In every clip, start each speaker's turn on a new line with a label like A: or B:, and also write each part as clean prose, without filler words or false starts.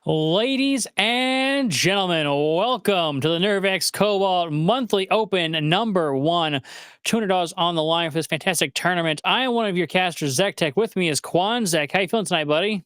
A: Ladies and gentlemen, welcome to the NIRV Cobalt monthly open number one. $200 on the line for this fantastic tournament. I am one of your casters, ZechTech. With me is Quanzek. How you feeling tonight, buddy?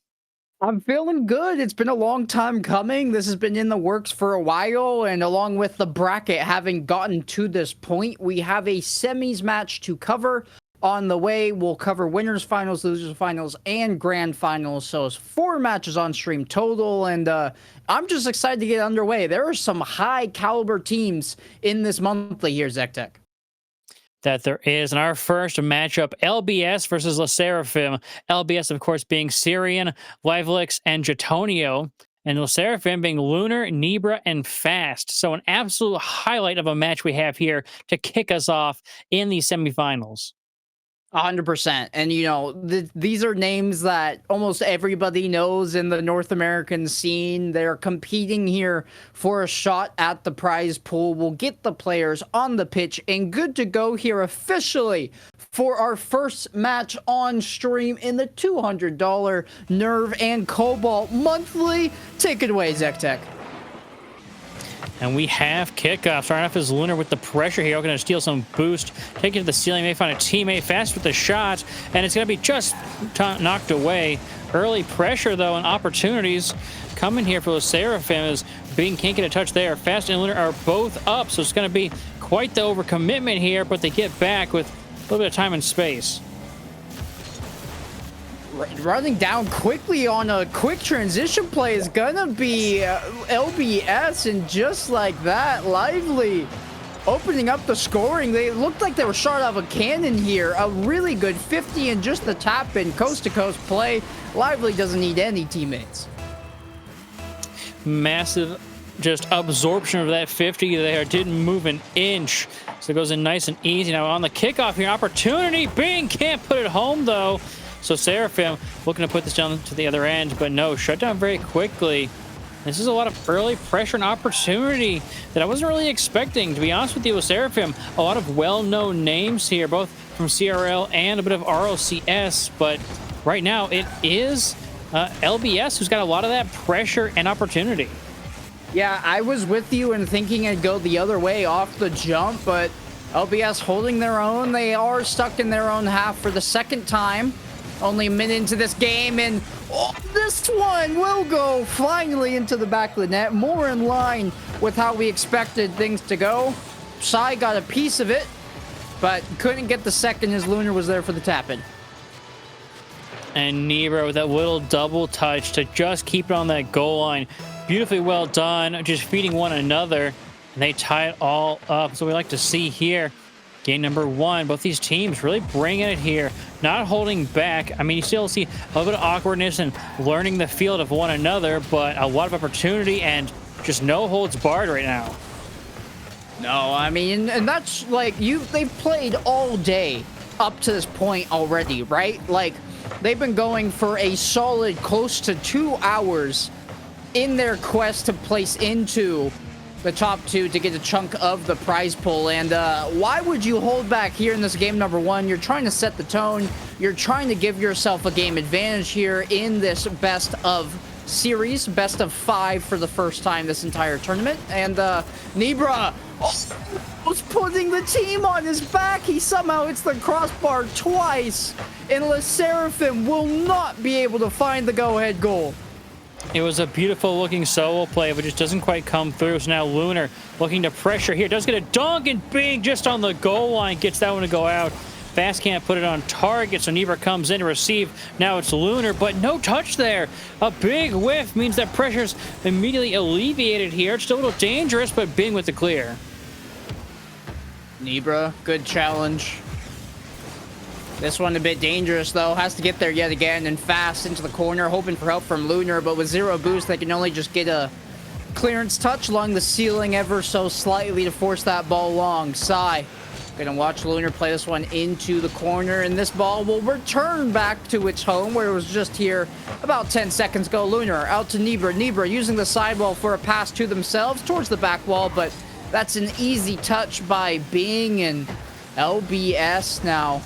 B: I'm feeling good. It's been a long time coming. This has been in the works for a while, and along with the bracket having gotten to this point, we have a semis match to cover. on the way. We'll cover winners finals, losers finals, and grand finals. So it's 4 matches on stream total, and I'm just excited to get underway. There are some high caliber teams in this monthly here, ZechTech.
A: That there is. In our first matchup, LBS versus La Seraphim. LBS, of course, being Syrian, Livelix, and Jetonio. And La Seraphim being Lunar, Nibra, and Fast. So an absolute highlight of a match we have here to kick us off in the semifinals.
B: 100%. And, you know, these are names that almost everybody knows in the North American scene. They're competing here for a shot at the prize pool. We'll get the players on the pitch and good to go here officially for our first match on stream in the $200 NIRV and Cobalt monthly. Take it away, ZechTech.
A: And we have kickoff. Starting off as Lunar with the pressure here. Going to steal some boost. Take it to the ceiling. May find a teammate. Fast with the shot. And it's going to be just knocked away. Early pressure, though, and opportunities coming here for the Seraphim as Bing can't get a touch there. Fast and Lunar are both up. So it's going to be quite the overcommitment here. But they get back with a little bit of time and space.
B: Running down quickly on a quick transition play is gonna be LBS, and just like that, Lively opening up the scoring. They looked like they were shot out of a cannon here. A really good 50 and just the tap in coast-to-coast play. Lively doesn't need any teammates.
A: Massive just absorption of that 50 there. Didn't move an inch. So it goes in nice and easy. Now on the kickoff here, opportunity. Bing can't put it home, though. So Seraphim looking to put this down to the other end, but no, shut down very quickly. This is a lot of early pressure and opportunity that I wasn't really expecting. To be honest with you, with Seraphim, a lot of well-known names here, both from CRL and a bit of ROCS, but right now it is LBS who's got a lot of that pressure and opportunity.
B: Yeah, I was with you in thinking it'd go the other way off the jump, but LBS holding their own. They are stuck in their own half for the second time. Only a minute into this game, and this one will go finally into the back of the net. More in line with how we expected things to go. Psy got a piece of it, but couldn't get the second as Lunar was there for the tap-in.
A: And Nibra with that little double touch to just keep it on that goal line. Beautifully well done, just feeding one another. And they tie it all up. So we like to see here. Game number 1, both these teams really bringing it here, not holding back. I mean, you still see a little bit of awkwardness and learning the field of one another, but a lot of opportunity and just no holds barred right now.
B: No, I mean, and that's like they've played all day up to this point already, right? Like, they've been going for a solid close to 2 hours in their quest to place into the top 2 to get a chunk of the prize pool. And why would you hold back here in this game number 1? You're trying to set the tone. You're trying to give yourself a game advantage here in this best of series, best of 5 for the first time this entire tournament. And Nibra was putting the team on his back. He somehow hits the crossbar twice, and La Seraphim will not be able to find the go-ahead goal.
A: It was a beautiful looking solo play, but just doesn't quite come through. So now Lunar looking to pressure here. Does get a dunk, and Bing just on the goal line gets that one to go out. Fast can't put it on target, so Nibra comes in to receive. Now it's Lunar, but no touch there. A big whiff means that pressure's immediately alleviated here. It's still a little dangerous, but Bing with the clear.
B: Nibra, good challenge. This one a bit dangerous, though. Has to get there yet again, and Fast into the corner, hoping for help from Lunar, but with 0 boost, they can only just get a clearance touch along the ceiling ever so slightly to force that ball long. Psy gonna watch Lunar play this one into the corner, and this ball will return back to its home where it was just here about 10 seconds ago. Lunar out to Nibra. Nibra using the sidewall for a pass to themselves towards the back wall, but that's an easy touch by Bing, and LBS now.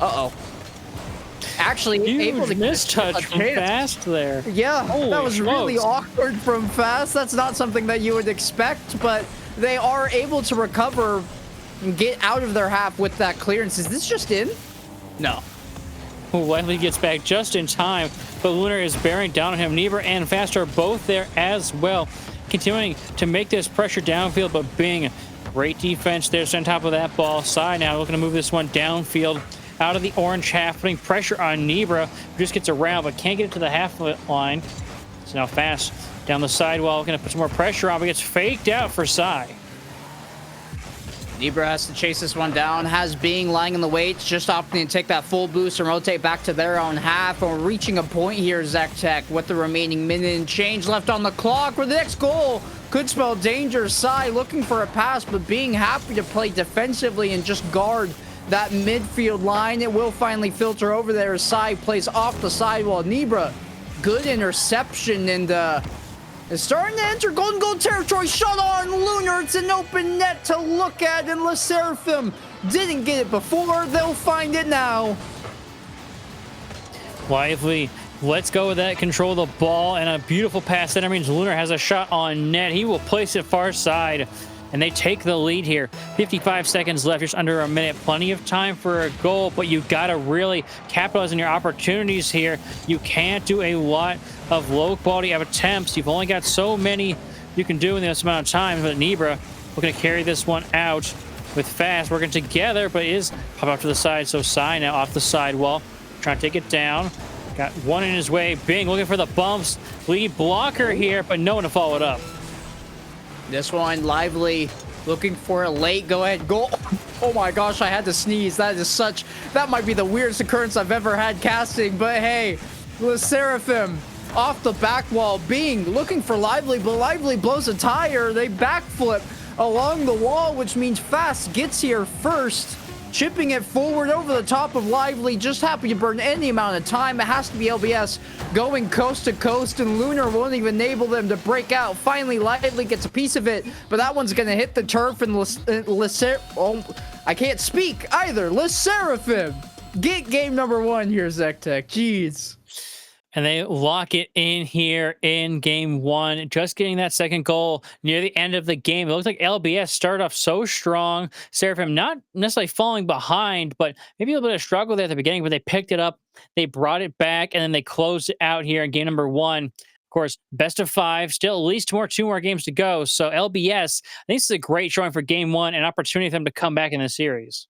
B: Uh-oh. Actually, able to
A: mistouch from Fast there.
B: Yeah,
A: Holy
B: that was
A: smokes.
B: really awkward from Fast. That's not something that you would expect, but they are able to recover and get out of their half with that clearance. Is this just in? No.
A: Lively gets back just in time, but Lunar is bearing down on him. Nibra and Fast are both there as well, continuing to make this pressure downfield, but Bing Great defense there. So on top of that ball. Side now looking to move this one downfield out of the orange half, putting pressure on NIRV, who just gets around but can't get it to the half line. So now Fast down the sidewall, going to put some more pressure on, but gets faked out for Sai.
B: NIRV has to chase this one down, has Bing lying in the weights, just opting to take that full boost and rotate back to their own half. And we're reaching a point here, ZechTech, with the remaining minute and change left on the clock, where the next goal could spell danger. Sai looking for a pass, but being happy to play defensively and just guard that midfield line. It will finally filter over there as Sai plays off the sidewall. NIRV, good interception, and is starting to enter golden goal territory. Shot on Lunar. It's an open net to look at, and Le Seraphim didn't get it before. They'll find it now.
A: Lively. Let's go with that. Control the ball, and a beautiful pass. That means Lunar has a shot on net. He will place it far side, and they take the lead here. 55 seconds left, just under a minute. Plenty of time for a goal, but you got to really capitalize on your opportunities here. You can't do a lot of low quality of attempts. You've only got so many you can do in this amount of time. But NIRV looking to carry this one out with Fast working together, but is pop out to the side. So Sai now off the sidewall, trying to take it down. Got one in his way. Bing looking for the bumps. Lead blocker here, but no one to follow it up.
B: This one, Lively looking for a late go-ahead goal. Oh my gosh, I had to sneeze. That might be the weirdest occurrence I've ever had casting, but hey, Le Seraphim off the back wall. Bing looking for Lively, but Lively blows a tire. They backflip along the wall, which means Fast gets here first, chipping it forward over the top of Lively. Just happy to burn any amount of time. It has to be LBS going coast to coast, and Lunar won't even enable them to break out. Finally, Lively gets a piece of it, but that one's going to hit the turf, and I can't speak either. Le Seraphim get game number 1 here, ZechTech. Jeez.
A: And they lock it in here in game 1. Just getting that second goal near the end of the game. It looks like LBS started off so strong. Seraphim not necessarily falling behind, but maybe a little bit of struggle there at the beginning, but they picked it up. They brought it back, and then they closed it out here in game number 1. Of course, best of 5. Still at least two more games to go. So LBS, I think this is a great showing for game 1, an opportunity for them to come back in the series.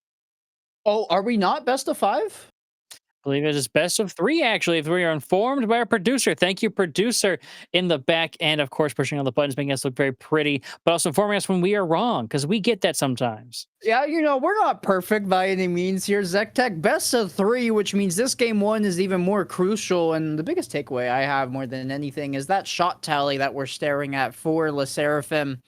B: Oh, are we not best of 5?
A: I believe it is best of 3, actually, if we are informed by our producer. Thank you, producer, in the back end, of course, pushing all the buttons, making us look very pretty, but also informing us when we are wrong, because we get that sometimes.
B: Yeah, we're not perfect by any means here, ZechTech. Best of 3, which means this game 1 is even more crucial, and the biggest takeaway I have more than anything is that shot tally that we're staring at for Le Seraphim.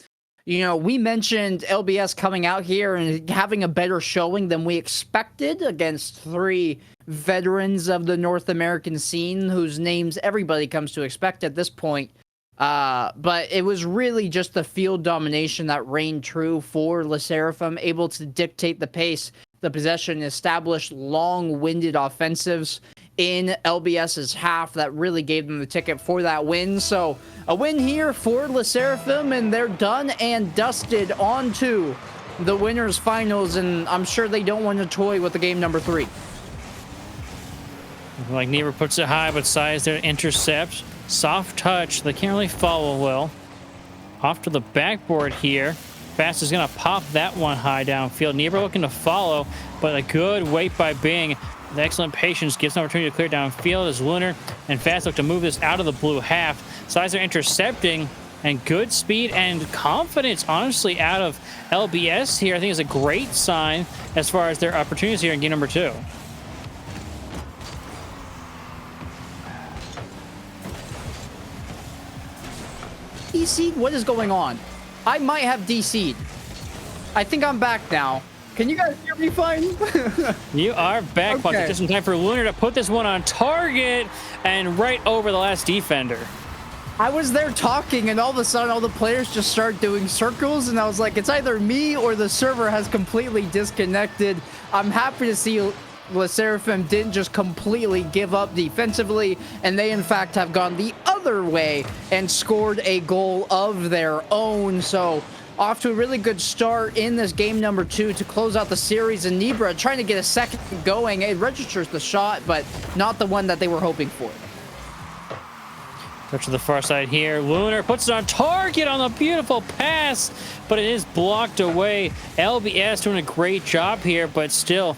B: We mentioned LBS coming out here and having a better showing than we expected against 3 veterans of the North American scene, whose names everybody comes to expect at this point. But it was really just the field domination that reigned true for Le Seraphim, able to dictate the pace, the possession, establish long-winded offensives in LBS's half that really gave them the ticket for that win. So a win here for Le Seraphim, and they're done and dusted onto the winners finals, and I'm sure they don't want to toy with the game number 3.
A: Like NIRV puts it high, but Sai is there to intercept. Soft touch. They can't really follow well. Off to the backboard here. Fast is going to pop that one high downfield. NIRV looking to follow, but a good wait by Bing. With excellent patience, gives an opportunity to clear downfield as Lunar and Fast look to move this out of the blue half. Sai's are intercepting, and good speed and confidence, honestly, out of LBS here. I think is a great sign as far as their opportunities here in game number 2.
B: DC'd? What is going on? I might have DC'd. I think I'm back now. Can you guys hear me fine?
A: You are back, okay. Just in time for Lunar to put this one on target and right over the last defender.
B: I was there talking, and all of a sudden all the players just start doing circles, and I was like, it's either me or the server has completely disconnected. I'm happy to see Le Seraphim didn't just completely give up defensively, and they in fact have gone the other way and scored a goal of their own. So off to a really good start in this game number 2 to close out the series, and NIRV trying to get a second going. It registers the shot, but not the one that they were hoping for.
A: Go to the far side here. Lunar puts it on target on the beautiful pass, but it is blocked away. LBS doing a great job here, but still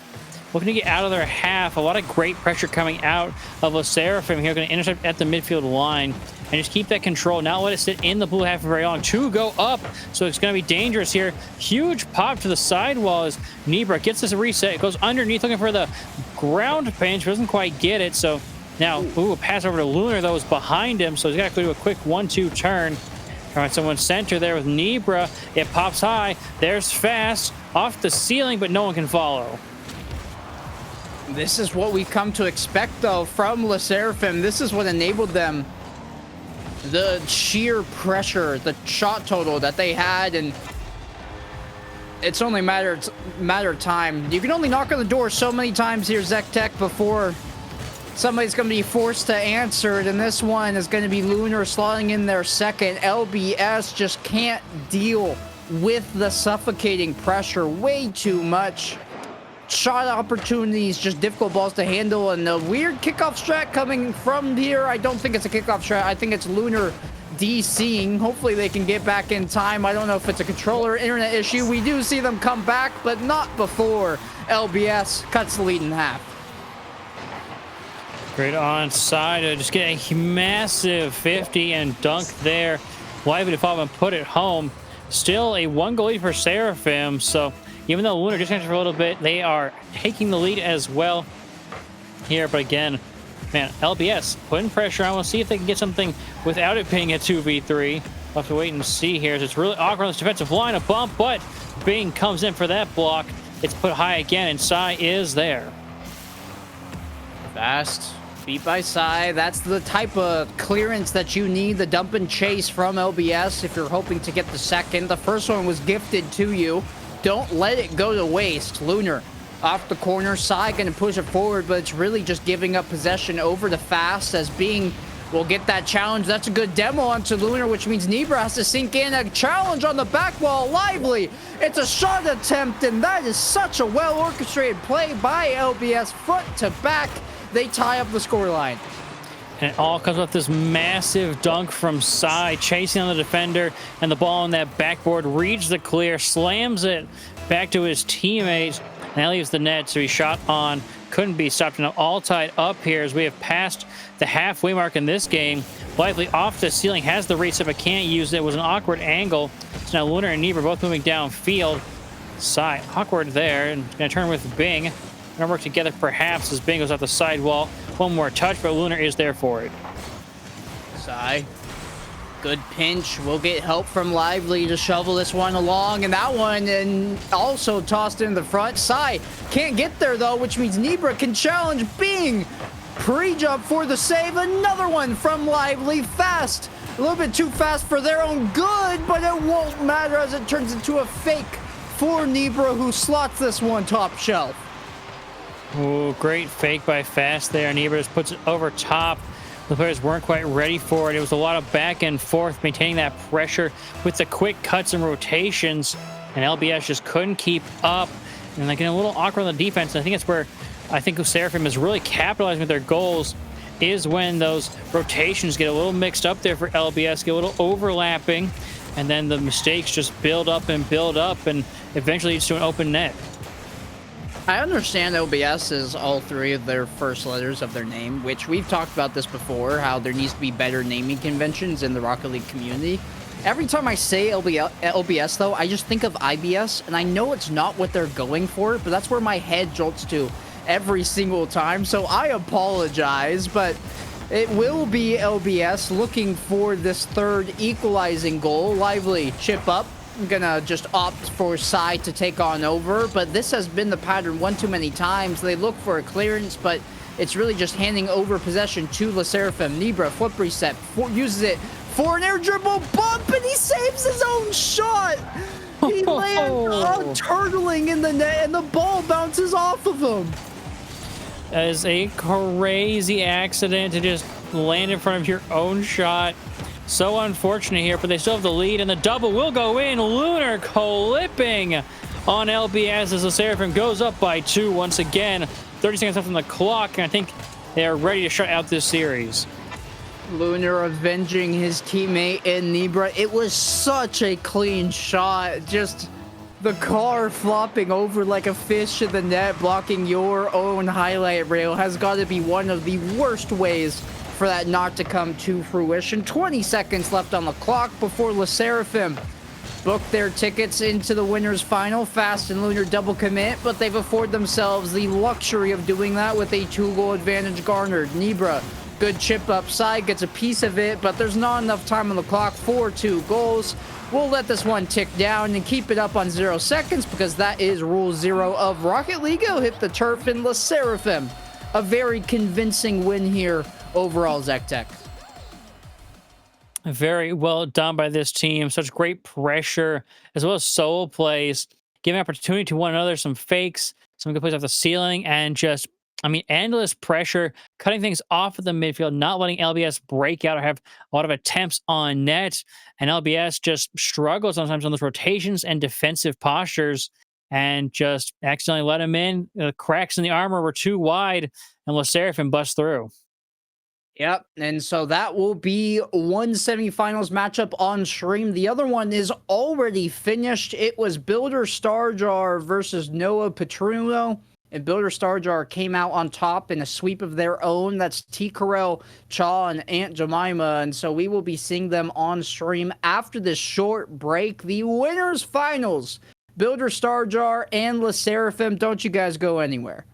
A: looking to get out of their half. A lot of great pressure coming out of LeSeraphim here. Going to intercept at the midfield line and just keep that control. Not let it sit in the blue half for very long. 2 go up, so it's going to be dangerous here. Huge pop to the sidewall as Nibra gets this reset. It goes underneath looking for the ground pinch. Doesn't quite get it, so now, a pass over to Lunar, though, is behind him, so he's got to do a quick 1-2 turn. All right, someone center there with Nibra. It pops high. There's Fast off the ceiling, but no one can follow.
B: This is what we've come to expect, though, from LeSeraphim. This is what enabled them. The sheer pressure, the shot total that they had, and it's only a matter of time. You can only knock on the door so many times here, ZechTech, before somebody's going to be forced to answer it, and this one is going to be Lunar slotting in their second. LBS just can't deal with the suffocating pressure. Way too much. Shot opportunities, just difficult balls to handle, and the weird kickoff strat coming from here. I don't think it's a kickoff strat. I think it's Lunar DCing. Hopefully they can get back in time. I don't know if it's a controller or internet issue. We do see them come back, but not before LBS cuts the lead in half.
A: Great onside. Just get a massive 50 and dunk there. Lively development put it home. Still a 1-goal lead for Seraphim. So even though Lunar disconnected for a little bit, they are taking the lead as well here. But again, man, LBS putting pressure on. We'll see if they can get something without it being a 2v3. We'll have to wait and see here. It's really awkward on this defensive line. A bump, but Bing comes in for that block. It's put high again, and Sai is there.
B: Fast. Beat by Sai. That's the type of clearance that you need. The dump and chase from LBS if you're hoping to get the second. The first one was gifted to you. Don't let it go to waste. Lunar off the corner. Sai going to push it forward, but it's really just giving up possession over to Fast as Bing will get that challenge. That's a good demo onto Lunar, which means Nibra has to sink in. A challenge on the back wall. Lively. It's a shot attempt, and that is such a well-orchestrated play by LBS. Foot to back. They tie up the scoreline.
A: And it all comes with this massive dunk from Sai, chasing on the defender, and the ball on that backboard reads the clear, slams it back to his teammates, and that leaves the net, so he shot on. Couldn't be stopped, and all tied up here as we have passed the halfway mark in this game. Lively off the ceiling, has the reset, but can't use it. It was an awkward angle. So now Lunar and Neve are both moving downfield. Sai, awkward there, and going to turn with Bing. Gonna work together perhaps as Bing goes off the sidewall. One more touch, but Lunar is there for it.
B: Sai, good pinch. We'll get help from Lively to shovel this one along, and that one and also tossed in the front. Sai can't get there though, which means Nibra can challenge Bing. Pre-jump for the save. Another one from Lively. Fast, a little bit too fast for their own good, but it won't matter as it turns into a fake for Nibra, who slots this one top shelf.
A: Ooh, great fake by Fast there. Nibra just puts it over top. The players weren't quite ready for it. It was a lot of back and forth, maintaining that pressure with the quick cuts and rotations. And LBS just couldn't keep up. And like getting a little awkward on the defense. And I think it's where I think Seraphim is really capitalizing with their goals, is when those rotations get a little mixed up there for LBS, get a little overlapping. And then the mistakes just build up, and eventually leads to an open net.
B: I understand LBS is all three of their first letters of their name, which we've talked about this before, how there needs to be better naming conventions in the Rocket League community. Every time I say LBS, though, I just think of IBS, and I know it's not what they're going for, but that's where my head jolts to every single time, so I apologize, but it will be LBS looking for this third equalizing goal. Lively chip up. I'm gonna just opt for Sai to take on over, but this has been the pattern one too many times. They look for a clearance, but it's really just handing over possession to LeSeraphim. Nibra, flip reset, uses it for an air dribble bump, and he saves his own shot. He lands turtling in the net, and the ball bounces off of him.
A: That is a crazy accident to just land in front of your own shot. So unfortunate here, but they still have the lead, and the double will go in. Lunar clipping on LBS as the Seraphim goes up by 2 once again. 30 seconds left on the clock, and I think they are ready to shut out this series.
B: Lunar avenging his teammate in Nibra. It was such a clean shot. Just the car flopping over like a fish in the net, blocking your own highlight reel, has got to be one of the worst ways for that not to come to fruition. 20 seconds left on the clock before Le Seraphim book their tickets into the winners final. Fast and Lunar double commit, but they've afforded themselves the luxury of doing that with a 2-goal advantage garnered. Nibra, good chip upside, gets a piece of it, but there's not enough time on the clock for 2 goals. We'll let this one tick down and keep it up on 0 seconds because that is rule 0 of Rocket League. He'll hit the turf in Le Seraphim. A very convincing win here overall, ZechTech.
A: Very well done by this team. Such great pressure, as well as solo plays, giving opportunity to one another, some fakes, some good plays off the ceiling, and just, I mean, endless pressure, cutting things off of the midfield, not letting LBS break out or have a lot of attempts on net. And LBS just struggles sometimes on those rotations and defensive postures and just accidentally let him in. Cracks in the armor were too wide, and Le Seraphim busts through.
B: Yep, and so that will be one semifinals matchup on stream. The other one is already finished. It was Builder Starjar versus Noah Petruno, and Builder Starjar came out on top in a sweep of their own. That's T. Carell, Cha, and Aunt Jemima, and so we will be seeing them on stream after this short break. The winners finals, Builder Starjar and Le Seraphim. Don't you guys go anywhere.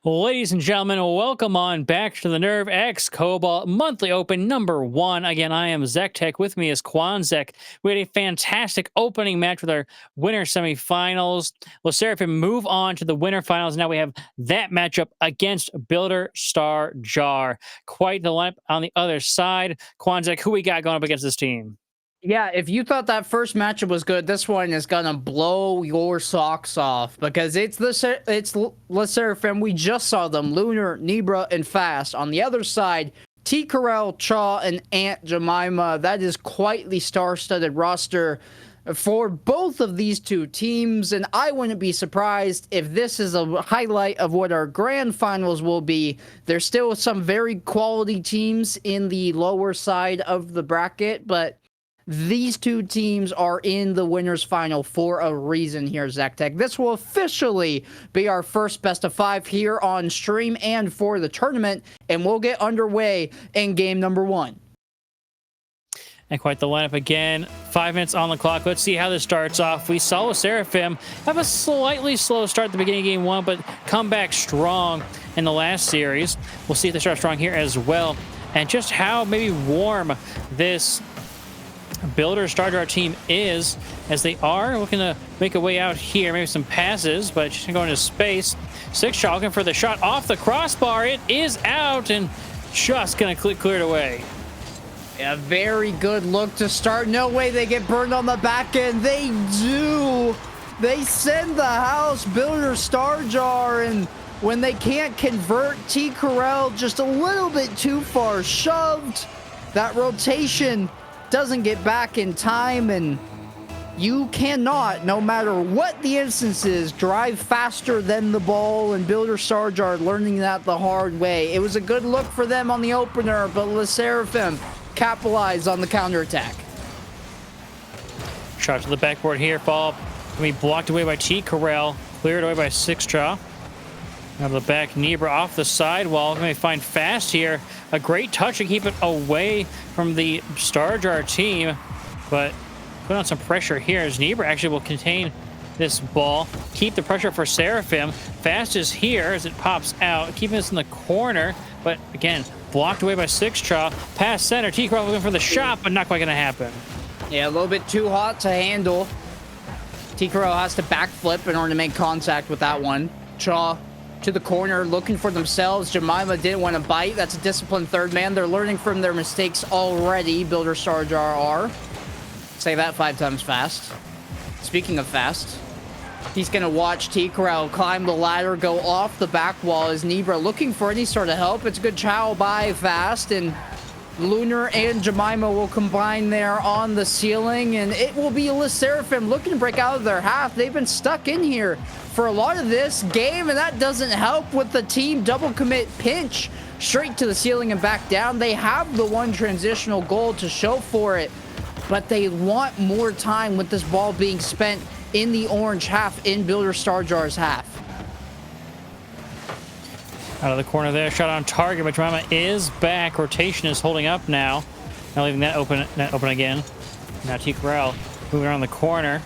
A: Ladies and gentlemen, welcome on back to the NIRV X Cobalt Monthly Open number 1. Again, I am ZechTech. With me is Quanzek. We had a fantastic opening match with our winner semifinals. Seraphim move on to the winner finals. Now we have that matchup against Builder Star Jar. Quite the lineup on the other side. Quanzek, who we got going up against this team?
B: Yeah, if you thought that first matchup was good, this one is gonna blow your socks off because it's Le Seraphim. We just saw them, Lunar, Nibra, and Fast. On the other side, T. Carell, Chaw, and Aunt Jemima. That is quite the star-studded roster for both of these two teams, and I wouldn't be surprised if this is a highlight of what our grand finals will be. There's still some very quality teams in the lower side of the bracket, but these two teams are in the winners final for a reason here, ZechTech. This will officially be our first best of 5 here on stream and for the tournament, and we'll get underway in game number 1.
A: And quite the lineup again. 5 minutes on the clock. Let's see how this starts off. We saw Seraphim have a slightly slow start at the beginning of game 1, but come back strong in the last series. We'll see if they start strong here as well. And just how maybe warm this Builder Star Jar team is, as they are looking to make a way out here. Maybe some passes, but just going into space. ZechTech looking for the shot off the crossbar. It is out and just gonna clear it away.
B: A very good look to start. No way they get burned on the back end. They do. They send the house Builder Star Jar, and when they can't convert, T. Carell just a little bit too far shoved. That rotation doesn't get back in time, and you cannot, no matter what the instance is, drive faster than the ball, and Builder Star Jar learning that the hard way. It was a good look for them on the opener, but Le Seraphim capitalized on the counterattack.
A: Shot to the backboard here. Ball can be blocked away by T. Carell. Cleared away by ZechTech. Out of the back, Nibra off the sidewall. Going to find Fast here. A great touch to keep it away from the Star Jar team, but put on some pressure here as Nibra actually will contain this ball. Keep the pressure for Seraphim. Fast is here as it pops out, keeping this in the corner, but again, blocked away by ZechTech. Pass center. T. Carell looking for the shot, but not quite going to happen.
B: Yeah, a little bit too hot to handle. T. Carell has to backflip in order to make contact with that one. Chaw to the corner, looking for themselves. Jemima didn't want to bite. That's a disciplined third man. They're learning from their mistakes already. Builder Star Jar are. Say that 5 times fast. Speaking of fast, he's going to watch T. Carell climb the ladder, go off the back wall as Nibra looking for any sort of help. It's a good chow by Fast, and Lunar and Jemima will combine there on the ceiling, and it will be Le Seraphim looking to break out of their half. They've been stuck in here for a lot of this game, and that doesn't help with the team double commit pinch straight to the ceiling and back down. They have the one transitional goal to show for it, but they want more time with this ball being spent in the orange half, in Builder Star Jar's half.
A: Out of the corner there, shot on target, but Jemima is back. Rotation is holding up now. Now leaving that open again. Now T. Carell moving around the corner.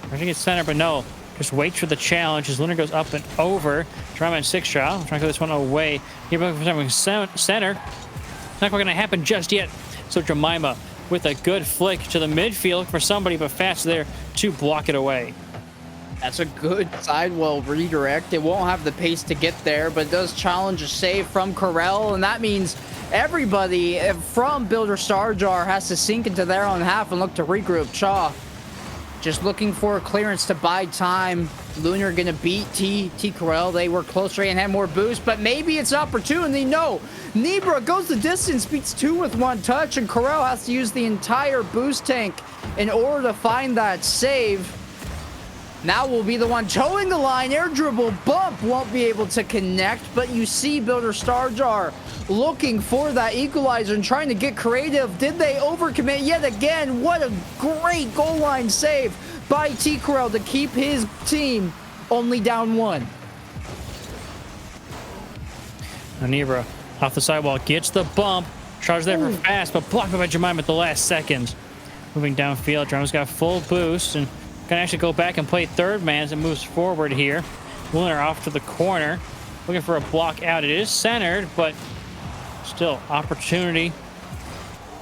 A: Trying to get center, but no. Just waits for the challenge as Lunar goes up and over. Jemima and ZechTech trying to get this one away. Here looking for center. Not quite going to happen just yet. So Jemima with a good flick to the midfield for somebody, but Fast there to block it away.
B: That's a good sidewell redirect. It won't have the pace to get there, but it does challenge a save from Carell, and that means everybody from Builder Star Jar has to sink into their own half and look to regroup. Chaw just looking for a clearance to buy time. Lunar gonna beat T. Carell. They were closer and had more boost, but maybe it's opportunity. No, Nibra goes the distance, beats 2 with 1 touch, and Carell has to use the entire boost tank in order to find that save. Now will be the one towing the line. Air dribble bump won't be able to connect, but you see Builder Star Jar looking for that equalizer and trying to get creative. Did they overcommit yet again? What a great goal line save by T. Carell to keep his team only down 1.
A: Nibra off the sidewall gets the bump. Charge there for Fast, but blocked by Jemima at the last second. Moving downfield, Jemima's got full boost and can actually go back and play third man as it moves forward here. Lunar off to the corner. looking for a block out. It is centered, but still opportunity.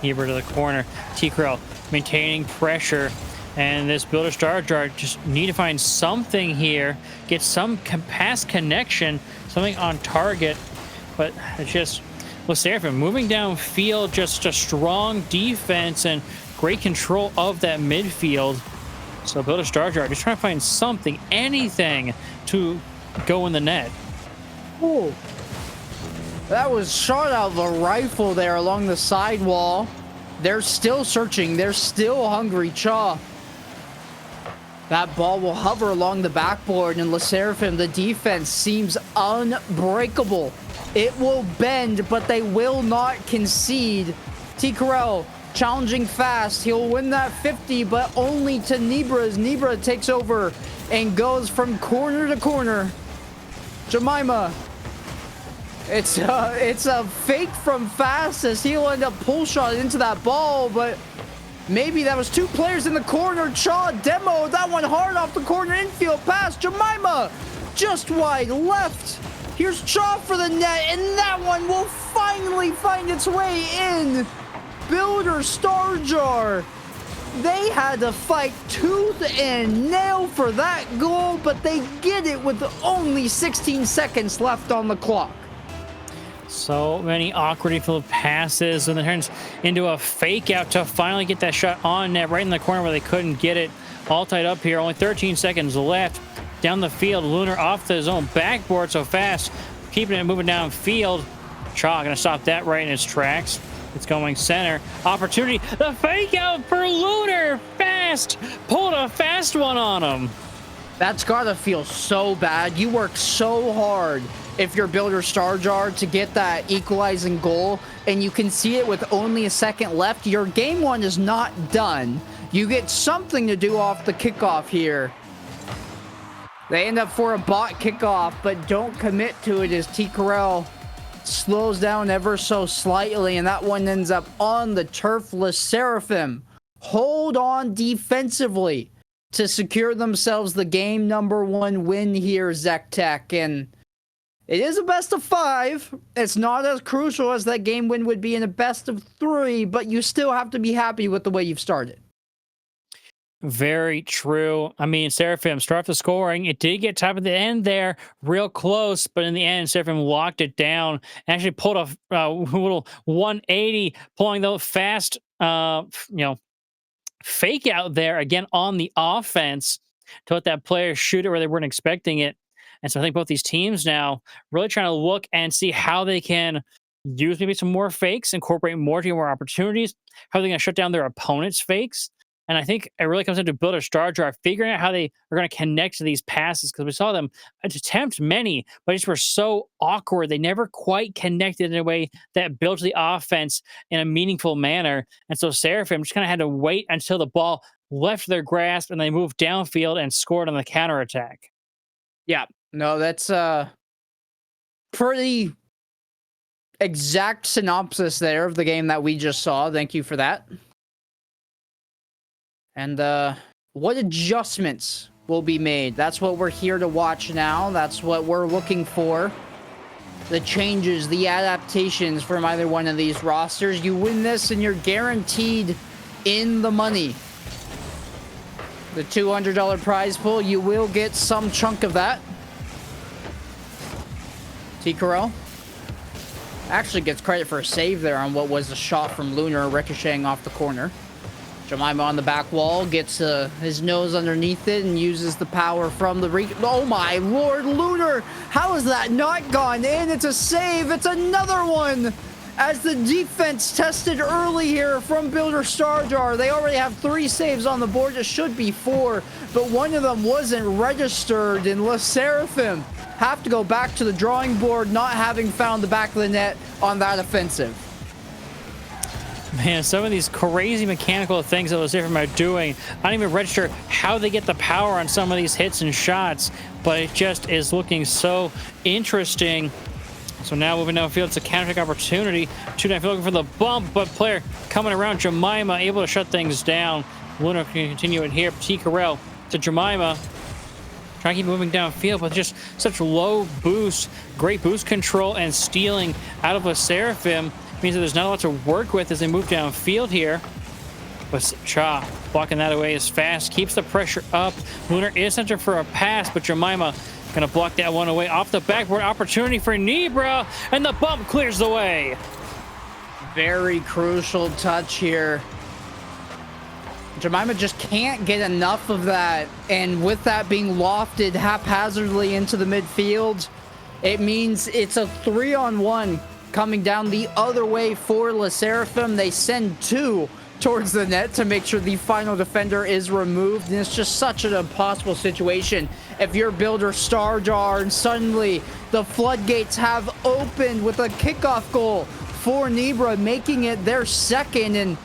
A: Heber to the corner. T-Crow maintaining pressure. And this Builder Star Jar just need to find something here. Get some pass connection. Something on target. But it's just... Well, Seraphim moving downfield. Just a strong defense and great control of that midfield. So Builder Star Jar just trying to find something, anything to go in the net.
B: Ooh. That was shot out of a rifle there along the sidewall. They're still searching. They're still hungry. Chaw. That ball will hover along the backboard, and Le Seraphim, the defense seems unbreakable. It will bend, but they will not concede. T. Carell challenging fast. He'll win that 50, but only to Nibras. Nibra takes over and goes from corner to corner. Jemima. It's a fake from Fast as he'll end up pull shot into that ball, but maybe that was two players in the corner. Chaw demo that one hard off the corner infield pass. Jemima just wide left. Here's Chaw for the net, and that one will finally find its way in. Builder Star Jar. They had to fight tooth and nail for that goal, but they get it with only 16 seconds left on the clock.
A: So many awkward infield passes, and then turns into a fake out to finally get that shot on net right in the corner where they couldn't get it. All tied up here, only 13 seconds left. Down the field, Lunar off the zone backboard so Fast, keeping it moving downfield. Chaw gonna stop that right in its tracks. It's going center. Opportunity. The fake out for Lunar. Fast. Pulled a fast one on him.
B: That's gotta feel so bad. You work so hard if you're Builder Star Jar to get that equalizing goal, and you can see it with only a second left. Your game one is not done. You get something to do off the kickoff here. They end up for a bot kickoff, but don't commit to it as T. Carell slows down ever so slightly, and that one ends up on the turf. Le Seraphim hold on defensively to secure themselves the game number 1 win here, ZechTech, and it is a best of 5. It's not as crucial as that game win would be in a best of 3, but you still have to be happy with the way you've started.
A: Very true. I mean, Seraphim start off the scoring. It did get top at the end there, real close, but in the end, Seraphim locked it down and actually pulled a little 180, pulling the fast, fake out there again on the offense to let that player shoot it where they weren't expecting it. And so I think both these teams now really trying to look and see how they can use maybe some more fakes, incorporate more team, more opportunities, how they're going to shut down their opponent's fakes. And I think it really comes into Builder Star Jar figuring out how they are going to connect to these passes, because we saw them attempt many, but just were so awkward. They never quite connected in a way that built the offense in a meaningful manner. And so Seraphim just kind of had to wait until the ball left their grasp and they moved downfield and scored on the counterattack.
B: Yeah, no, that's a pretty exact synopsis there of the game that we just saw. Thank you for that. And what adjustments will be made? That's what we're here to watch now. That's what we're looking for. The changes, the adaptations from either one of these rosters. You win this and you're guaranteed in the money. The $200 prize pool, you will get some chunk of that. T. Carell actually gets credit for a save there on what was a shot from Lunar ricocheting off the corner. Jemima on the back wall gets his nose underneath it and uses the power from the oh my lord, Lunar! How has that not gone in? It's a save. It's another one. As the defense tested early here from Builder Star Jar, they already have 3 saves on the board. It should be 4, but one of them wasn't registered, and Le Seraphim have to go back to the drawing board, not having found the back of the net on that offensive.
A: Man, some of these crazy mechanical things that Le Seraphim are doing, I don't even register how they get the power on some of these hits and shots, but it just is looking so interesting. So now moving downfield, it's a counter opportunity. 2-9 looking for the bump, but player coming around, Jemima able to shut things down. Luna can continue it here. T. Carell to Jemima. Trying to keep moving downfield, but just such low boost, great boost control, and stealing out of a Seraphim means that there's not a lot to work with as they move downfield here. But Cha blocking that away is fast, keeps the pressure up. Lunar is center for a pass, but Jemima gonna block that one away off the backboard. Opportunity for Nibra, and the bump clears the way.
B: Very crucial touch here. Jemima just can't get enough of that, and with that being lofted haphazardly into the midfield, it means it's a 3-on-1 coming down the other way for Le Seraphim. They send 2 towards the net to make sure the final defender is removed, and it's just such an impossible situation if you're Builder Starjar, and suddenly the floodgates have opened with a kickoff goal for Nibra, making it their second, and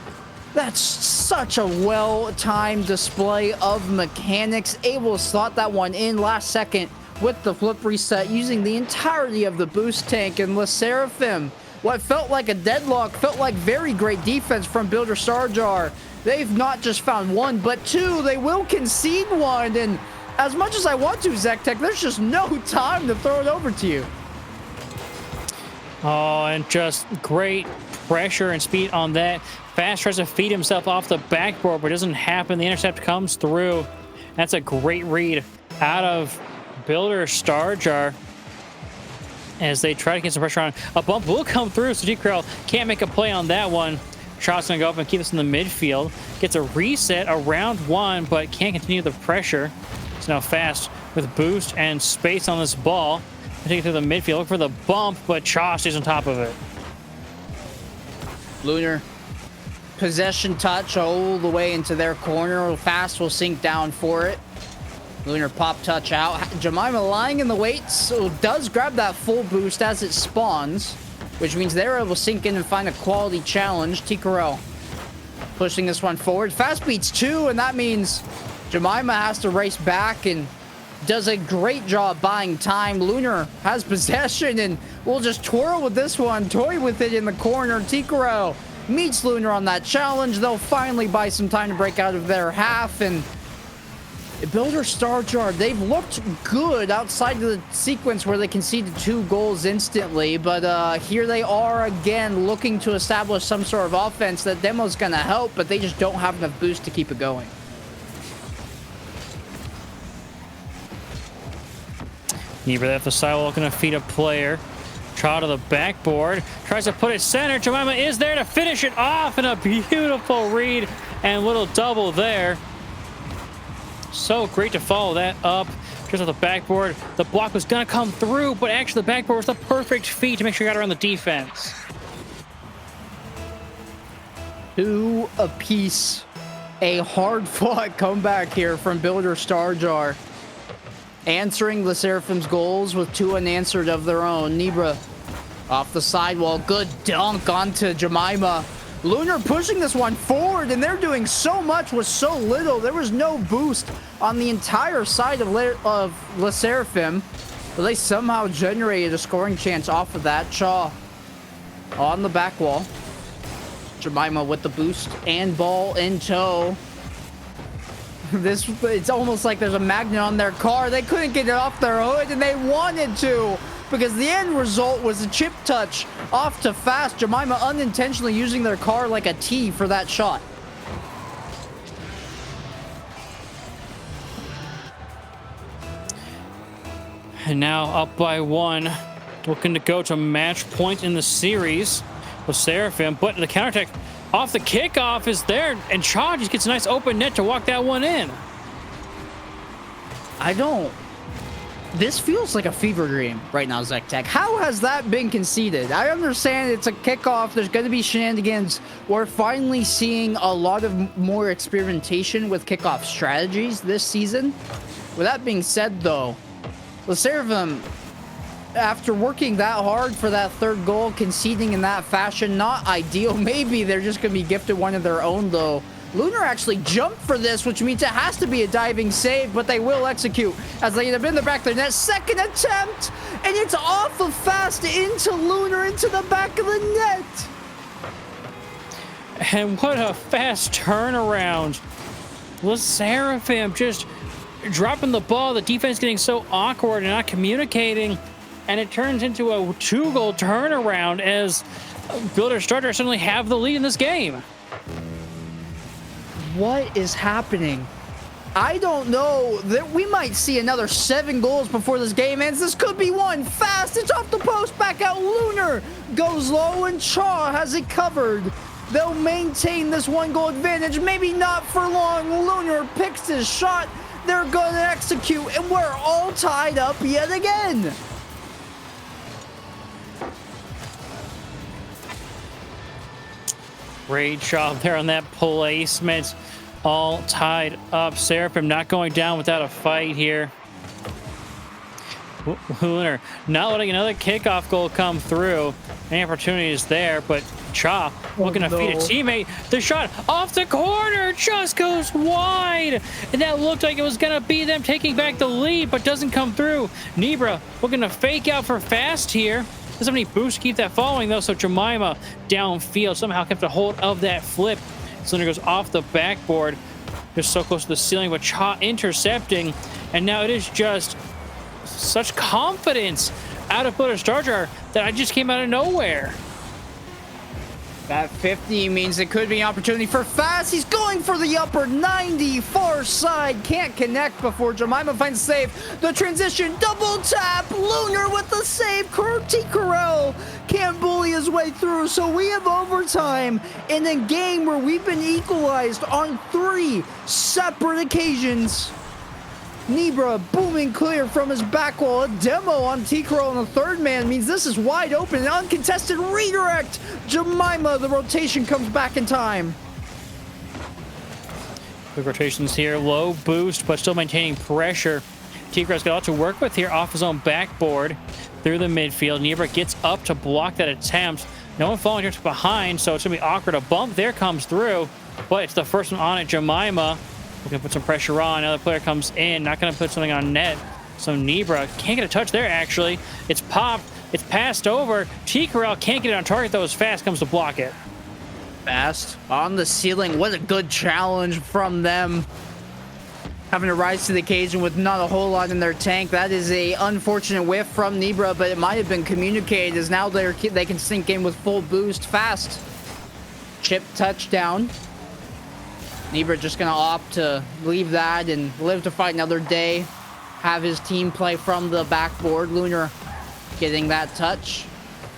B: that's such a well-timed display of mechanics, able to slot that one in last second with the flip reset, using the entirety of the boost tank. And Le Seraphim, what felt like a deadlock, felt like very great defense from Builder Starjar. They've not just found 1, but 2. They will concede 1, and as much as I want to, ZechTech, there's just no time to throw it over to you.
A: Oh, and just great pressure and speed on that. Fast tries to feed himself off the backboard, but it doesn't happen. The intercept comes through. That's a great read out of Builder Starjar as they try to get some pressure on. A bump will come through, so G-Krell can't make a play on that one. Shot's gonna go up and keep us in the midfield. Gets a reset around 1, but can't continue the pressure. It's now fast with boost and space on this ball. Take it through the midfield, look for the bump, but Cha stays on top of it.
B: Lunar, possession touch all the way into their corner. Fast will sink down for it. Lunar pop touch out. Jemima lying in the weights, so does grab that full boost as it spawns, which means they're able to sink in and find a quality challenge. Tikarel pushing this one forward. Fast beats 2, and that means Jemima has to race back and does a great job buying time. Lunar has possession, and we'll just twirl with this one, toy with it in the corner. Tikarel meets Lunar on that challenge. They'll finally buy some time to break out of their half, and Builder Starjar, they've looked good outside of the sequence where they conceded 2 goals instantly, but here they are again looking to establish some sort of offense. That demo's gonna help, but they just don't have enough boost to keep it going.
A: Nibra at the sidewall gonna feed a player. Cha to the backboard, tries to put it center. Jemima is there to finish it off, and a beautiful read and little double there. So great to follow that up. Just on the backboard, the block was gonna come through, but actually the backboard was the perfect feed to make sure you got around the defense.
B: 2 apiece. A hard-fought comeback here from Builder Starjar, answering Le Seraphim's goals with 2 unanswered of their own. Nibra off the sidewall, good dunk onto Jemima. Lunar pushing this one forward, and they're doing so much with so little. There was no boost on the entire side of Le Seraphim, but they somehow generated a scoring chance off of that. Cha on the back wall. Jemima with the boost and ball in tow. It's almost like there's a magnet on their car. They couldn't get it off their hood, and they wanted to, because the end result was a chip touch off to Fast. Jemima unintentionally using their car like a T for that shot.
A: And now up by 1, looking to go to match point in the series with Seraphim, but the counterattack off the kickoff is there, and Cha just gets a nice open net to walk that one in.
B: This feels like a fever dream right now, ZechTech. How has that been conceded? I understand it's a kickoff. There's going to be shenanigans. We're finally seeing a lot of more experimentation with kickoff strategies this season. With that being said, though, Le Seraphim, after working that hard for that 3rd goal, conceding in that fashion, not ideal. Maybe they're just going to be gifted one of their own, though. Lunar actually jumped for this, which means it has to be a diving save, but they will execute as they end up in the back of their net. 2nd attempt, and it's off of Fast into Lunar, into the back of the net.
A: And what a fast turnaround. Le Seraphim just dropping the ball. The defense getting so awkward and not communicating, and it turns into a 2-goal turnaround as Builder Starter suddenly have the lead in this game.
B: What is happening? I don't know. That we might see another 7 goals before this game ends. This could be one. Fast, it's off the post, back out. Lunar goes low, and Chaw has it covered. They'll maintain this 1-goal advantage. Maybe not for long. Lunar picks his shot. They're going to execute, and we're all tied up yet again.
A: Great job there on that placement. All tied up. Seraphim not going down without a fight here. Lunar not letting another kickoff goal come through. Any opportunities there, but Cha looking to feed a teammate. The shot off the corner just goes wide, and that looked like it was gonna be them taking back the lead, but doesn't come through. Nibra looking to fake out for Fast here. Doesn't have any boost to keep that following though, so Jemima downfield somehow kept a hold of that flip. Cylinder goes off the backboard, just so close to the ceiling, but Cha intercepting, and now it is just such confidence out of Builder Starter that I just came out of nowhere.
B: That 50 means it could be an opportunity for Fast. He's going for the upper 90, far side. Can't connect before Jemima finds save. The transition, double tap. Lunar with the save. T. Carell can't bully his way through. So we have overtime in a game where we've been equalized on 3 separate occasions. Nibra booming clear from his back wall. A demo on T-Crow on the third man means this is wide open. An uncontested redirect. Jemima, the rotation comes back in time.
A: Quick rotations here. Low boost, but still maintaining pressure. T-Crow's got a lot to work with here off his own backboard through the midfield. Nibra gets up to block that attempt. No one following just behind, so it's going to be awkward. A bump there comes through, but it's the first one on it. Jemima. We're going to put some pressure on. Another player comes in. Not going to put something on net. So Nibra can't get a touch there, actually. It's popped. It's passed over. T-Corral can't get it on target, though, as Fast comes to block it.
B: Fast on the ceiling. What a good challenge from them. Having to rise to the occasion with not a whole lot in their tank. That is a unfortunate whiff from Nibra, but it might have been communicated as now they can sink in with full boost. Fast. Chip touchdown. Nibra just going to opt to leave that and live to fight another day. Have his team play from the backboard. Lunar getting that touch.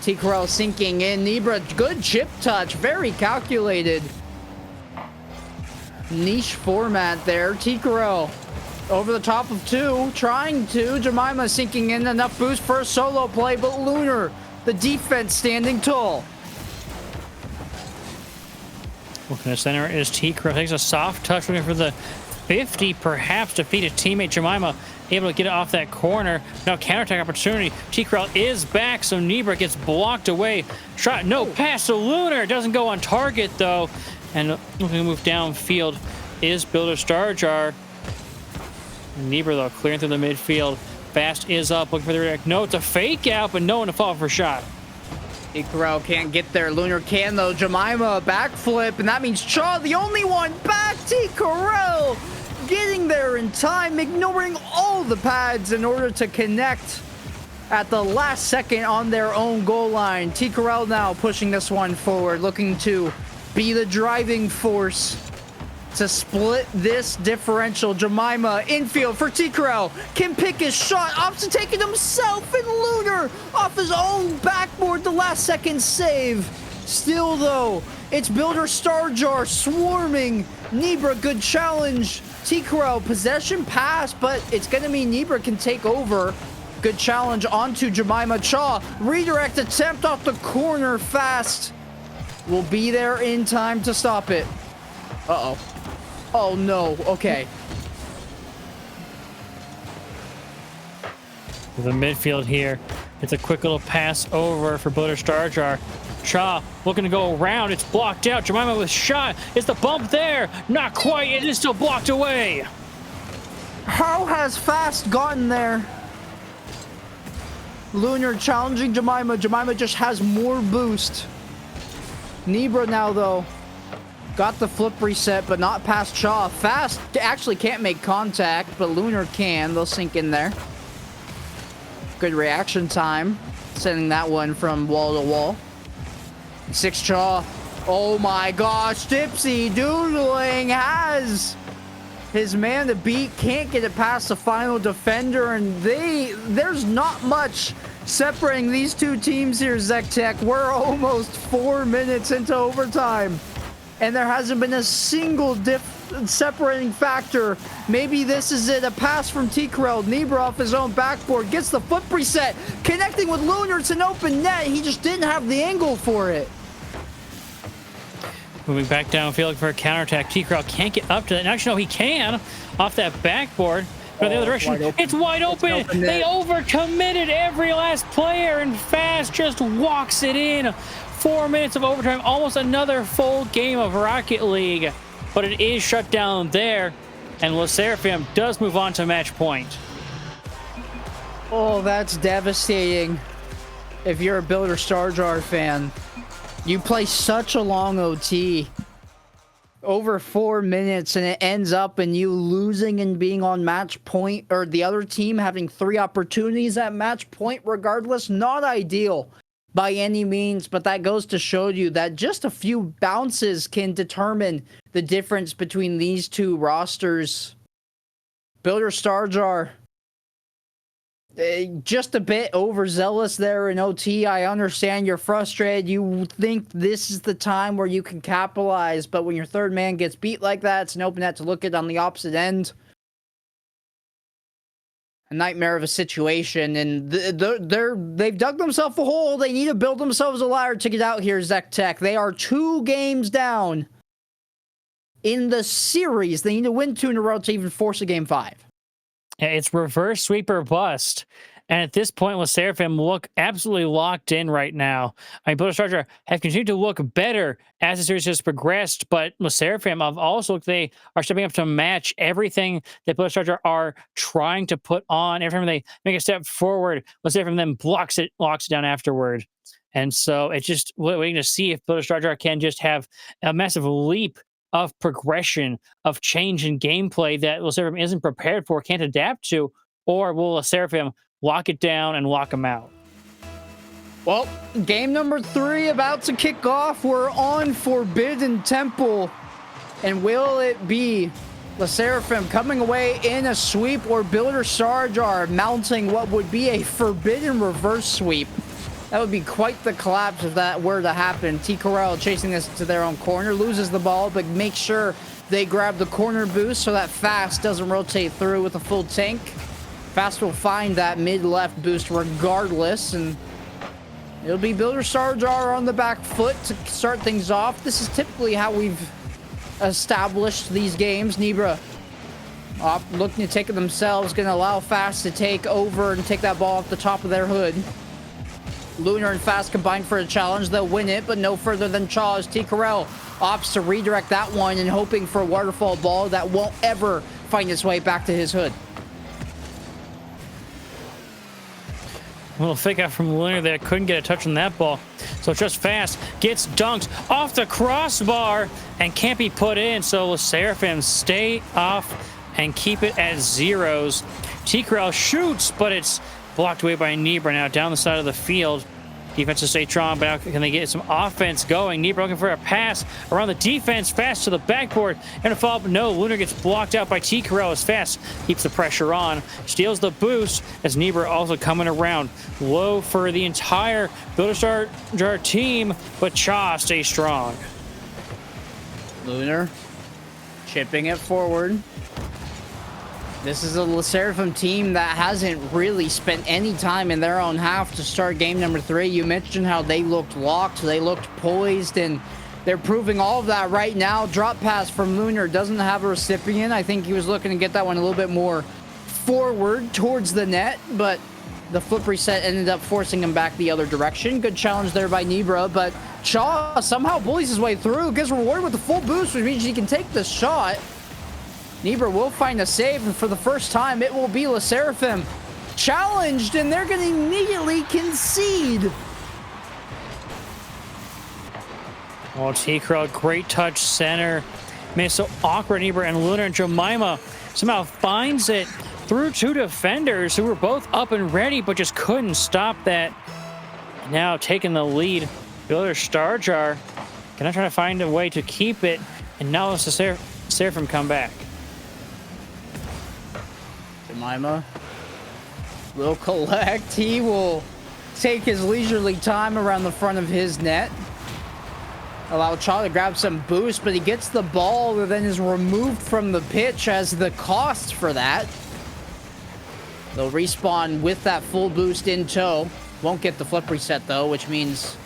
B: T-Corral sinking in. Nibra, good chip touch. Very calculated. Niche format there. T-Corral over the top of 2. Trying to. Jemima sinking in. Enough boost for a solo play, but Lunar, the defense standing tall.
A: Looking at center is T-Crow. Takes a soft touch, looking for the 50, perhaps to feed a teammate. Jemima able to get it off that corner. Now counterattack opportunity. T-Crow is back, so Nibra gets blocked away. Shot, no pass to Lunar. Doesn't go on target, though. And looking to move downfield is Builder Starjar. Nibra, though, clearing through the midfield. Fast is up, looking for the redirect. No, it's a fake out, but no one to fall for a shot.
B: T-Corral can't get there. Lunar can, though. Jemima, backflip, and that means Chaw, the only one back. T-Corral getting there in time, ignoring all the pads in order to connect at the last second on their own goal line. T-Corral now pushing this one forward, looking to be the driving force to split this differential. Jemima infield for T-Corral, can pick his shot, opts to take it himself, and Lunar off his own backboard, the last second save. Still though, it's Builder Starjar swarming. Nibra, good challenge. T-Corral, possession pass, but it's gonna mean Nibra can take over. Good challenge onto Jemima. Chaw, redirect attempt off the corner. Fast will be there in time to stop it. Uh-oh. Oh, no. Okay.
A: The midfield here. It's a quick little pass over for Builder Starjar. Cha looking to go around. It's blocked out. Jemima with shot. Is the bump there? Not quite. It is still blocked away.
B: How has Fast gotten there? Lunar challenging Jemima. Jemima just has more boost. Nibra now, though. Got the flip reset, but not past Chaw. Fast actually can't make contact, but Lunar can. They'll sink in there. Good reaction time. Sending that one from wall to wall. 6 Chaw. Oh my gosh, Dipsy Doodling has his man to beat. Can't get it past the final defender, and there's not much separating these two teams here, ZechTech. We're almost 4 minutes into overtime, and there hasn't been a single separating factor. Maybe this is it. A pass from T-Corel. Nibra off his own backboard. Gets the flip reset. Connecting with Lunar. It's an open net. He just didn't have the angle for it.
A: Moving back downfield for a counterattack. T-Corel can't get up to that. Actually, no, he can off that backboard. But the other direction, it's wide open. They overcommitted every last player, and Fast just walks it in. 4 minutes of overtime, almost another full game of Rocket League. But it is shut down there, and Le Seraphim does move on to match point.
B: Oh, that's devastating. If you're a Builder Star Jar fan, you play such a long OT, over 4 minutes, and it ends up in you losing and being on match point, or the other team having 3 opportunities at match point regardless. Not ideal by any means, but that goes to show you that just a few bounces can determine the difference between these two rosters. Builder Star Jar, just a bit overzealous there in OT. I understand you're frustrated. You think this is the time where you can capitalize, but when your third man gets beat like that, it's an open net to look at on the opposite end. A nightmare of a situation, and they've dug themselves a hole. They need to build themselves a ladder to get out here, ZechTech. They are 2 games down in the series. They need to win 2 in a row to even force a game 5.
A: It's reverse sweep or bust. And at this point, Le Seraphim look absolutely locked in right now. I mean, Builder Star Jar have continued to look better as the series has progressed, but Le Seraphim have also looked, they are stepping up to match everything that Builder Star Jar are trying to put on. Every time they make a step forward, Le Seraphim then locks it down afterward. And so it's just waiting to see if Builder Star Jar can just have a massive leap of progression, of change in gameplay that Le Seraphim isn't prepared for, can't adapt to, or will Le Seraphim lock it down and lock them out?
B: Well, game number 3 about to kick off. We're on Forbidden Temple. And will it be Le Seraphim coming away in a sweep, or Builder Star Jar mounting what would be a forbidden reverse sweep? That would be quite the collapse if that were to happen. T-Corel chasing this to their own corner, loses the ball, but makes sure they grab the corner boost so that Fast doesn't rotate through with a full tank. Fast will find that mid-left boost regardless, and it'll be Builder Star Jar on the back foot to start things off. This is typically how we've established these games. Nibra looking to take it themselves, going to allow Fast to take over and take that ball off the top of their hood. Lunar and Fast combined for a challenge. They'll win it, but no further than Chaws. T-Corel opts to redirect that one and hoping for a waterfall ball that won't ever find its way back to his hood.
A: A little fake out from Lunar there. Couldn't get a touch on that ball. So just Fast gets dunked off the crossbar and can't be put in. So Le Seraphim stay off and keep it at 0s. T-Corel shoots, but it's blocked away by Nibra now down the side of the field. Defense to stay strong, but now can they get some offense going? Nibra looking for a pass around the defense. Fast to the backboard. And a follow up. No, Lunar gets blocked out by T-Corel as Fast keeps the pressure on. Steals the boost as Nibra also coming around. Low for the entire Builder Star Jar team, but Cha stays strong.
B: Lunar chipping it forward. This is a Le Seraphim team that hasn't really spent any time in their own half to start game number 3. You mentioned how they looked locked, they looked poised, and they're proving all of that right now. Drop pass from Lunar doesn't have a recipient. I think he was looking to get that one a little bit more forward towards the net, but the flip reset ended up forcing him back the other direction. Good challenge there by Nibra, but Chaw somehow bullies his way through, gets rewarded with the full boost, which means he can take the shot. Nibra will find a save, and for the first time, it will be Le Seraphim challenged, and they're going to immediately concede.
A: Oh, T-Crow, great touch center. Man, it's so awkward. Niebuhr and Lunar and Jemima somehow finds it through two defenders who were both up and ready, but just couldn't stop that. Now taking the lead, Builder Star Jar gonna try to find a way to keep it, and now let's the Seraphim come back.
B: Jemima will collect. He will take his leisurely time around the front of his net. Allow Cha to grab some boost, but he gets the ball and then is removed from the pitch as the cost for that. They'll respawn with that full boost in tow. Won't get the flip reset though, which means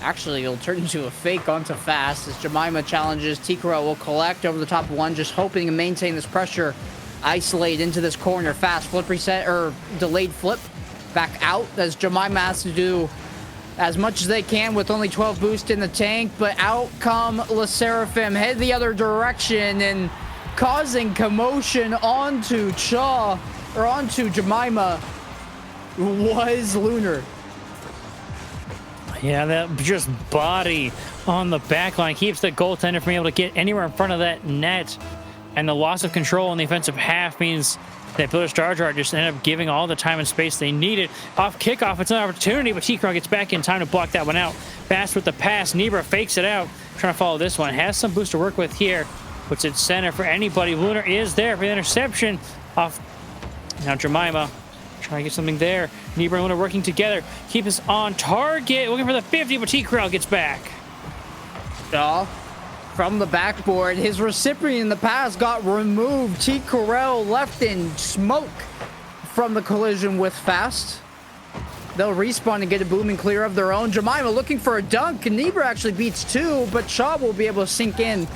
B: actually it'll turn into a fake onto fast as Jemima challenges. Tikaro will collect over the top one, just hoping to maintain this pressure. Isolate into this corner. Fast flip reset, or delayed flip back out as Jemima has to do as much as they can with only 12 boost in the tank, but out come Le Seraphim, head the other direction and causing commotion onto Cha, or onto Jemima, was Lunar.
A: Yeah, that just body on the back line keeps the goaltender from being able to get anywhere in front of that net. And the loss of control in the offensive half means that Builder Star Jar just ended up giving all the time and space they needed. Off kickoff, it's an opportunity, but T-Crow gets back in time to block that one out. Fast with the pass, Nebra fakes it out. Trying to follow this one. Has some boost to work with here. Puts it center for anybody. Lunar is there for the interception. Off. Now Jemima trying to get something there. Nebra and Lunar working together. Keep us on target. Looking for the 50, but T-Crow gets back.
B: Shaw from the backboard. His recipient in the pass got removed. T. Corell left in smoke from the collision with Fast. They'll respawn and get a booming clear of their own. Jemima looking for a dunk. Nebra actually beats two, but Shaw will be able to sink in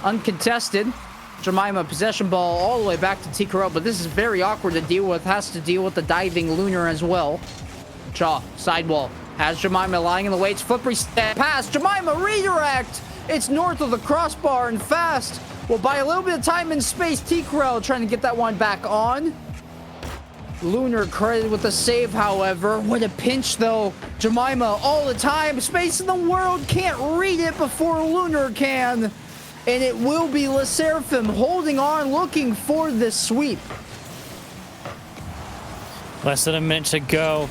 B: uncontested. Jemima possession ball all the way back to T. Corell, but this is very awkward to deal with. Has to deal with the diving Lunar as well. Shaw, sidewall. Has Jemima lying in the weights. Flip reset pass. Jemima redirect. It's north of the crossbar and Fast will buy a little bit of time and space. T-Corell trying to get that one back on. Lunar credited with the save, however. What a pinch, though. Jemima all the time. Space in the world. Can't read it before Lunar can. And it will be Le Seraphim holding on, looking for this sweep.
A: Less than a minute to go.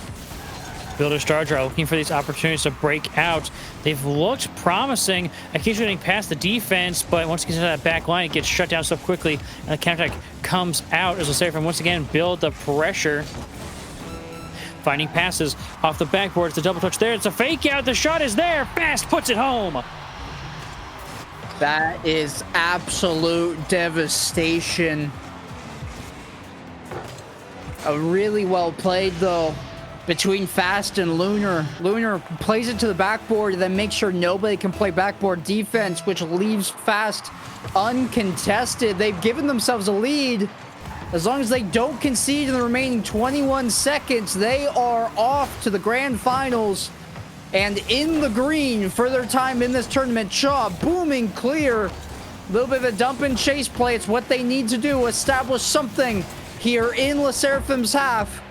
A: Builder Star Jar looking for these opportunities to break out. They've looked promising, occasionally getting past the defense, but once it gets to that back line, it gets shut down so quickly, and the counterattack comes out as the Seraphim once again build the pressure. Finding passes off the backboard. It's a double touch there. It's a fake out. The shot is there. Fast puts it home.
B: That is absolute devastation. A really well played, though, between Fast and Lunar. Lunar plays it to the backboard and then makes sure nobody can play backboard defense, which leaves Fast uncontested. They've given themselves a lead. As long as they don't concede in the remaining 21 seconds, they are off to the grand finals and in the green for their time in this tournament. Shaw booming clear. A little bit of a dump and chase play. It's what they need to do. Establish something here in Le Seraphim's half.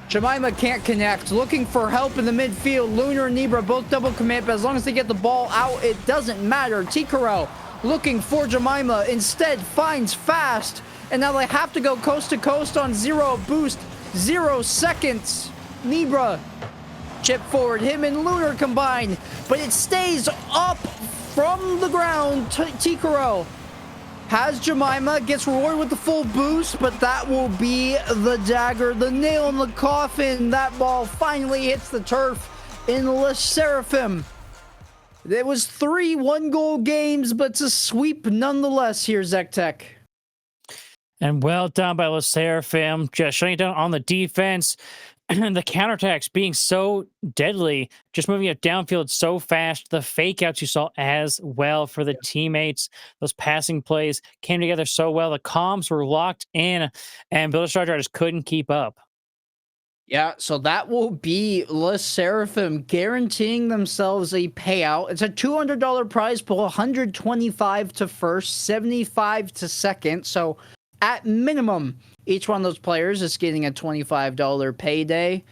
B: Jemima can't connect. Looking for help in the midfield. Lunar and Nebra both double commit, but as long as they get the ball out, it doesn't matter. Tikaro looking for Jemima. Instead finds Fast. And now they have to go coast to coast on 0 boost. 0 seconds. Nebra chip forward. Him and Lunar combined. But it stays up from the ground. Tikaro has Jemima, gets rewarded with the full boost, but that will be the dagger, the nail in the coffin. That ball finally hits the turf in Le Seraphim. It was 3 one-goal games, but it's a sweep nonetheless here, ZechTech.
A: And well done by Le Seraphim, just shutting it down on the defense. And the counterattacks being so deadly, just moving it downfield so fast. The fake outs you saw as well for the teammates. Those passing plays came together so well. The comms were locked in, and Builder Star Jar just couldn't keep up.
B: Yeah, so that will be Le Seraphim guaranteeing themselves a payout. It's a $200 prize pool, 125 to first, 75 to second. So at minimum, each one of those players is getting a $25 payday.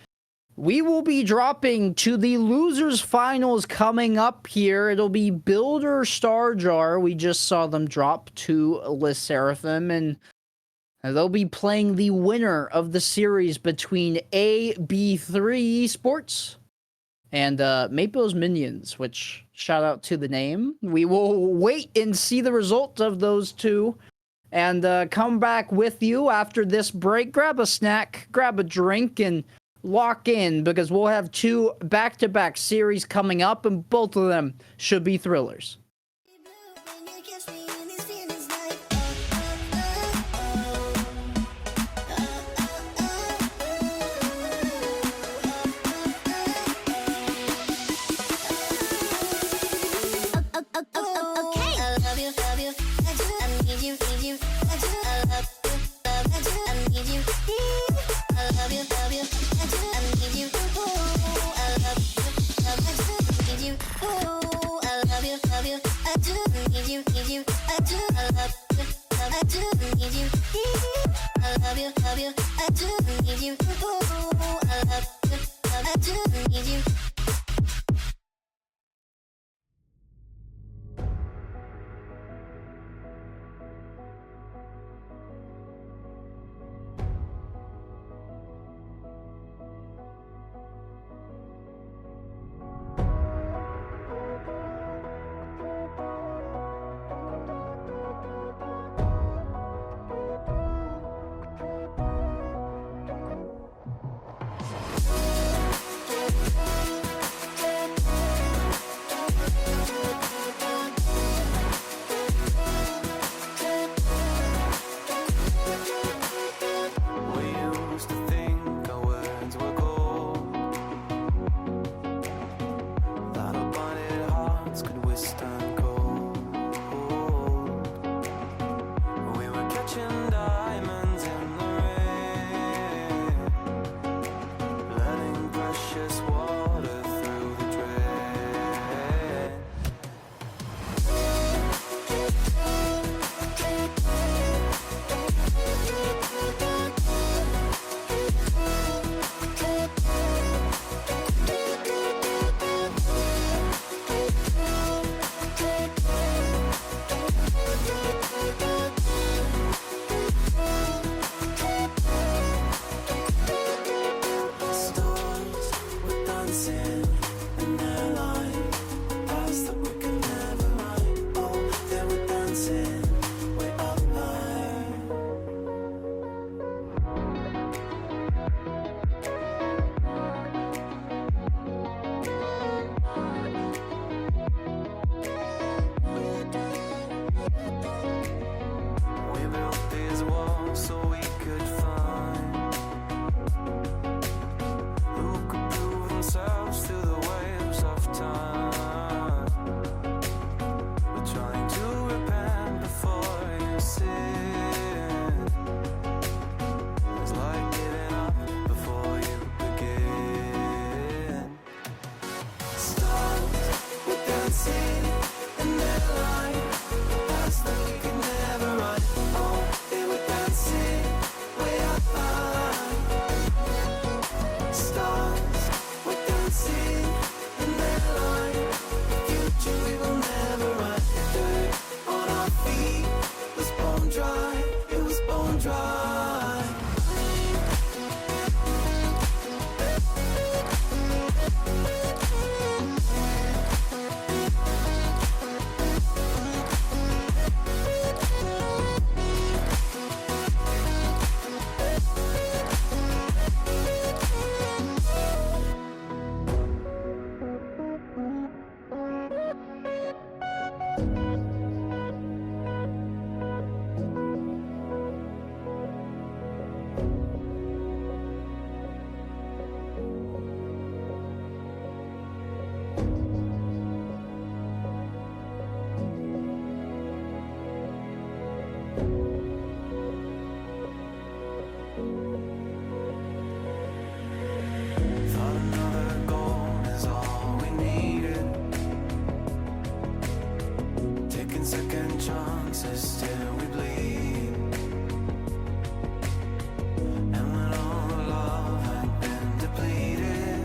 B: we will be dropping to the losers finals coming up here. It'll be Builder Star Jar. We just saw them drop to Lys Seraphim, and they'll be playing the winner of the series between AB3 Esports and Maple's Minions, which, shout out to the name. We will wait and see the result of those two and come back with you after this break. Grab a snack, grab a drink, and lock in, because we'll have two back-to-back series coming up, and both of them should be thrillers.
C: And when all love had been depleted,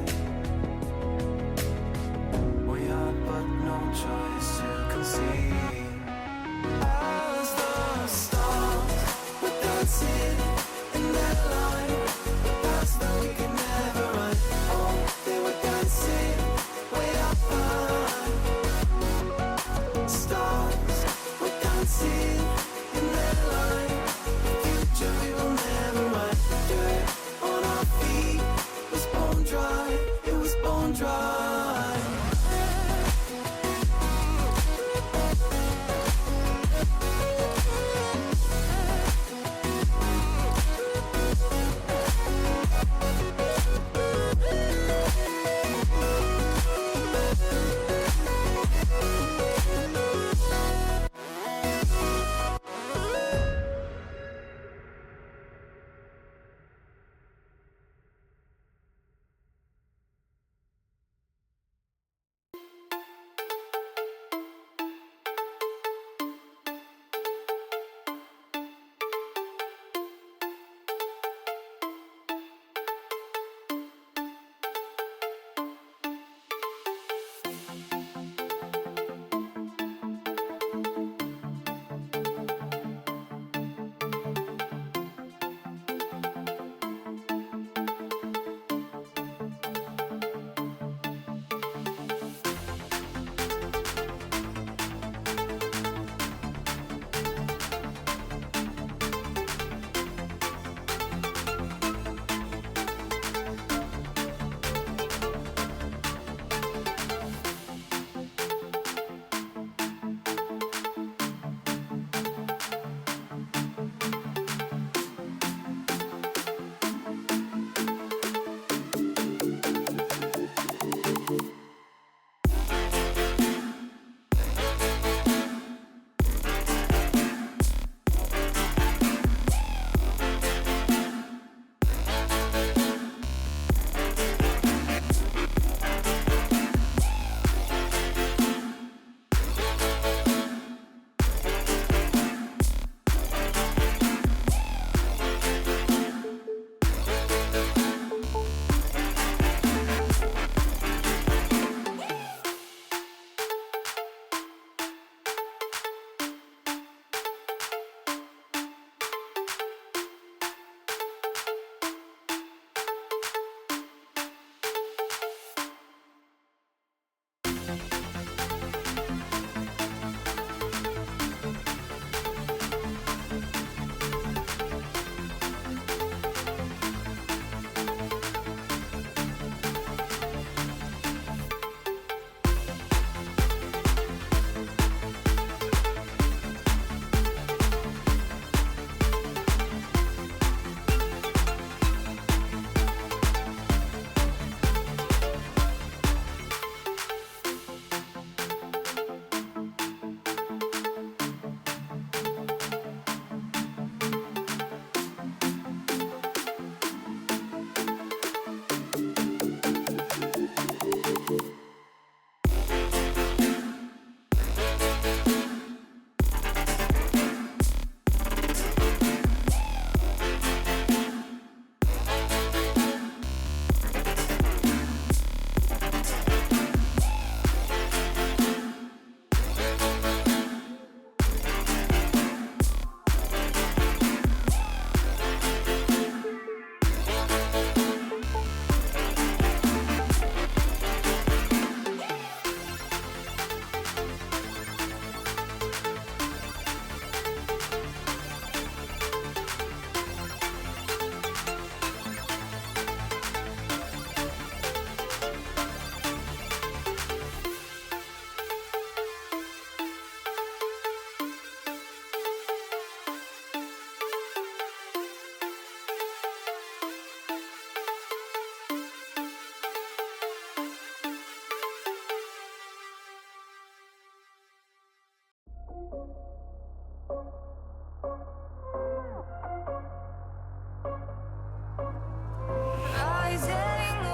C: Rising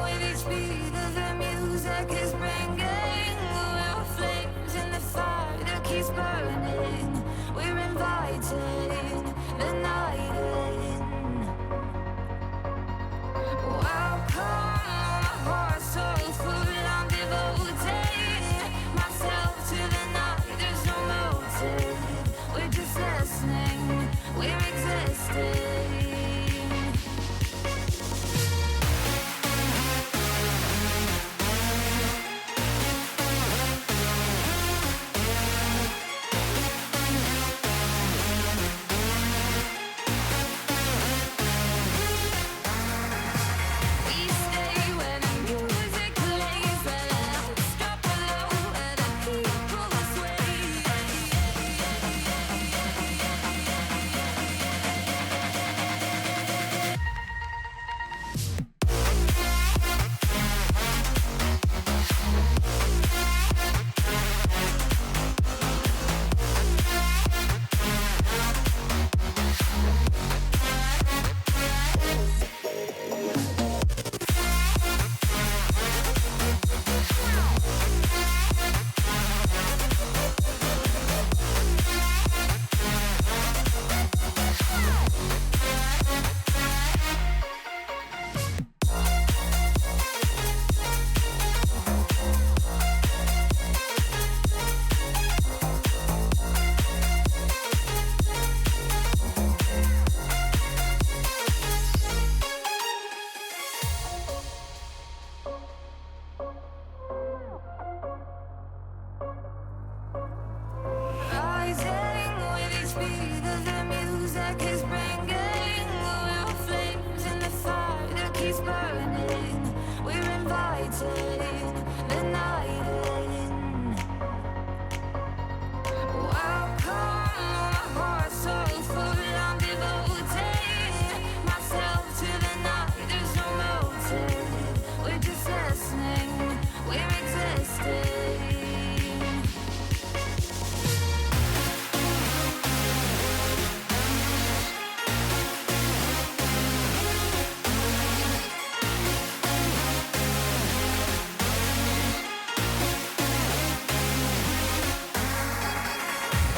C: with each beat of the music is bringing. We're flames in the fire that keeps burning. We're inviting the night in. Welcome, my heart so full, I'm devoting myself to the night. There's no motive, we're just listening, we're existing. We stay where the music plays, where the lights drop below, where the people sway. Rising with each beat of the music is bringing. We're flames in the fire that keeps burning. We're inviting the night in. Welcome, my heart so full, I'm devoting myself to the night. There's no motive, we're just listening, we're existing.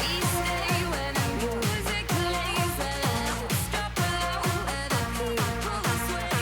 C: We stay where the music plays, where the lights drop below, where the people sway.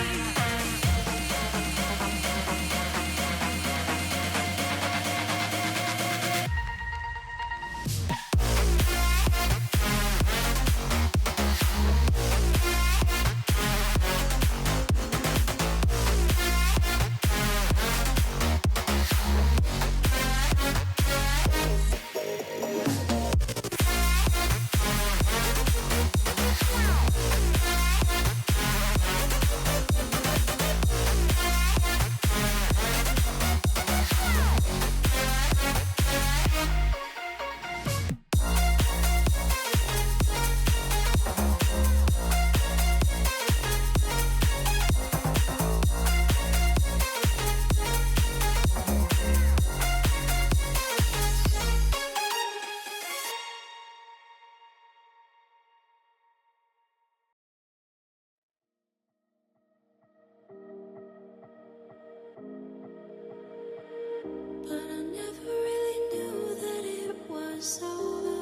C: But I never really knew that it was over,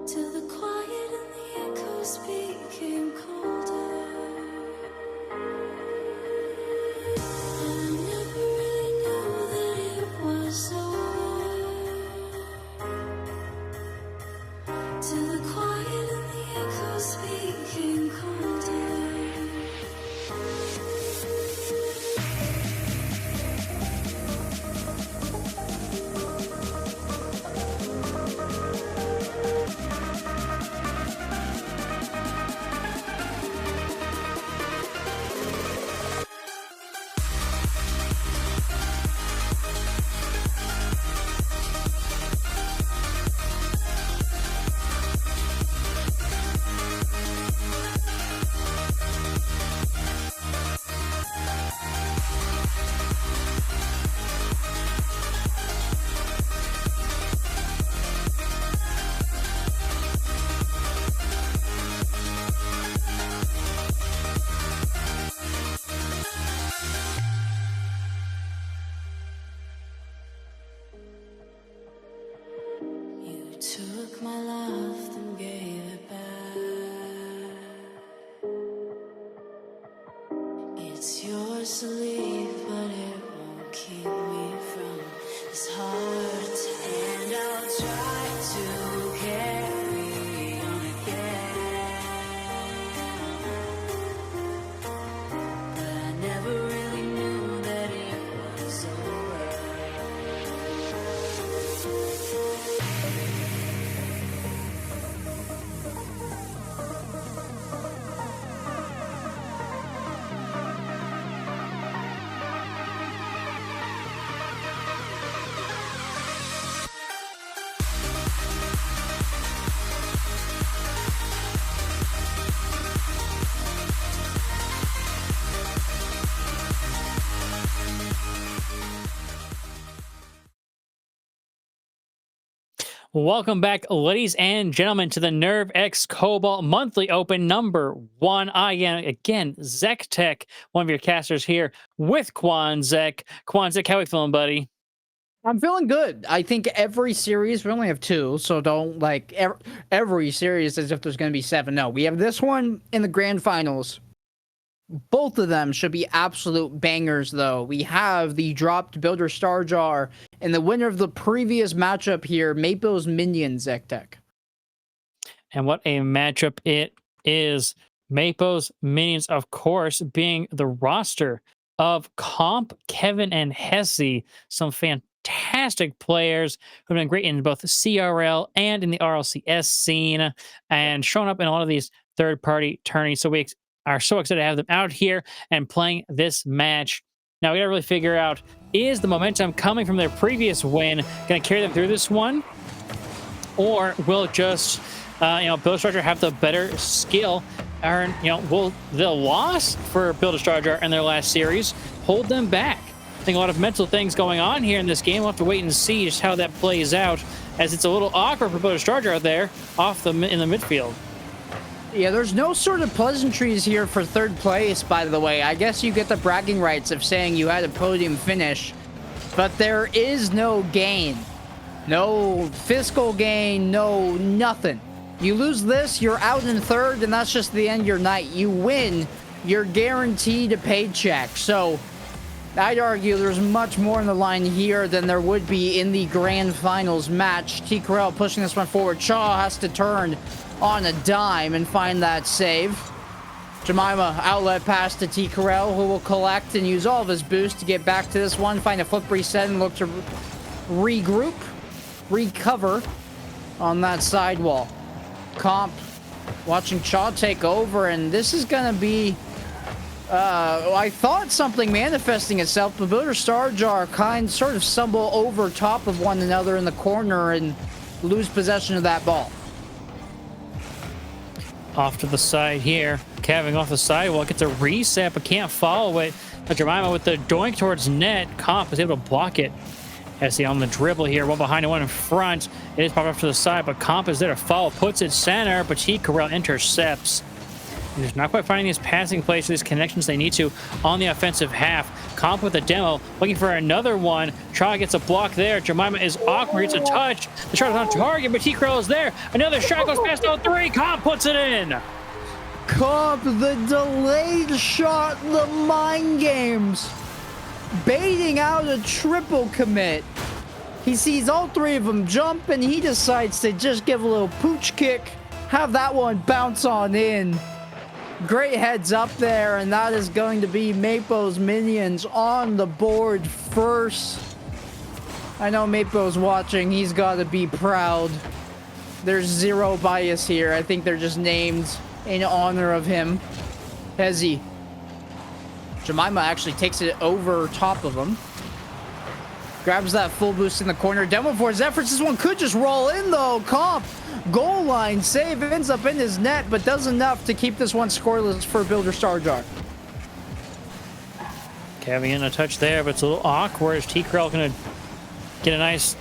C: till the quiet and the echoes became colder. And I never really knew that it was over, till the quiet and the echoes became colder. to leave, but it won't keep me from this heart. And I'll try to carry on again, but I never really knew that it was over.
A: Welcome back, ladies and gentlemen, to the NIRV X Cobalt Monthly Open number 1. I am, again, ZechTech, one of your casters here with Quanzek. Quanzek, how are you feeling, buddy?
B: I'm feeling good. I think every series, we only have 2, so don't like every series as if there's going to be 7. No, we have this one in the grand finals. Both of them should be absolute bangers, though. We have the dropped Builder Star Jar and the winner of the previous matchup here, Maple's Minions, ZechTech.
A: And what a matchup it is. Maple's Minions, of course, being the roster of Comp, Kevin, and Hesse. Some fantastic players who've been great in both the CRL and in the RLCS scene and shown up in a lot of these third-party tourneys. So we are so excited to have them out here and playing this match. Now we gotta really figure out, is the momentum coming from their previous win gonna carry them through this one, or will just Builder Star Jar have the better skill, or will the loss for Builder Star Jar in their last series hold them back? I think a lot of mental things going on here in this game. We'll have to wait and see just how that plays out, as it's a little awkward for Builder Star Jar there in the midfield.
B: Yeah, there's no sort of pleasantries here for third place, by the way. I guess you get the bragging rights of saying you had a podium finish, but there is no gain. No fiscal gain, no nothing. You lose this, you're out in third, and that's just the end of your night. You win, you're guaranteed a paycheck. So I'd argue there's much more on the line here than there would be in the grand finals match. T. Corral pushing this one forward. Shaw has to turn on a dime and find that save. Jemima outlet pass to T. Corral, who will collect and use all of his boost to get back to this one. Find a flip reset and look to regroup, recover on that sidewall. Comp watching Shaw take over, and this is going to be I thought something manifesting itself, but Builder Star Jar sort of stumble over top of one another in the corner and lose possession of that ball.
A: Off to the side here. Kevin off the sidewalk, gets a reset, but can't follow it. But Jemima with the doink towards net. Comp is able to block it. Hesse on the dribble here. One behind and one in front. It is popped off to the side, but Comp is there to follow. Puts it center, but T. Corral intercepts. And just not quite finding these passing plays for these connections they need to on the offensive half. Comp with a demo, looking for another one. Shaw gets a block there. Jemima is awkward, gets a touch. The shot is on target, but T. Corral is there. Another shot goes past 0-3. Comp puts it in.
B: Comp, the delayed shot, the mind games. Baiting out a triple commit. He sees all 3 of them jump, and he decides to just give a little pooch kick. Have that one bounce on in. Great heads up there, and that is going to be Maple's Minions on the board first. I know Maple's watching. He's got to be proud. There's zero bias here. I think they're just named in honor of him. Hesse. Jemima actually takes it over top of him. Grabs that full boost in the corner. Demo for his efforts. This one could just roll in, though. Comp. Goal line save, ends up in his net, but does enough to keep this one scoreless for Builder Star Jar.
A: Kevin in a touch there, but it's a little awkward. Is T. Corral going to get a nice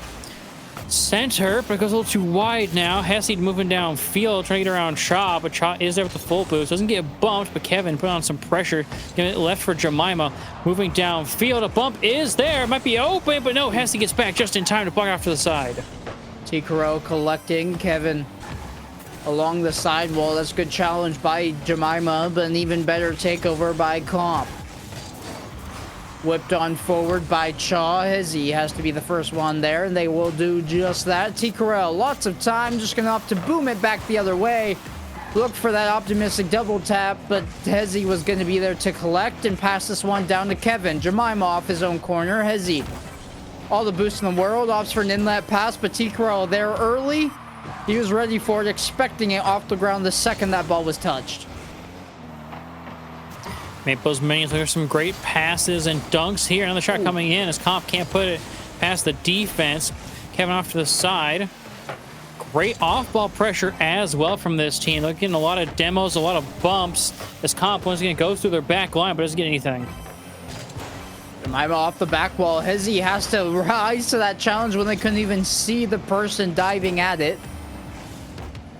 A: center, but it goes a little too wide now. Hesse moving downfield, trying to get around Shaw, but Shaw is there with the full boost. Doesn't get bumped, but Kevin put on some pressure. Giving it left for Jemima. Moving downfield, a bump is there. It might be open, but no, Hesse gets back just in time to block off to the side.
B: T. Corral collecting. Kevin along the sidewall. That's a good challenge by Jemima, but an even better takeover by Comp. Whipped on forward by Chaw. Hezzy has to be the first one there, and they will do just that. T-Corral, lots of time, just gonna opt to boom it back the other way. Look for that optimistic double tap, but Hezzy was gonna be there to collect and pass this one down to Kevin. Jemima off his own corner. Hezzy, all the boost in the world, opts for an inlet pass, but T-Corral there early. He was ready for it, expecting it off the ground the second that ball was touched.
A: Maple's minions looking for some great passes and dunks here. Another shot coming in as Comp can't put it past the defense. Kevin off to the side. Great off-ball pressure as well from this team. They're getting a lot of demos, a lot of bumps as Comp once again goes through their back line, but doesn't get anything.
B: Jemima off the back wall. Hezzy has to rise to that challenge when they couldn't even see the person diving at it.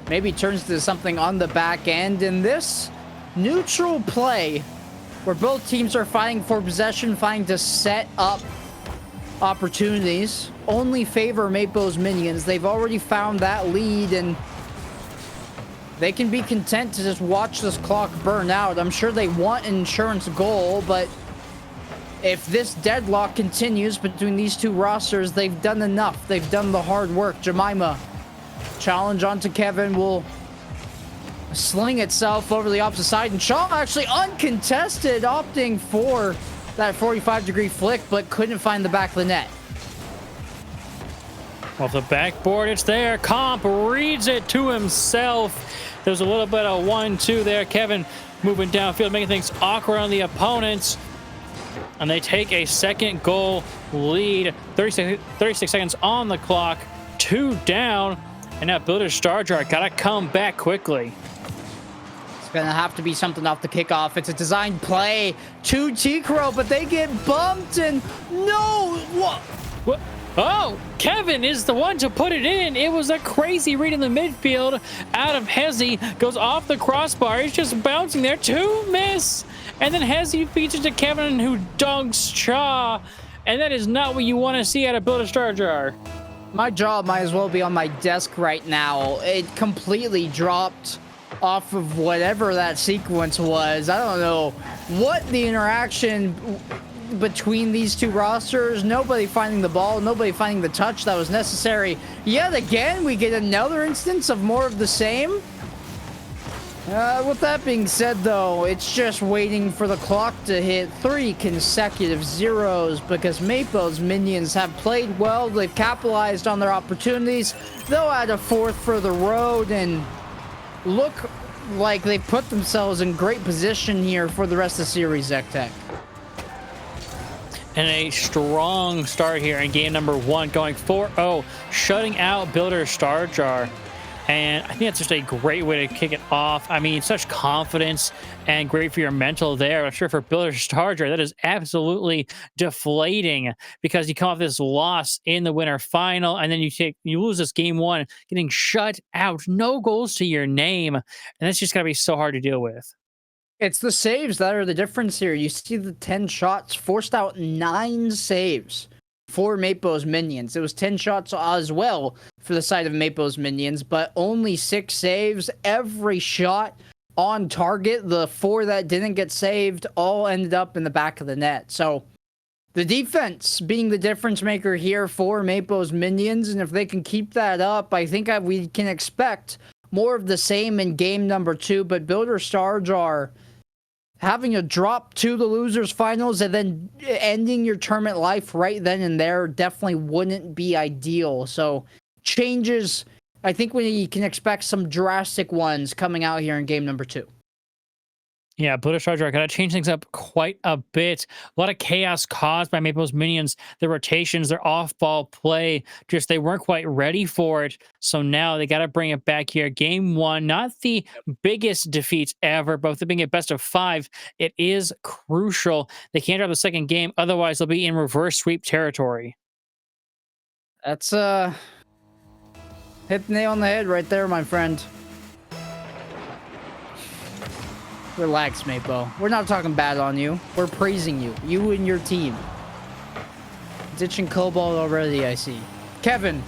B: Maybe turns to something on the back end. In this neutral play, where both teams are fighting for possession, fighting to set up opportunities, only favor Maple's minions. They've already found that lead, and they can be content to just watch this clock burn out. I'm sure they want an insurance goal, but if this deadlock continues between these two rosters, they've done enough. They've done the hard work. Jemima, challenge onto Kevin, will sling itself over the opposite side, and Shaw actually uncontested, opting for that 45-degree flick, but couldn't find the back of the net.
A: Off the backboard, it's there. Comp reads it to himself. There's a little bit of 1-2 there. Kevin moving downfield, making things awkward on the opponents. And they take a second goal lead. 36 seconds on the clock. 2 down. And now Builder Starjar got to come back quickly.
B: Gonna have to be something off the kickoff. It's a designed play to T-Crow, but they get bumped, and no!
A: What? Oh, Kevin is the one to put it in. It was a crazy read in the midfield out of Hezzy. Goes off the crossbar. He's just bouncing there to miss. And then Hezzy feeds it to Kevin, who dunks Chaw. And that is not what you want to see out of Builder Starjar.
B: My jaw might as well be on my desk right now. It completely dropped off of whatever that sequence was. I don't know what the interaction between these two rosters. Nobody finding the ball, nobody finding the touch that was necessary. Yet again, we get another instance of more of the same. With that being said, though, it's just waiting for the clock to hit 3 consecutive zeros, because Maple's minions have played well. They've capitalized on their opportunities. They'll add a 4th for the road and look like they put themselves in great position here for the rest of the series, ZechTech.
A: And a strong start here in game number 1, going 4-0, shutting out Builder Starjar. And I think that's just a great way to kick it off. I mean, such confidence and great for your mental there. I'm sure for Builder Starjar, that is absolutely deflating, because you come off this loss in the winter final, and then you lose this game 1, getting shut out, no goals to your name, and that's just gotta be so hard to deal with.
B: It's the saves that are the difference here. You see the 10 shots forced out 9 saves for Maple's minions. It was 10 shots as well for the side of Maple's minions, but only 6 saves. Every shot on target. The 4 that didn't get saved all ended up in the back of the net. So the defense being the difference maker here for Maple's minions, and if they can keep that up, I think we can expect more of the same in game number 2. But Builder Starjar having a drop to the losers finals and then ending your tournament life right then and there definitely wouldn't be ideal. So changes, I think we can expect some drastic ones coming out here in game number 2.
A: Yeah, Builder Starjar got to change things up quite a bit. A lot of chaos caused by Maple's minions, their rotations, their off-ball play. Just they weren't quite ready for it. So now they got to bring it back here. Game 1, not the biggest defeats ever, but with it being a best of 5, it is crucial. They can't drop the second game, otherwise they'll be in reverse sweep territory.
B: That's hit the nail on the head right there, my friend. Relax, Mapo. We're not talking bad on you. We're praising you. You and your team. Ditching Cobalt already, I see. Kevin.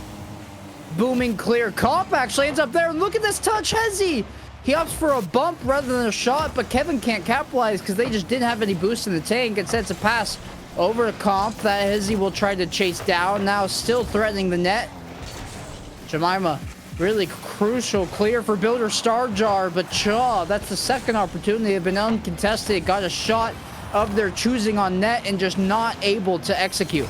B: Booming clear. Comp actually ends up there. Look at this touch, Hezzy. He opts for a bump rather than a shot, but Kevin can't capitalize because they just didn't have any boost in the tank. Instead, it's a pass Over to Comp, that Hizzy will try to chase down. Now still threatening the net. Jemima, really crucial clear for Builder Star Jar, but Chaw, that's the second opportunity. They've been uncontested, got a shot of their choosing on net and just not able to execute.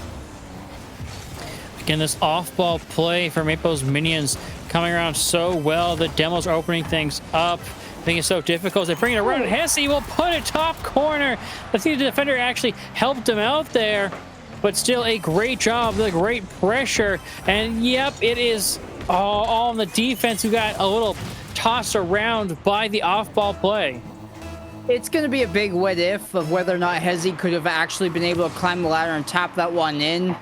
A: Again, this off-ball play for Maple's minions coming around so well. The demos are opening things up, making it so difficult. They bring it around. Hesse will put it top corner. I think the defender actually helped him out there, but still a great job, the great pressure. And yep, it is all on the defense who got a little tossed around by the off-ball play.
B: It's going to be a big what if of whether or not Hezzy could have actually been able to climb the ladder and tap that one in.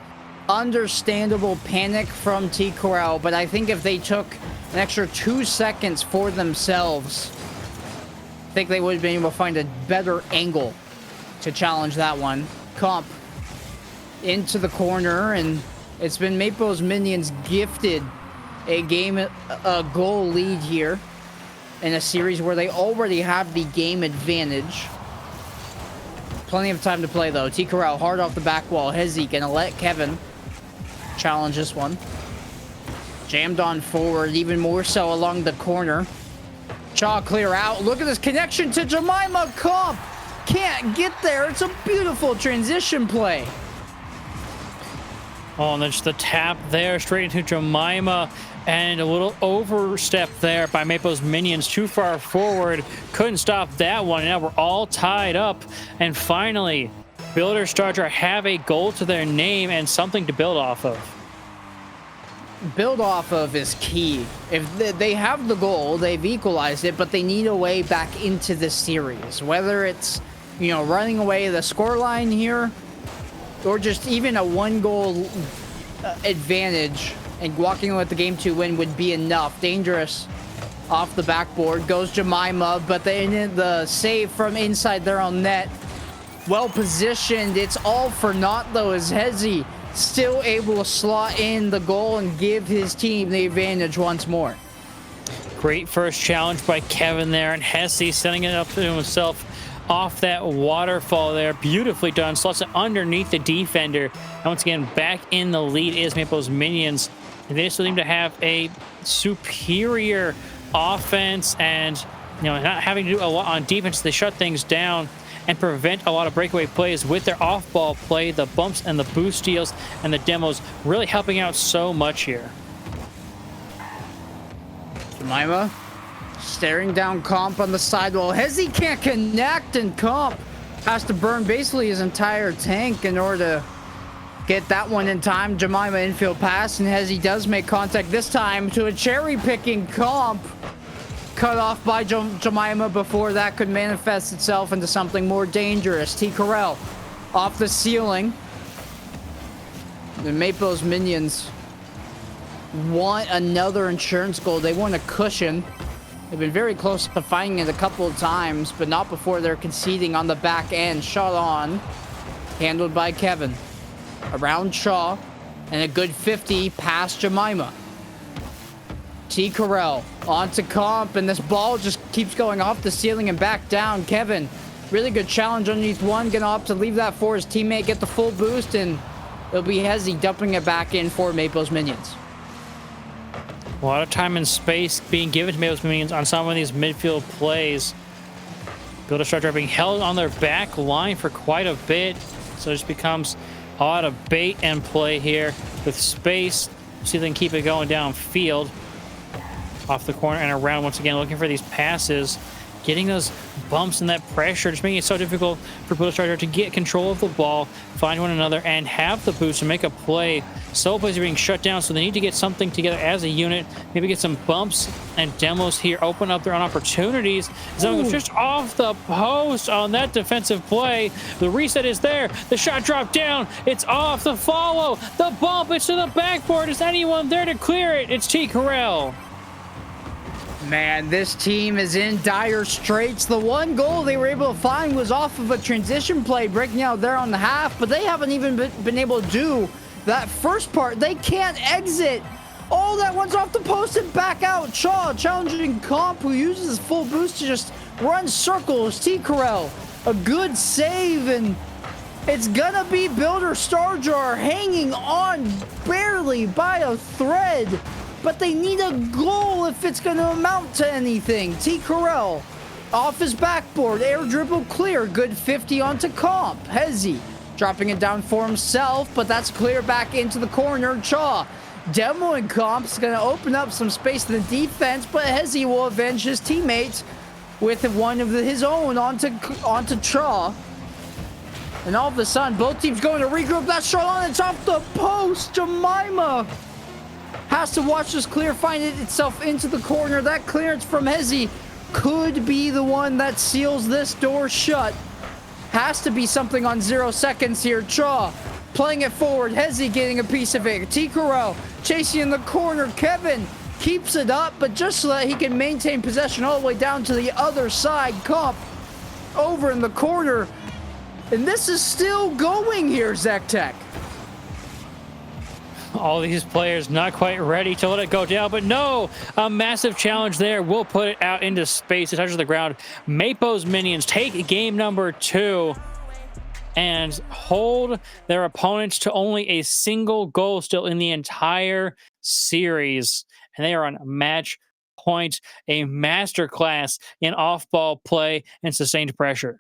B: Understandable panic from T Corral, but I think if they took an extra 2 seconds for themselves, I think they would have been able to find a better angle to challenge that one. Comp into the corner, and it's been Maple's minions gifted a goal lead here in a series where they already have the game advantage. Plenty of time to play though. T Corral hard off the back wall. Hezzy gonna let Kevin challenge this one. Jammed on forward, even more so along the corner. Chaw clear out. Look at this connection to Jemima. Comp can't get there. It's a beautiful transition play.
A: Oh, and then just the tap there straight into Jemima, and a little overstep there by Maple's minions. Too far forward. Couldn't stop that one. Now we're all tied up. And finally, Builder Starter have a goal to their name and something to build off of.
B: Build off of is key. If they have the goal, they've equalized it, but they need a way back into the series. Whether it's, you know, running away the scoreline here, or just even a one-goal advantage and walking with the game to win would be enough. Dangerous off the backboard goes Jemima, but the save from inside their own net. Well positioned. It's all for naught though, as Hezzy still able to slot in the goal and give his team the advantage once more.
A: Great first challenge by Kevin there, and Hesse setting it up to himself off that waterfall there. Beautifully done. Slots it underneath the defender. And once again, back in the lead is Maple's minions. And they still seem to have a superior offense, and, you know, not having to do a lot on defense. They shut things down and prevent a lot of breakaway plays with their off-ball play, the bumps and the boost steals, and the demos really helping out so much here.
B: Jemima staring down Comp on the sidewall. Hezzy can't connect, and Comp has to burn basically his entire tank in order to get that one in time. Jemima infield pass, and Hezzy does make contact this time to a cherry-picking Comp. Cut off by Jemima before that could manifest itself into something more dangerous. T. Corral off the ceiling. The Maple's minions want another insurance goal. They want a cushion. They've been very close to finding it a couple of times, but not before they're conceding on the back end. Shot on. Handled by Kevin. Around Shaw. And a good 50 past Jemima. T. Corral onto Comp, and this ball just keeps going off the ceiling and back down. Kevin, really good challenge underneath one. Gonna opt to leave that for his teammate, get the full boost, and it'll be Hezzy dumping it back in for Maple's minions.
A: A lot of time and space being given to Maple's minions on some of these midfield plays. Builder Starter being held on their back line for quite a bit, so it just becomes a lot of bait and play here with space. See if they can keep it going downfield. Off the corner and around once again, looking for these passes, getting those bumps and that pressure, just making it so difficult for Builder Starter to get control of the ball, find one another, and have the boost to make a play. So plays are being shut down, so they need to get something together as a unit, maybe get some bumps and demos here, open up their own opportunities. Zone goes just off the post on that defensive play. The reset is there. The shot dropped down. It's off. The follow. The bump. It's to the backboard. Is anyone there to clear it? It's T. Corral.
B: Man, this team is in dire straits. The one goal they were able to find was off of a transition play, breaking out there on the half, but they haven't even been able to do that first part. They can't exit. Oh, that one's off the post and back out. Shaw challenging Comp, who uses his full boost to just run circles. T. Corral, a good save, and It's gonna be Builder Starjar hanging on barely by a thread, but they need a goal if it's gonna amount to anything. T. Carell off his backboard, air dribble clear, good 50 onto Comp. Hezi dropping it down for himself, but that's clear back into the corner. Chaw Demo and Comp's gonna open up some space in the defense, but Hezi will avenge his teammates with one of his own onto Chaw. And all of a sudden, both teams going to regroup. That shot on, it's off the post. Jemima has to watch this clear find itself into the corner. That clearance from Hezi could be the one that seals this door shut. Has to be something on 0 seconds here. Chaw playing it forward. Hezi getting a piece of it. Tikaro chasing in the corner. Kevin keeps it up, but just so that he can maintain possession all the way down to the other side. Comp over in the corner. And this is still going here, ZechTech.
A: All these players not quite ready to let it go down, but no, a massive challenge there. We'll put it out into space. It touches the ground. Mapo's minions take game number 2 and hold their opponents to only a single goal still in the entire series. And they are on match point, a masterclass in off-ball play and sustained pressure.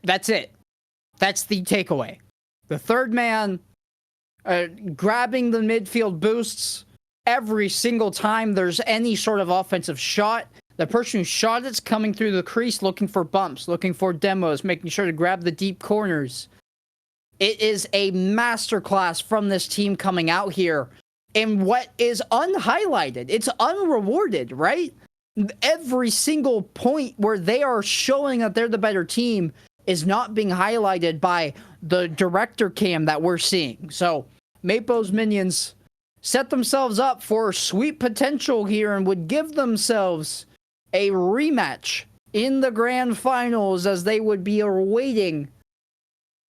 B: That's it. That's the takeaway. The third man grabbing the midfield boosts every single time there's any sort of offensive shot. The person who shot it's coming through the crease looking for bumps, looking for demos, making sure to grab the deep corners. It is a masterclass from this team coming out here. And what is unhighlighted, it's unrewarded, right? Every single point where they are showing that they're the better team is not being highlighted by the director cam that we're seeing. So Mapo's minions set themselves up for sweet potential here and would give themselves a rematch in the grand finals as they would be awaiting.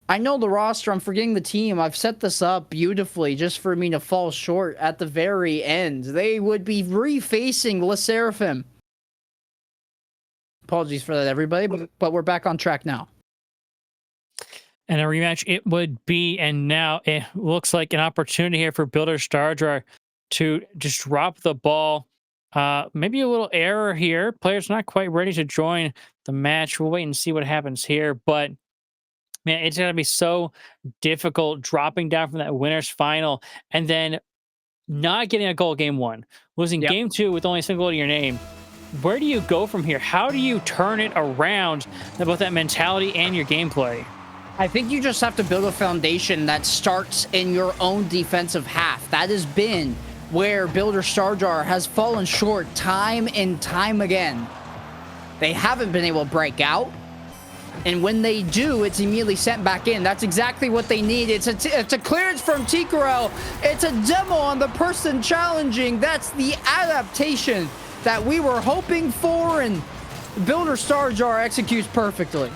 B: I know the roster, I'm forgetting the team. I've set this up beautifully just for me to fall short at the very end. They would be refacing Le Seraphim. Apologies for that, everybody, but we're back on track now.
A: And a rematch it would be, and now it looks like an opportunity here for Builder Starjar to just drop the ball. Maybe a little error here. Players not quite ready to join the match. We'll wait and see what happens here, but man, it's going to be so difficult dropping down from that winner's final and then not getting a goal game 1, losing game 2 with only a single goal to your name. Where do you go from here? How do you turn it around, both that mentality and your gameplay?
B: I think you just have to build a foundation that starts in your own defensive half. That has been where Builder Starjar has fallen short time and time again. They haven't been able to break out. And when they do, it's immediately sent back in. That's exactly what they need. It's a clearance from Tikarel. It's a demo on the person challenging. That's the adaptation that we were hoping for, and Builder Starjar executes perfectly.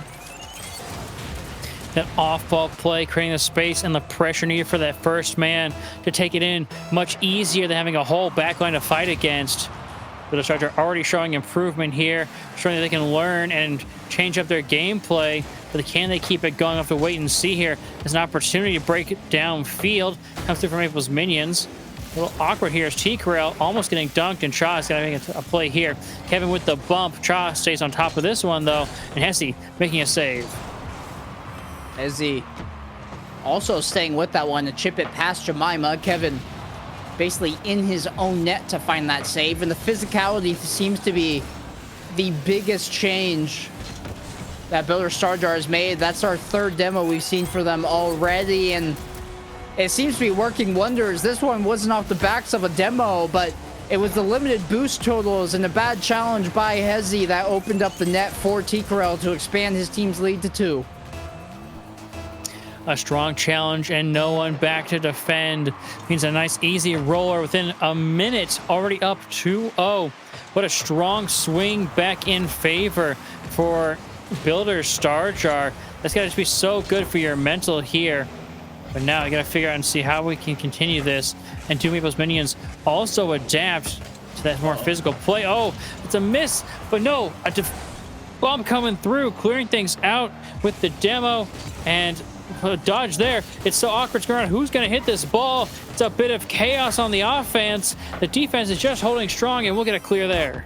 A: That off-ball play, creating the space and the pressure needed for that first man to take it in, much easier than having a whole backline to fight against. Builder Starjar already showing improvement here, showing that they can learn and change up their gameplay, but can they keep it going? We'll have to wait and see here. There's an opportunity to break it downfield. Comes through from Maple's minions. A little awkward here is T-Corral almost getting dunked, and Cha's got to make a play here. Kevin with the bump. Cha stays on top of this one, though, and Hesse making a save.
B: Hesse also staying with that one to chip it past Jemima. Kevin basically in his own net to find that save, and the physicality seems to be the biggest change that Builder Starjar has made. That's our third demo we've seen for them already, and it seems to be working wonders. This one wasn't off the backs of a demo, but it was the limited boost totals and a bad challenge by Hezi that opened up the net for Tikarel to expand his team's lead to 2.
A: A strong challenge and no one back to defend. Means a nice easy roller within a minute. Already up 2-0. What a strong swing back in favor for Builder Starjar. That's got to be so good for your mental here. But now I got to figure out and see how we can continue this. And do Maple's minions also adapt to that more physical play? Oh, it's a miss. But no, Bomb coming through, clearing things out with the demo, and a dodge there. It's so awkward going around. Who's going to hit this ball? It's a bit of chaos on the offense. The defense is just holding strong, and we'll get a clear there.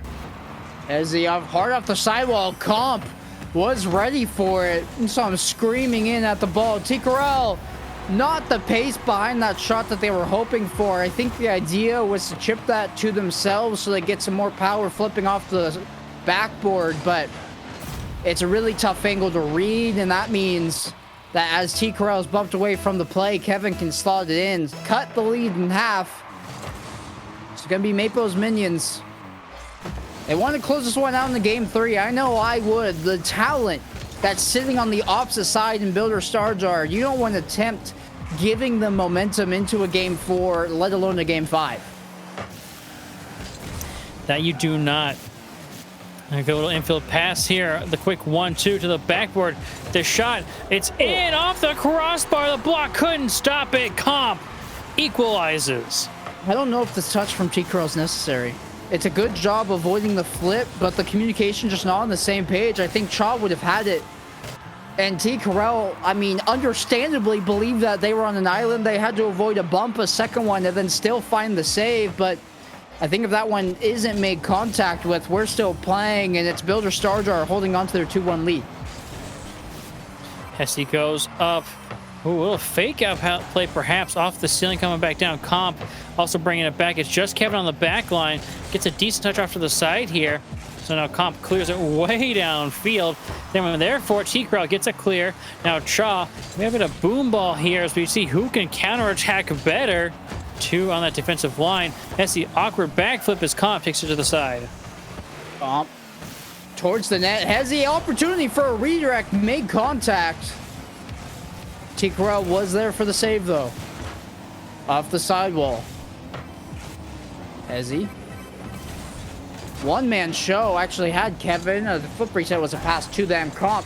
B: As he hard off the sidewall, Comp was ready for it. And saw him screaming in at the ball. T-Corral, not the pace behind that shot that they were hoping for. I think the idea was to chip that to themselves so they get some more power flipping off the backboard, but it's a really tough angle to read, and that means that as T-Corral is bumped away from the play, Kevin can slot it in, cut the lead in half. It's going to be Maple's Minions. They want to close this one out in the game 3. I know I would. The talent that's sitting on the opposite side in Builder Star Jar, you don't want to attempt giving them momentum into a game 4, let alone a game 5.
A: That you do not. A good little infield pass here. The quick 1-2 to the backboard. The shot, it's in off the crossbar. The block couldn't stop it. Comp equalizes.
B: I don't know if this touch from T-Corral is necessary. It's a good job avoiding the flip, but the communication just not on the same page. I think Chaw would have had it. And T-Corral, I mean, understandably believed that they were on an island. They had to avoid a bump, a second one, and then still find the save. But I think if that one isn't made contact with, we're still playing, and it's Builder Star Jar holding on to their 2-1 lead.
A: Hesse goes up. Ooh, a little fake out play perhaps off the ceiling, coming back down. Comp also bringing it back. It's just Kevin on the back line. Gets a decent touch off to the side here. So now Comp clears it way downfield. Then when they're for it, T-Corral gets a clear. Now Chaw, we have a boom ball here as we see who can counterattack better. 2 on that defensive line. Hesse, awkward backflip as Comp takes it to the side.
B: Comp towards the net. Has the opportunity for a redirect. Made contact. T-Corral was there for the save, though. Off the sidewall. Hesse. One-man show actually had Kevin. The foot reset was a pass to them. Comp,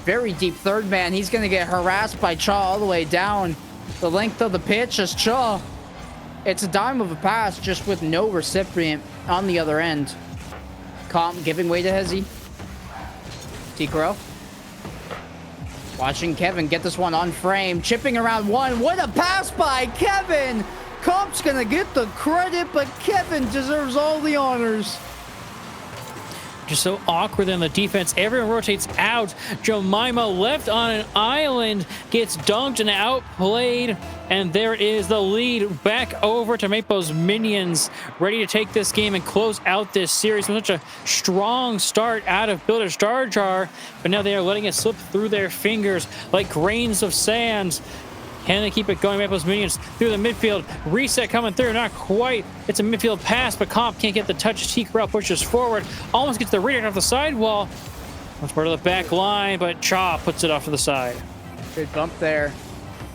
B: very deep third man. He's going to get harassed by Chaw all the way down the length of the pitch as Chaw. It's a dime of a pass just with no recipient on the other end. Comp giving way to Hesse. T-Corral. Watching Kevin get this one on frame. Chipping around one. What a pass by Kevin! Comp's gonna get the credit, but Kevin deserves all the honors.
A: Just so awkward in the defense. Everyone rotates out. Jemima left on an island. Gets dunked and outplayed. And there is the lead back over to Maple's Minions. Ready to take this game and close out this series with such a strong start out of Builder Star Jar. But now they are letting it slip through their fingers like grains of sand. Can they keep it going? Maple's Minions through the midfield. Reset coming through. Not quite. It's a midfield pass, but Comp can't get the touch. T-Corral pushes forward. Almost gets the redirect off the sidewall. That's part of the back line, but Chaw puts it off to the side.
B: Good bump there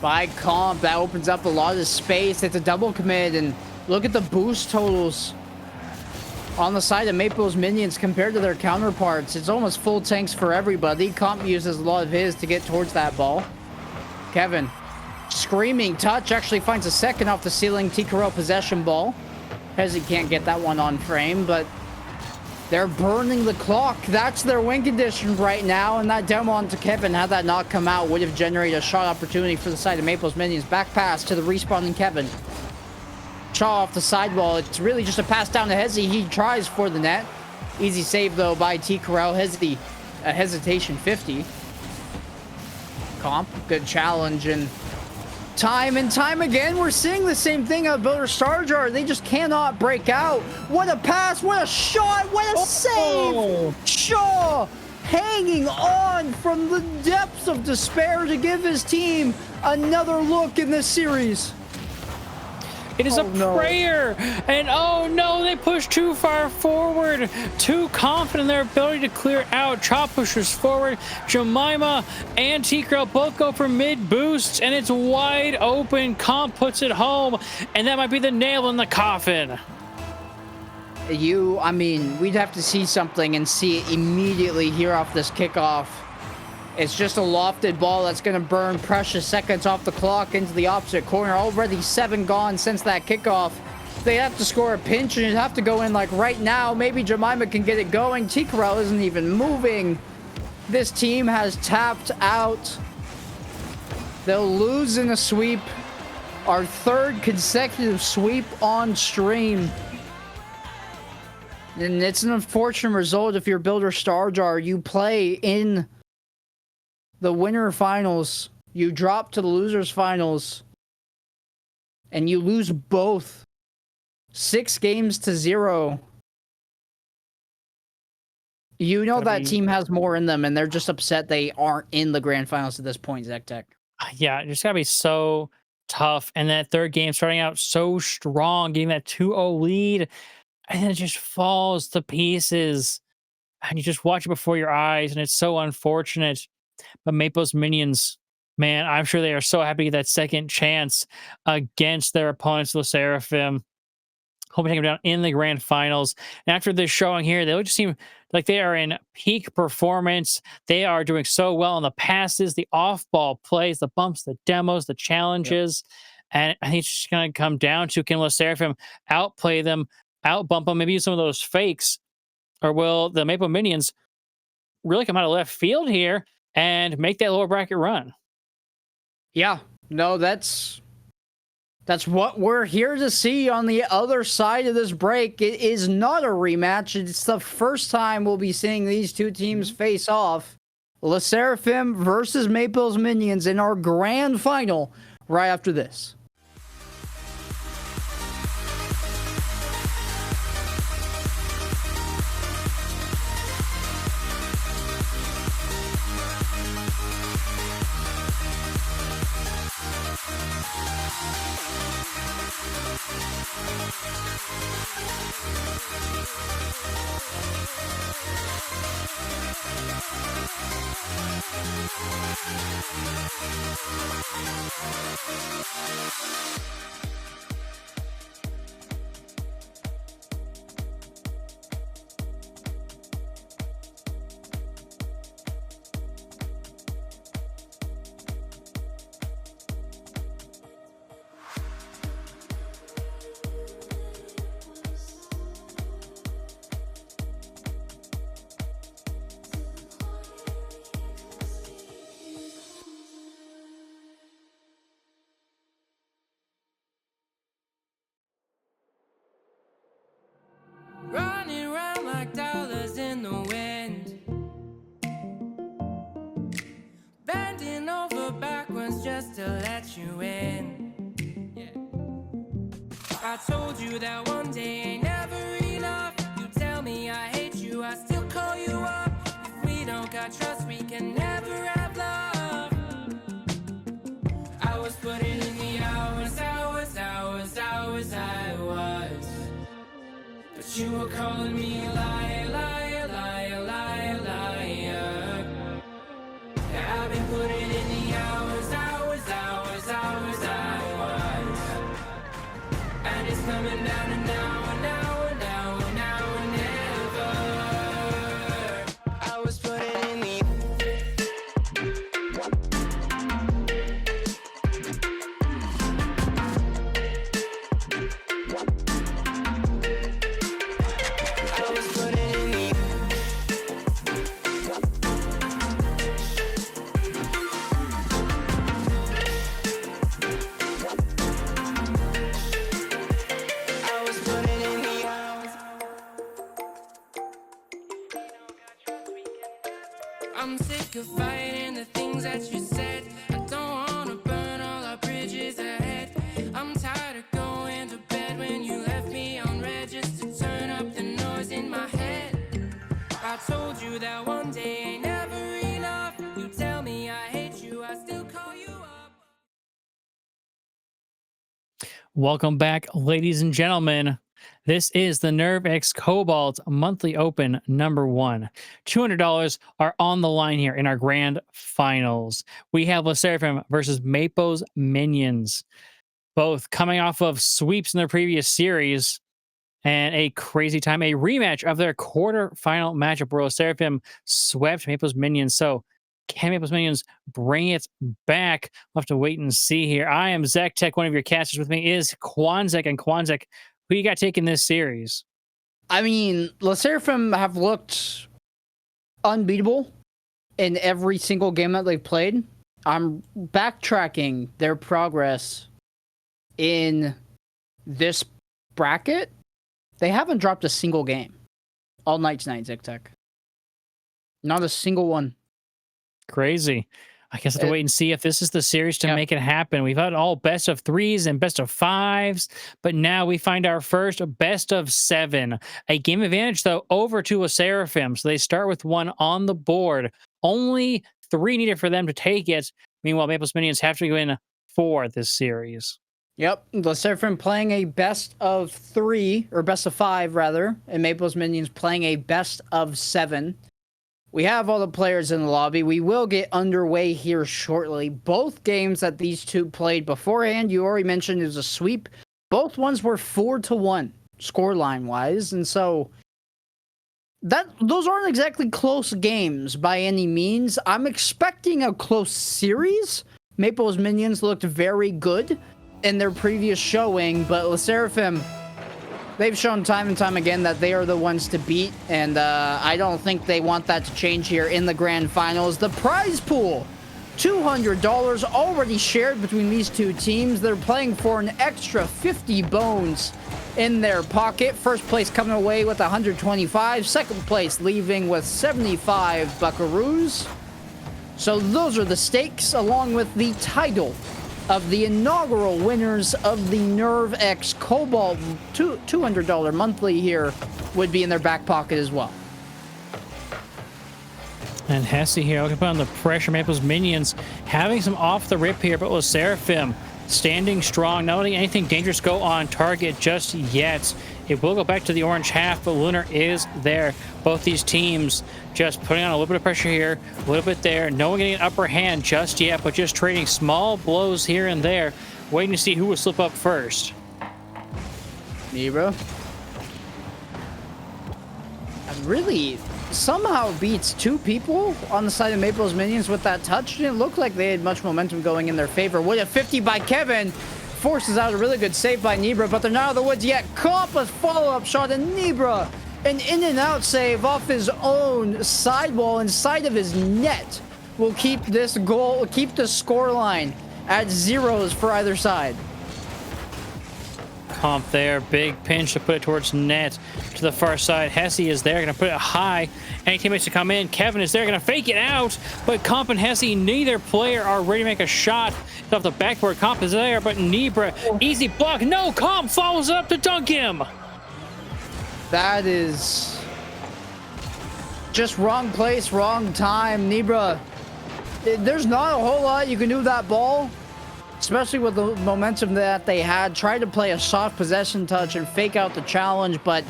B: by Comp. That opens up a lot of space. It's a double commit, and look at the boost totals on the side of Maple's Minions compared to their counterparts. It's almost full tanks for everybody. Comp uses a lot of his to get towards that ball. Kevin. Screaming touch, actually finds a second off the ceiling. T-Corral possession ball. Hesse can't get that one on frame, but they're burning the clock. That's their win condition right now, and that demo onto Kevin, had that not come out, would have generated a shot opportunity for the side of Maple's Minions. Back pass to the respawning Kevin. Chaw off the sidewall. It's really just a pass down to Hesse. He tries for the net. Easy save, though, by T-Corral. Hesse, a hesitation 50. Comp, good challenge, and time and time again, we're seeing the same thing out of Builder Star Jar. They just cannot break out. What a pass, what a shot, what a save! Shaw hanging on from the depths of despair to give his team another look in this series.
A: It is prayer, and oh no, they push too far forward. Too confident in their ability to clear out. Chaw pushes forward. Jemima and T-Corral both go for mid boosts, and it's wide open. Comp puts it home, and that might be the nail in the coffin.
B: I mean, we'd have to see something and see it immediately here off this kickoff. It's just a lofted ball that's going to burn precious seconds off the clock into the opposite corner. Already 7 gone since that kickoff. They have to score a pinch and it'd have to go in like right now. Maybe Jemima can get it going. T-Corral isn't even moving. this team has tapped out. They'll lose in a sweep. Our third consecutive sweep on stream. And it's an unfortunate result if you're Builder Star Jar. You play in the winner finals. You drop to the losers finals. And you lose both. 6-0. You know that team has more in them, and they're just upset they aren't in the grand finals at this point, ZechTech.
A: Yeah, it's gotta be so tough. And that third game starting out so strong, getting that 2-0 lead, and then it just falls to pieces. And you just watch it before your eyes, and it's so unfortunate. But Maple's minions, man, I'm sure they are so happy to get that second chance against their opponents, the Seraphim. Hoping to take them down in the grand finals. And after this showing here, they just seem like they are in peak performance. They are doing so well on the passes, the off-ball plays, the bumps, the demos, the challenges. Yep. And I think it's just going to come down to, can the Seraphim outplay them, outbump them, maybe use some of those fakes? Or will the Maple Minions really come out of left field here and make that lower bracket run?
B: Yeah, no, that's what we're here to see on the other side of this break. It is not a rematch. It's the first time we'll be seeing these two teams face off. Le Seraphim versus Maple's Minions in our grand final right after this.
D: Running around like dollars in the wind, bending over backwards just to let you in. Yeah. I told you that one day ain't never enough. You tell me I hate you, I still call you up. If we don't got trust, we can never have love. I was putting in the hours, I was. But you were calling me a liar, liar, liar, liar, liar. Yeah, I've been putting in the hours, I was. And it's coming down to now, and never. I was putting in the I'm sick of fighting the things that you said. I don't wanna burn all our bridges ahead. I'm tired of going to bed when you left me on red just to turn up the noise in my head. I told you that one day ain't never enough. You tell me I hate you, I still call you up.
A: Welcome back, ladies and gentlemen. This is the NIRV X Cobalt monthly open number 1. $200 are on the line here in our grand finals. We have Le Seraphim versus Maple's Minions, both coming off of sweeps in their previous series and a crazy time, a rematch of their quarterfinal matchup where Le Seraphim swept Maple's Minions. So can Maple's Minions bring it back? We'll have to wait and see here. I am ZechTech. One of your casters with me is Quanzek. And Quanzek, who you got taking this series?
B: I mean, Le Seraphim have looked unbeatable in every single game that they've played. I'm backtracking their progress in this bracket. They haven't dropped a single game all night tonight, ZechTech. Not a single one.
A: Crazy. I guess I have to wait and see if this is the series to make it happen. We've had all best of 3s and best of 5s, but now we find our first best of 7. A game advantage, though, over to a Seraphim. So they start with 1 on the board. Only 3 needed for them to take it. Meanwhile, Maple's Minions have to win 4 this series.
B: Yep, the Seraphim playing a best of 3, or best of 5, rather, and Maple's Minions playing a best of 7. We have all the players in the lobby. We will get underway here shortly. Both games that these two played beforehand, you already mentioned, it was a sweep. Both ones were 4-1 scoreline-wise, and so those aren't exactly close games by any means. I'm expecting a close series. Maple's Minions looked very good in their previous showing, but the Seraphim, they've shown time and time again that they are the ones to beat, and I don't think they want that to change here in the grand finals. The prize pool, $200 already shared between these two teams. They're playing for an extra 50 bones in their pocket. First place coming away with 125. Second place leaving with 75 buckaroos. So those are the stakes, along with the title of the inaugural winners of the NIRV X Cobalt $200 monthly here would be in their back pocket as well.
A: And Hesse here looking to put on the pressure. Maple's Minions having some off the rip here, but with Seraphim standing strong, not letting anything dangerous go on target just yet. It will go back to the orange half, but Lunar is there. Both these teams just putting on a little bit of pressure here, a little bit there. No one getting an upper hand just yet, but just trading small blows here and there, waiting to see who will slip up first.
B: Nebra really somehow beats 2 people on the side of Maple's Minions with that touch. Didn't look like they had much momentum going in their favor. What a 50 by Kevin. Forces out a really good save by Nebra, but they're not out of the woods yet. Comp a follow-up shot, and Nebra, an in-and-out save off his own sidewall inside of his net, will keep this goal, keep the scoreline at 0s for either side.
A: Comp there, big pinch to put it towards net to the far side. Hesse is there, going to put it high. Any teammates to come in. Kevin is there, going to fake it out, but Comp and Hesse, neither player are ready to make a shot. It's off the backboard. Comp is there, but Nebra, easy block. No, Comp follows up to dunk him.
B: That is just wrong place, wrong time. Nebra, there's not a whole lot you can do with that ball, especially with the momentum that they had. Tried to play a soft possession touch and fake out the challenge, but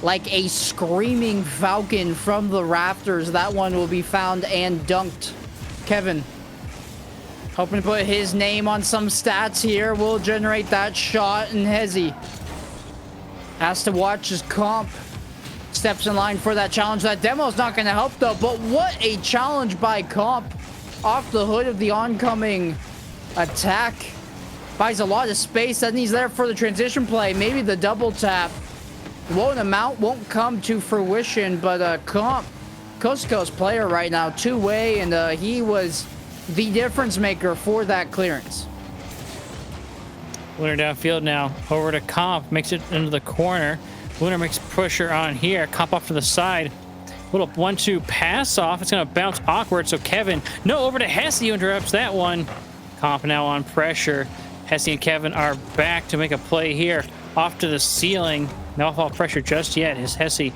B: like a screaming falcon from the rafters, that one will be found and dunked. Kevin, hoping to put his name on some stats here, will generate that shot, and Hezi has to watch his Comp steps in line for that challenge. That demo's not going to help, though, but what a challenge by Comp off the hood of the oncoming attack. Buys a lot of space, and he's there for the transition play. Maybe the double tap won't come to fruition, but Comp, coast to coast player right now, two-way, and he was the difference maker for that clearance.
A: Lunar downfield now, over to Comp, makes it into the corner. Lunar makes pressure on here. Comp off to the side. Little 1-2 pass off. It's going to bounce awkward, so Kevin, no, over to Hesse, who interrupts that one. Comp now on pressure. Hesse and Kevin are back to make a play here. Off to the ceiling. No off pressure just yet. His Hesse,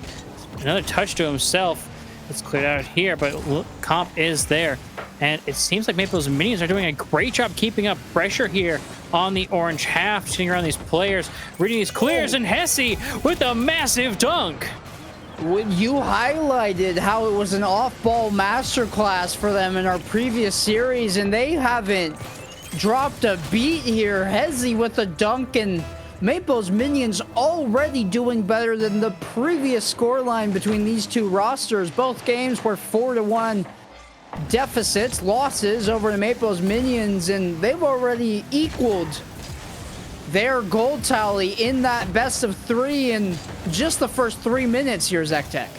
A: another touch to himself. It's cleared out here, but Comp is there. And it seems like Maple's Minions are doing a great job keeping up pressure here on the orange half, sitting around these players, reading these clears, and Hesse with a massive dunk.
B: You highlighted how it was an off-ball masterclass for them in our previous series, and they haven't dropped a beat here. Hesse with a dunk, and Maple's Minions already doing better than the previous scoreline between these two rosters. Both games were 4-1 deficits, losses over to Maple's Minions, and they've already equaled their goal tally in that best of 3 in just the first 3 minutes here, ZechTech.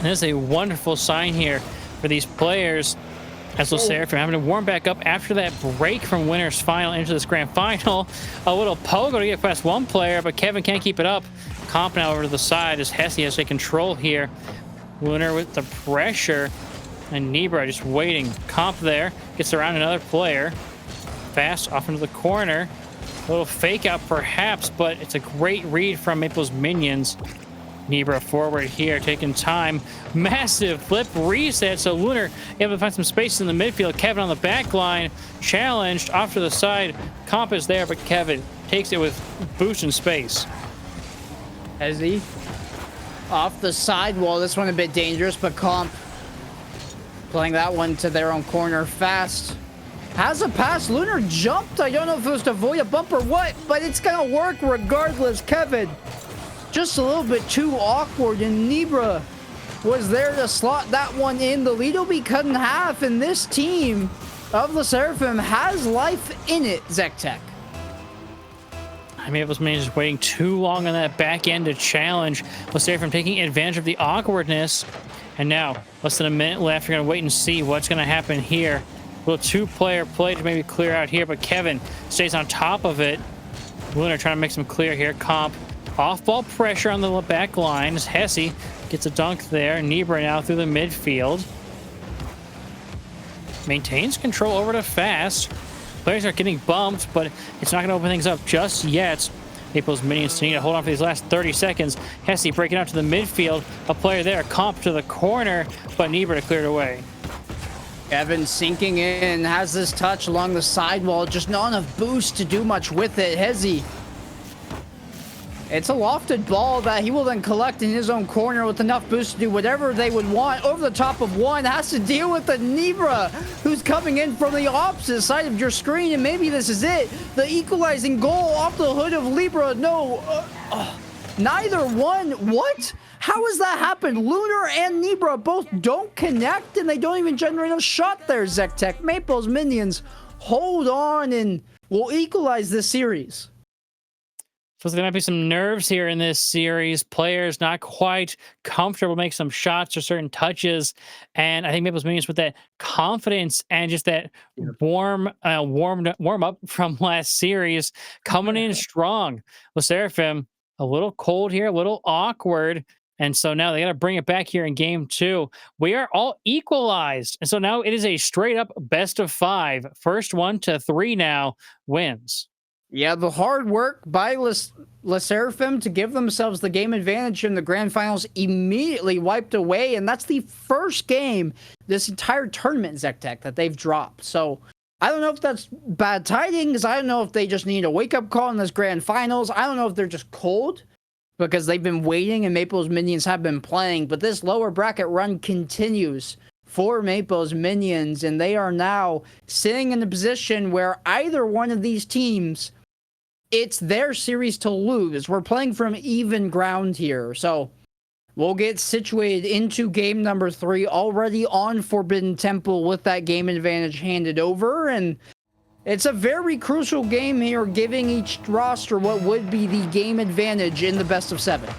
A: That is a wonderful sign here for these players. As Seraphim having to warm back up after that break from winners final into this grand final. A little pogo to get past one player, but Kevin can't keep it up. Comp now over to the side as Hesse has a control here. Lunar with the pressure. And Nibra just waiting. Comp there. Gets around another player. Fast off into the corner. A little fake out perhaps, but it's a great read from Maple's minions. Nibra forward here, taking time. Massive flip reset, so Lunar able to find some space in the midfield. Kevin on the back line, challenged off to the side. Comp is there, but Kevin takes it with boost in space.
B: Hezzy off the sidewall. This one a bit dangerous, but Comp playing that one to their own corner fast. Has a pass. Lunar jumped. I don't know if it was to avoid a bump or what, but it's going to work regardless. Kevin just a little bit too awkward, and Nibra was there to slot that one in. The lead will be cut in half, and this team of the Seraphim has life in it, ZechTech.
A: I mean, Maple's minions just waiting too long on that back end to challenge. The Seraphim taking advantage of the awkwardness. And now, less than a minute left. You're going to wait and see what's going to happen here. A little two-player play to maybe clear out here, but Kevin stays on top of it. Lunar trying to make some clear here. Comp off-ball pressure on the back line as Hesse gets a dunk there. Nibra now through the midfield. Maintains control over to Fast. Players are getting bumped, but it's not going to open things up just yet. Maple's minions need to hold on for these last 30 seconds. Hesse breaking out to the midfield. A player there. Comp to the corner, but Nibra to clear it away.
B: Kevin sinking in, has this touch along the sidewall. Just not enough boost to do much with it. Hezzy. It's a lofted ball that he will then collect in his own corner with enough boost to do whatever they would want. Over the top of one, has to deal with the Nibra, who's coming in from the opposite side of your screen, and maybe this is it. The equalizing goal off the hood of Libra. No, neither one. What? How has that happened? Lunar and Nibra both don't connect, and they don't even generate a shot there, ZechTech. Maple's minions hold on and will equalize this series.
A: So there might be some nerves here in this series. Players not quite comfortable make some shots or certain touches. And I think Maple's minions with that confidence and just that warm up from last series coming in strong. With Seraphim, a little cold here, a little awkward. And so now they got to bring it back here in game 2. We are all equalized. And so now it is a straight up best of 5. First 1 to 3 now wins.
B: Yeah, the hard work by Le Seraphim to give themselves the game advantage in the grand finals immediately wiped away, and that's the first game this entire tournament, ZechTech, that they've dropped. So I don't know if that's bad tidings. I don't know if they just need a wake-up call in this grand finals. I don't know if they're just cold because they've been waiting and Maple's minions have been playing, but this lower bracket run continues for Maple's minions, and they are now sitting in a position where either one of these teams, it's their series to lose. We're playing from even ground here. So we'll get situated into game number 3 already on Forbidden Temple with that game advantage handed over. And it's a very crucial game here, giving each roster what would be the game advantage in the best of 7.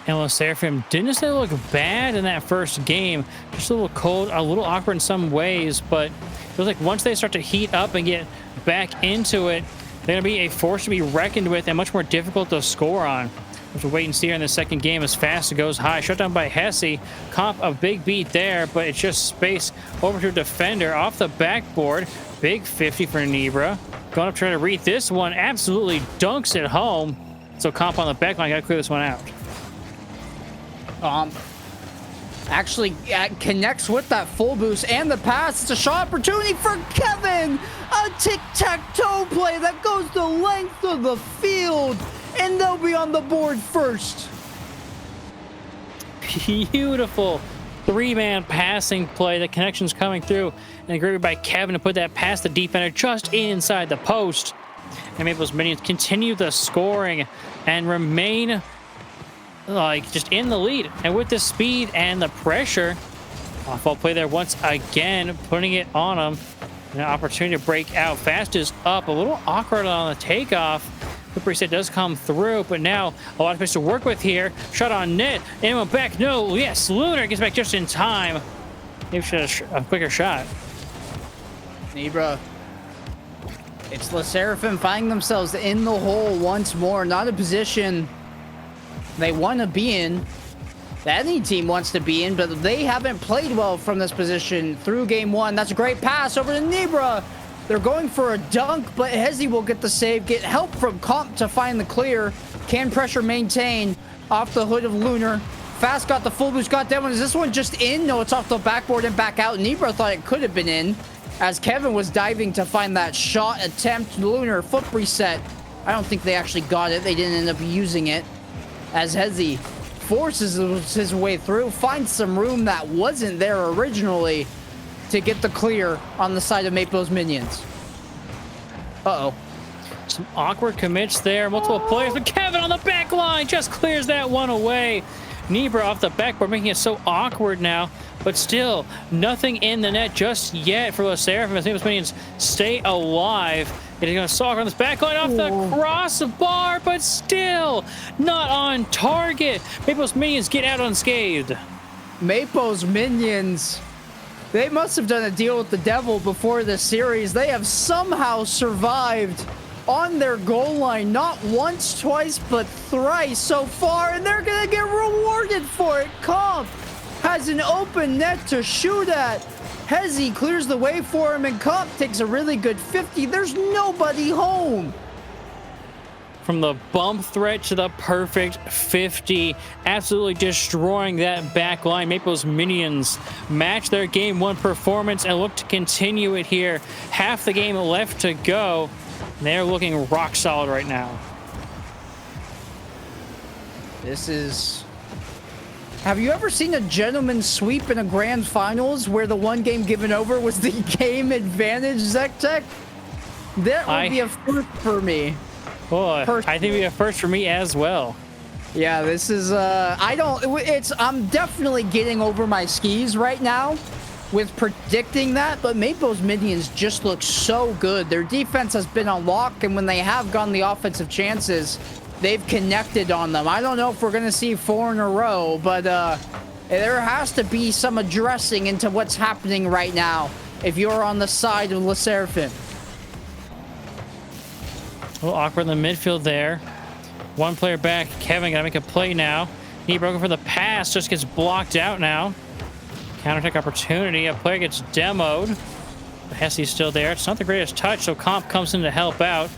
A: And Le Seraphim didn't necessarily look bad in that first game. Just a little cold, a little awkward in some ways, but it feels like once they start to heat up and get back into it, they're going to be a force to be reckoned with and much more difficult to score on. We'll have to wait and see here in the second game as Fast goes high. Shut down by Hesse. Comp a big beat there, but it's just space over to a defender off the backboard. Big 50 for Nibra. Going up trying to read this one. Absolutely dunks it home. So Comp on the back line. Got to clear this one out.
B: Actually connects with that full boost and the pass. It's a shot opportunity for Kevin. A tic-tac-toe play that goes the length of the field, and they'll be on the board first.
A: Beautiful 3-man passing play. The connection's coming through, and agreed by Kevin to put that past the defender just inside the post. And Maple's minions continue the scoring and remain like just in the lead, and with the speed and the pressure, off-ball play there once again, putting it on them. An opportunity to break out. Fast is up, a little awkward on the takeoff. The reset does come through, but now a lot of space to work with here. Shot on net, anyone back? No, yes, Lunar gets back just in time. Maybe should have a quicker shot.
B: Nibra. It's Le Seraphim finding themselves in the hole once more. Not a position they want to be in. That any team wants to be in, but they haven't played well from this position through game one. That's a great pass over to Nibra. They're going for a dunk, but Hezi will get the save. Get help from Comp to find the clear. Can pressure maintain off the hood of Lunar. Fast got the full boost, got that one. Is this one just in? No, it's off the backboard and back out. Nibra thought it could have been in as Kevin was diving to find that shot attempt. Lunar foot reset. I don't think they actually got it. They didn't end up using it as Hezi forces his way through, finds some room that wasn't there originally to get the clear on the side of Maple's minions. Uh-oh.
A: Some awkward commits there. Multiple players, but Kevin on the back line just clears that one away. Nibra off the backboard, making it so awkward now, but still nothing in the net just yet for Le Seraphim as Maple's minions stay alive. It is going to soccer on this back line off the crossbar, but still not on target. Maple's minions get out unscathed.
B: Maple's minions, they must have done a deal with the devil before this series. They have somehow survived on their goal line, not once, twice, but thrice so far, and they're gonna get rewarded for it. Comp has an open net to shoot at. Hezi clears the way for him, and Comp takes a really good 50. There's nobody home.
A: From the bump threat to the perfect 50, absolutely destroying that back line. Maple's minions match their game one performance and look to continue it here. Half the game left to go. They're looking rock solid right now.
B: This is... Have you ever seen a gentleman's sweep in a grand finals where the one game given over was the game advantage, ZechTech? That would be a first for me.
A: Boy, I think it'd be a first for me as well.
B: Yeah, this is, I'm definitely getting over my skis right now with predicting that, but Maple's minions just look so good. Their defense has been on lock, and when they have gotten the offensive chances, they've connected on them. I don't know if we're going to see 4 in a row, but there has to be some addressing into what's happening right now if you're on the side of Le Seraphim.
A: A little awkward in the midfield there. One player back. Kevin got to make a play now. He broken for the pass. Just gets blocked out now. Counterattack opportunity. A player gets demoed. Hessi's still there. It's not the greatest touch, so Comp comes in to help out.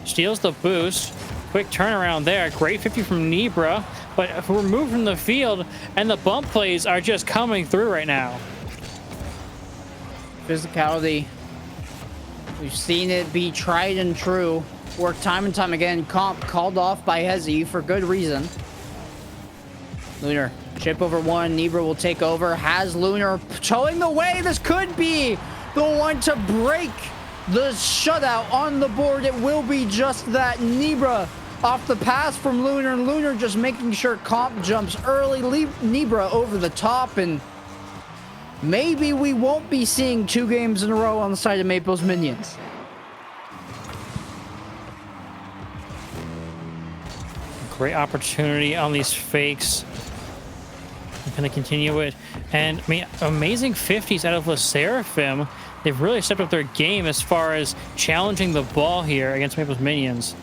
A: Steals the boost. Quick turnaround there. Great 50 from Nibra, but removed from the field, and the bump plays are just coming through right now.
B: Physicality. We've seen it be tried and true. Worked time and time again. Comp called off by Hezi for good reason. Lunar. Chip over one. Nibra will take over. Has Lunar showing the way. This could be the one to break the shutout on the board. It will be just that. Nibra off the pass from Lunar. Lunar just making sure Comp jumps early. Leave Nibra over the top, and maybe we won't be seeing 2 games in a row on the side of Maple's minions.
A: Great opportunity on these fakes. I'm going to continue it. And, I mean, amazing 50s out of Le Seraphim. They've really stepped up their game as far as challenging the ball here against Maple's minions.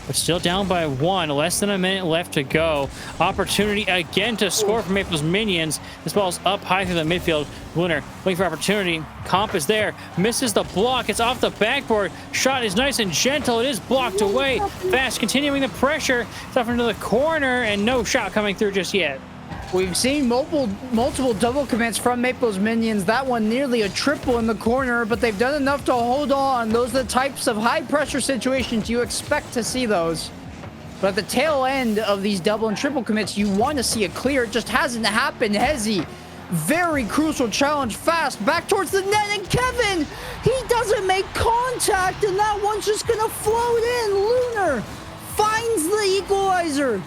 A: But still down by 1. Less than a minute left to go. Opportunity again to score for Maple's minions. This ball's up high through the midfield. Lunar looking for opportunity. Comp is there. Misses the block. It's off the backboard. Shot is nice and gentle. It is blocked away. Fast continuing the pressure. It's off into the corner, and no shot coming through just yet.
B: We've seen multiple double commits from Maple's minions. That one nearly a triple in the corner, but they've done enough to hold on. Those are the types of high pressure situations you expect to see those. But at the tail end of these double and triple commits, you want to see a clear. It just hasn't happened. Hezi, very crucial challenge. Fast back towards the net, and Kevin, he doesn't make contact, and that one's just gonna float in. Lunar finds the equalizer.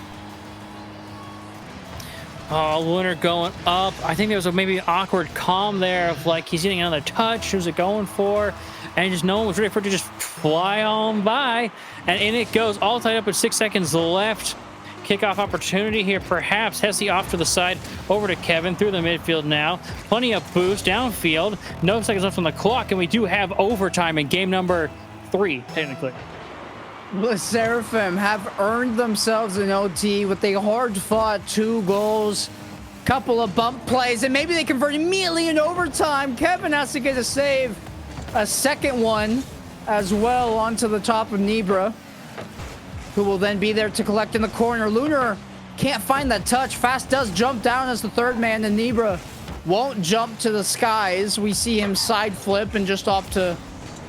A: Oh, Lunar going up. I think there was maybe an awkward calm there of like he's getting another touch. Who's it going for? And just no one was ready for it to just fly on by. And in it goes, all tied up with 6 seconds left. kickoff opportunity here. Perhaps Hesse off to the side, over to Kevin through the midfield now. Plenty of boost downfield. No seconds left on the clock, and we do have overtime in game number 3, technically.
B: The Seraphim have earned themselves an OT with a hard-fought 2 goals, couple of bump plays, and maybe they convert immediately in overtime. Kevin has to get a save, a second one as well onto the top of Nibra, who will then be there to collect in the corner. Lunar can't find that touch. Fast does jump down as the third man, and Nibra won't jump to the skies. We see him side flip and just opt to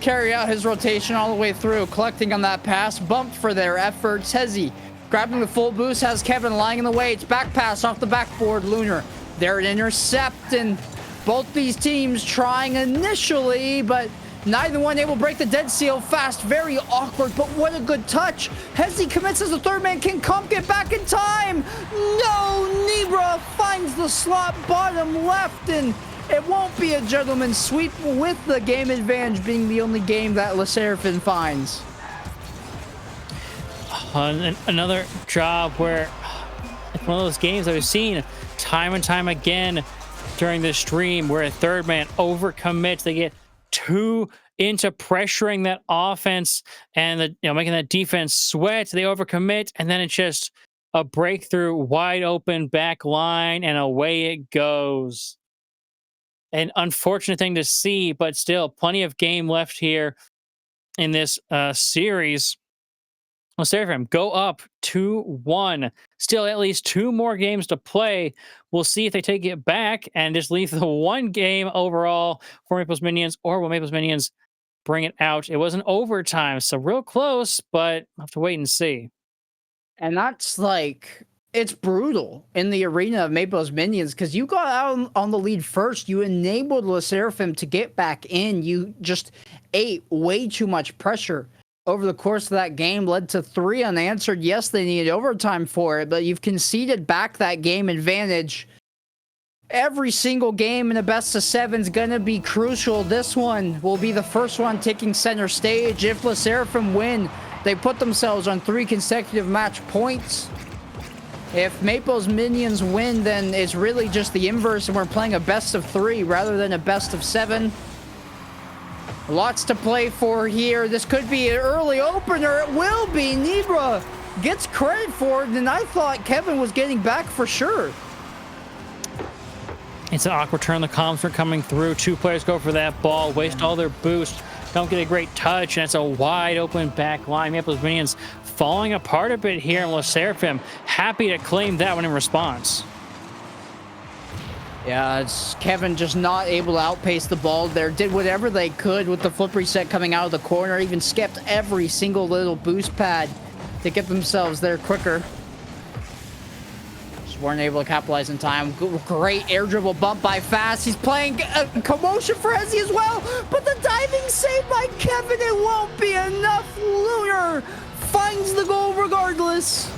B: carry out his rotation all the way through, collecting on that pass, bumped for their efforts. Hezzy grabbing the full boost, has Kevin lying in the way. It's back pass off the backboard. Lunar there to intercept, and both these teams trying initially, but neither one able to break the dead seal. Fast, very awkward, but what a good touch. Hezzy commits as the third man. Can Comp get back in time? No, Nibra finds the slot bottom left, and it won't be a gentleman's sweep, with the game advantage being the only game that Le Seraphim finds.
A: Another job where it's one of those games that we've seen time and time again during this stream, where a third man overcommits. They get too into pressuring that offense and making that defense sweat. They overcommit, and then it's just a breakthrough, wide open back line, and away it goes. An unfortunate thing to see, but still plenty of game left here in this series. Well, Seraphim go up 2-1. Still at least 2 more games to play. We'll see if they take it back and just leave the 1 game overall for Maples Minions, or will Maples Minions bring it out? It wasn't overtime, so real close, but I'll have to wait and see.
B: And that's like, it's brutal in the arena of Maples Minions, because you got out on the lead first. You enabled Le Seraphim to get back in. You just ate way too much pressure over the course of that game, led to 3 unanswered. Yes, they needed overtime for it, but you've conceded back that game advantage. Every single game in a best of 7 is going to be crucial. This one will be the first one taking center stage. If Le Seraphim win, they put themselves on 3 consecutive match points. If Maples Minions win, then it's really just the inverse, and we're playing a best of 3 rather than a best of 7. Lots to play for here. This could be an early opener. It will be. Nibra gets credit for it, and I thought Kevin was getting back for sure.
A: It's an awkward turn. The comms are coming through. 2 players go for that ball, waste all their boost, don't get a great touch, and it's a wide open back line. Maples Minions falling apart a bit here, and Le Seraphim happy to claim that one in response.
B: Yeah, it's Kevin just not able to outpace the ball there. Did whatever they could with the flip reset coming out of the corner. Even skipped every single little boost pad to get themselves there quicker. Just weren't able to capitalize in time. Great air dribble bump by Fast. He's playing a commotion for Hezzy as well. But the diving save by Kevin, it won't be enough. Lunar finds the goal regardless.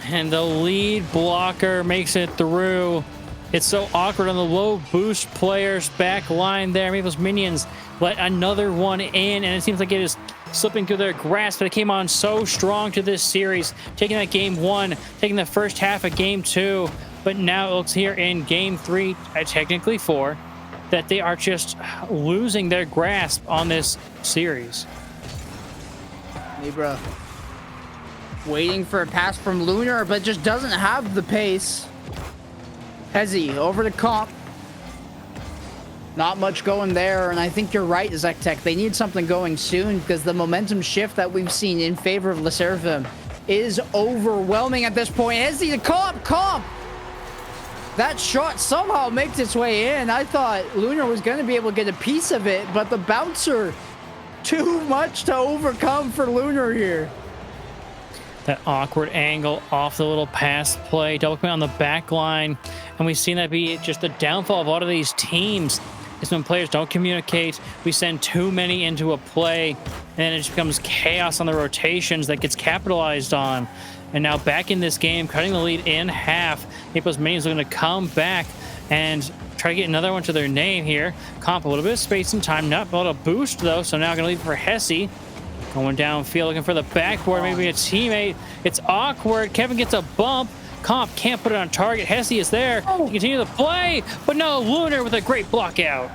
A: And the lead blocker makes it through. It's so awkward on the low boost players back line there. Maples Minions let another one in, and it seems like it is slipping through their grasp, but it came on so strong to this series, taking that game 1, taking the first half of game 2, but now it looks here in game 3, technically 4, that they are just losing their grasp on this series.
B: Nibra waiting for a pass from Lunar, but just doesn't have the pace. Hezzy over to Comp. Not much going there, and I think you're right, ZechTech. They need something going soon, because the momentum shift that we've seen in favor of Le Seraphim is overwhelming at this point. Hezzy to Comp! That shot somehow makes its way in. I thought Lunar was going to be able to get a piece of it, but the bouncer, too much to overcome for Lunar here.
A: That awkward angle off the little pass play, double commit on the back line, and we've seen that be just the downfall of a lot of these teams. Is when players don't communicate, we send too many into a play, and then it just becomes chaos on the rotations that gets capitalized on. And now back in this game, cutting the lead in half. Maples Minions are going to come back and try to get another one to their name here. Comp a little bit of space and time, not able to boost though, so now going to leave it for Hesse. Going downfield, looking for the backboard, maybe a teammate. It's awkward. Kevin gets a bump. Comp can't put it on target. Hesse is there to continue the play, but no, Lunar with a great block out.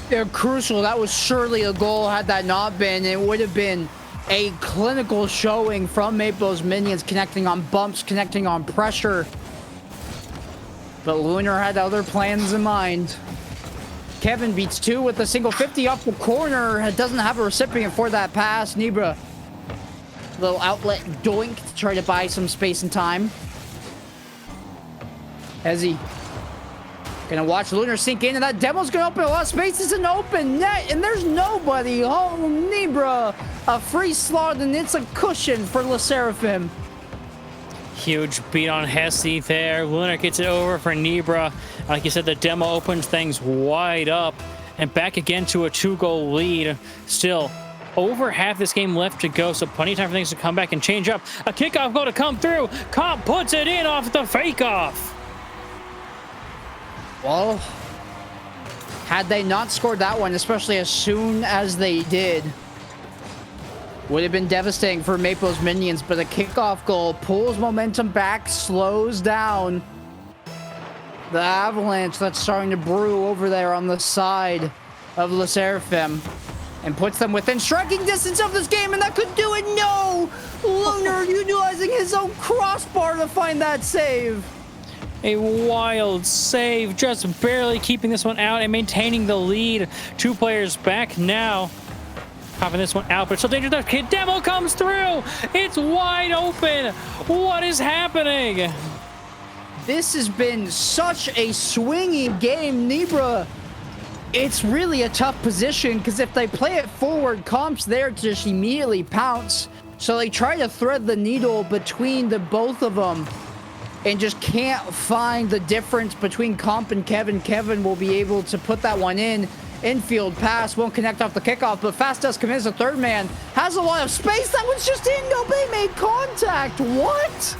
B: They're crucial. That was surely a goal. Had that not been, it would have been a clinical showing from Maple's minions, connecting on bumps, connecting on pressure. But Lunar had other plans in mind. Kevin beats two with a single 50 off the corner. Doesn't have a recipient for that pass. Nibra, little outlet doink to try to buy some space and time. Hezzy gonna watch Lunar sink in, and that demo's gonna open a lot of space. It's an open net, and there's nobody. Oh, Nibra, a free slot, and it's a cushion for Le Seraphim.
A: Huge beat on Hesse there. Lunar gets it over for Nibra. Like you said, the demo opens things wide up, and back again to a 2-goal lead. Still, over half this game left to go, so plenty of time for things to come back and change up. A kickoff goal to come through. Comp puts it in off the fake-off.
B: Well, had they not scored that one, especially as soon as they did, would have been devastating for Maple's minions. But a kickoff goal pulls momentum back, slows down the avalanche that's starting to brew over there on the side of Le Seraphim, and puts them within striking distance of this game, and that could do it. No! Lunar utilizing his own crossbar to find that save.
A: A wild save, just barely keeping this one out and maintaining the lead. 2 players back now. Popping this one out, but still dangerous. Kid Demo comes through. It's wide open. What is happening?
B: This has been such a swingy game, Nibra. It's really a tough position, because if they play it forward, Comp's there to just immediately pounce. So they try to thread the needle between the both of them, and just can't find the difference between Comp and Kevin. Kevin will be able to put that one in. Infield pass won't connect off the kickoff, but Fast does come in as a third man. Has a lot of space. That one's just in. Nobody made contact. What?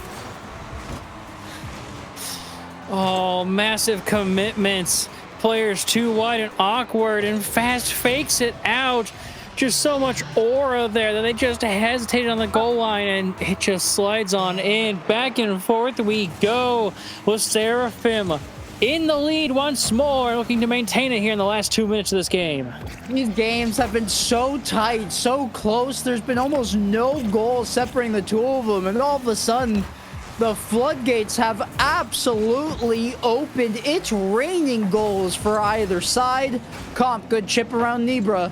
A: Oh, massive commitments. Players too wide and awkward, and Fast fakes it out. Just so much aura there that they just hesitated on the goal line, and it just slides on in. Back and forth we go with Seraphim in the lead once more, looking to maintain it here in the last 2 minutes of this game.
B: These games have been so tight, so close. There's been almost no goals separating the two of them, and all of a sudden, the floodgates have absolutely opened. It's raining goals for either side. Comp, good chip around Nibra.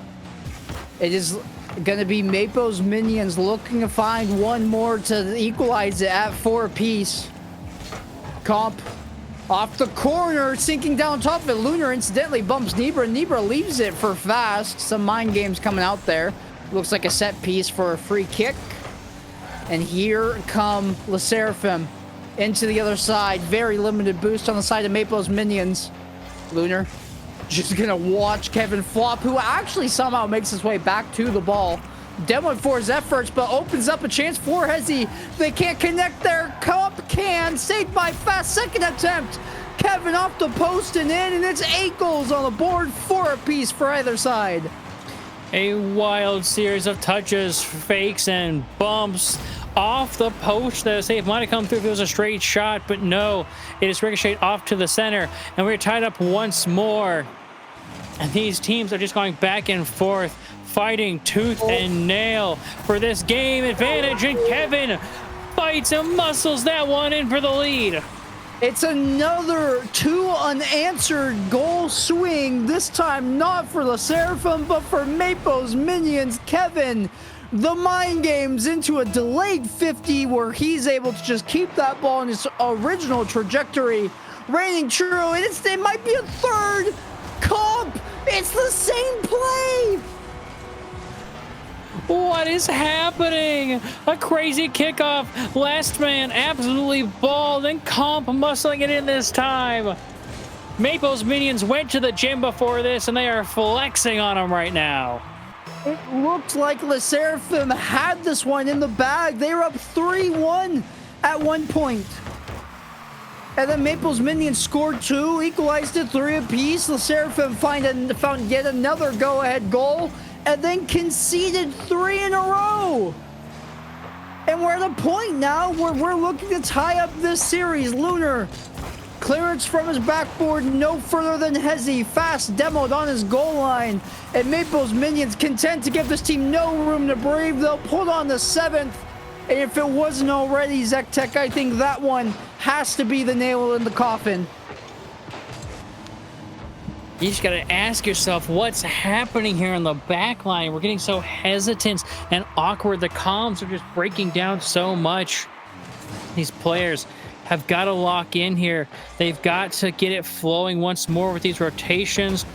B: It is going to be Maple's minions looking to find one more to equalize it at 4 apiece. Comp off the corner, sinking down top of it. Lunar incidentally bumps Nibra. Nibra leaves it for Fast. Some mind games coming out there. Looks like a set piece for a free kick. And here come Le Seraphim into the other side. Very limited boost on the side of Maple's minions. Lunar just gonna watch Kevin flop, who actually somehow makes his way back to the ball. Demoing for his efforts, but opens up a chance for Hezzy. They can't connect there. Cup can. Saved by Fast. Second attempt. Kevin off the post and in, and it's 8 goals on the board. 4 apiece for either side.
A: A wild series of touches, fakes, and bumps off the post. The save might have come through if it was a straight shot, but no. It is ricocheted off to the center, and we're tied up once more. And these teams are just going back and forth, fighting tooth and nail for this game advantage, and Kevin fights and muscles that one in for the lead.
B: It's another 2 unanswered goal swing, this time not for Le Seraphim, but for Maple's minions. Kevin, the mind games into a delayed 50 where he's able to just keep that ball in its original trajectory. Reigning true, and it might be a third comp. It's the same play.
A: What is happening? A crazy kickoff. Last man absolutely balled, and Comp muscling it in this time. Maple's minions went to the gym before this, and they are flexing on him right now.
B: It looked like Le Seraphim had this one in the bag. They were up 3-1 at one point. And then Maple's minions scored 2, equalized it 3 apiece. Le Seraphim found yet another go-ahead goal. and then conceded 3 in a row. And we're at a point now where we're looking to tie up this series. Lunar, clearance from his backboard, no further than Hezi. Fast demoed on his goal line. And Maple's minions content to give this team no room to breathe. They'll pull on the 7th. And if it wasn't already, ZechTech, I think that one has to be the nail in the coffin.
A: You just got to ask yourself what's happening here on the back line. We're getting so hesitant and awkward. The comms are just breaking down so much. These players have got to lock in here. They've got to get it flowing once more with these rotations.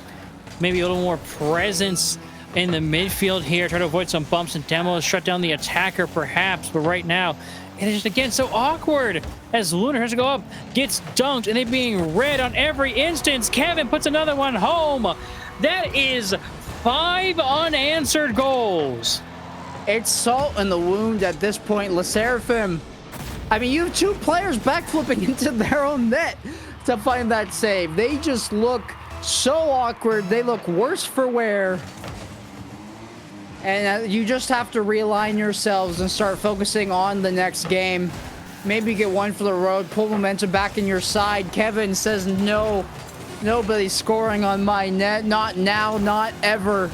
A: Maybe a little more presence in the midfield here. Try to avoid some bumps and demos. Shut down the attacker perhaps. But right now, it is just again so awkward as Lunar has to go up, gets dunked, and they're being read on every instance. Kevin puts another one home. That is 5 unanswered goals.
B: It's salt in the wound at this point. Le Seraphim, I mean, you have 2 players backflipping into their own net to find that save. They just look so awkward. They look worse for wear. And you just have to realign yourselves and start focusing on the next game. Maybe get one for the road, pull momentum back in your side. Kevin says, no, nobody's scoring on my net. Not now, not ever.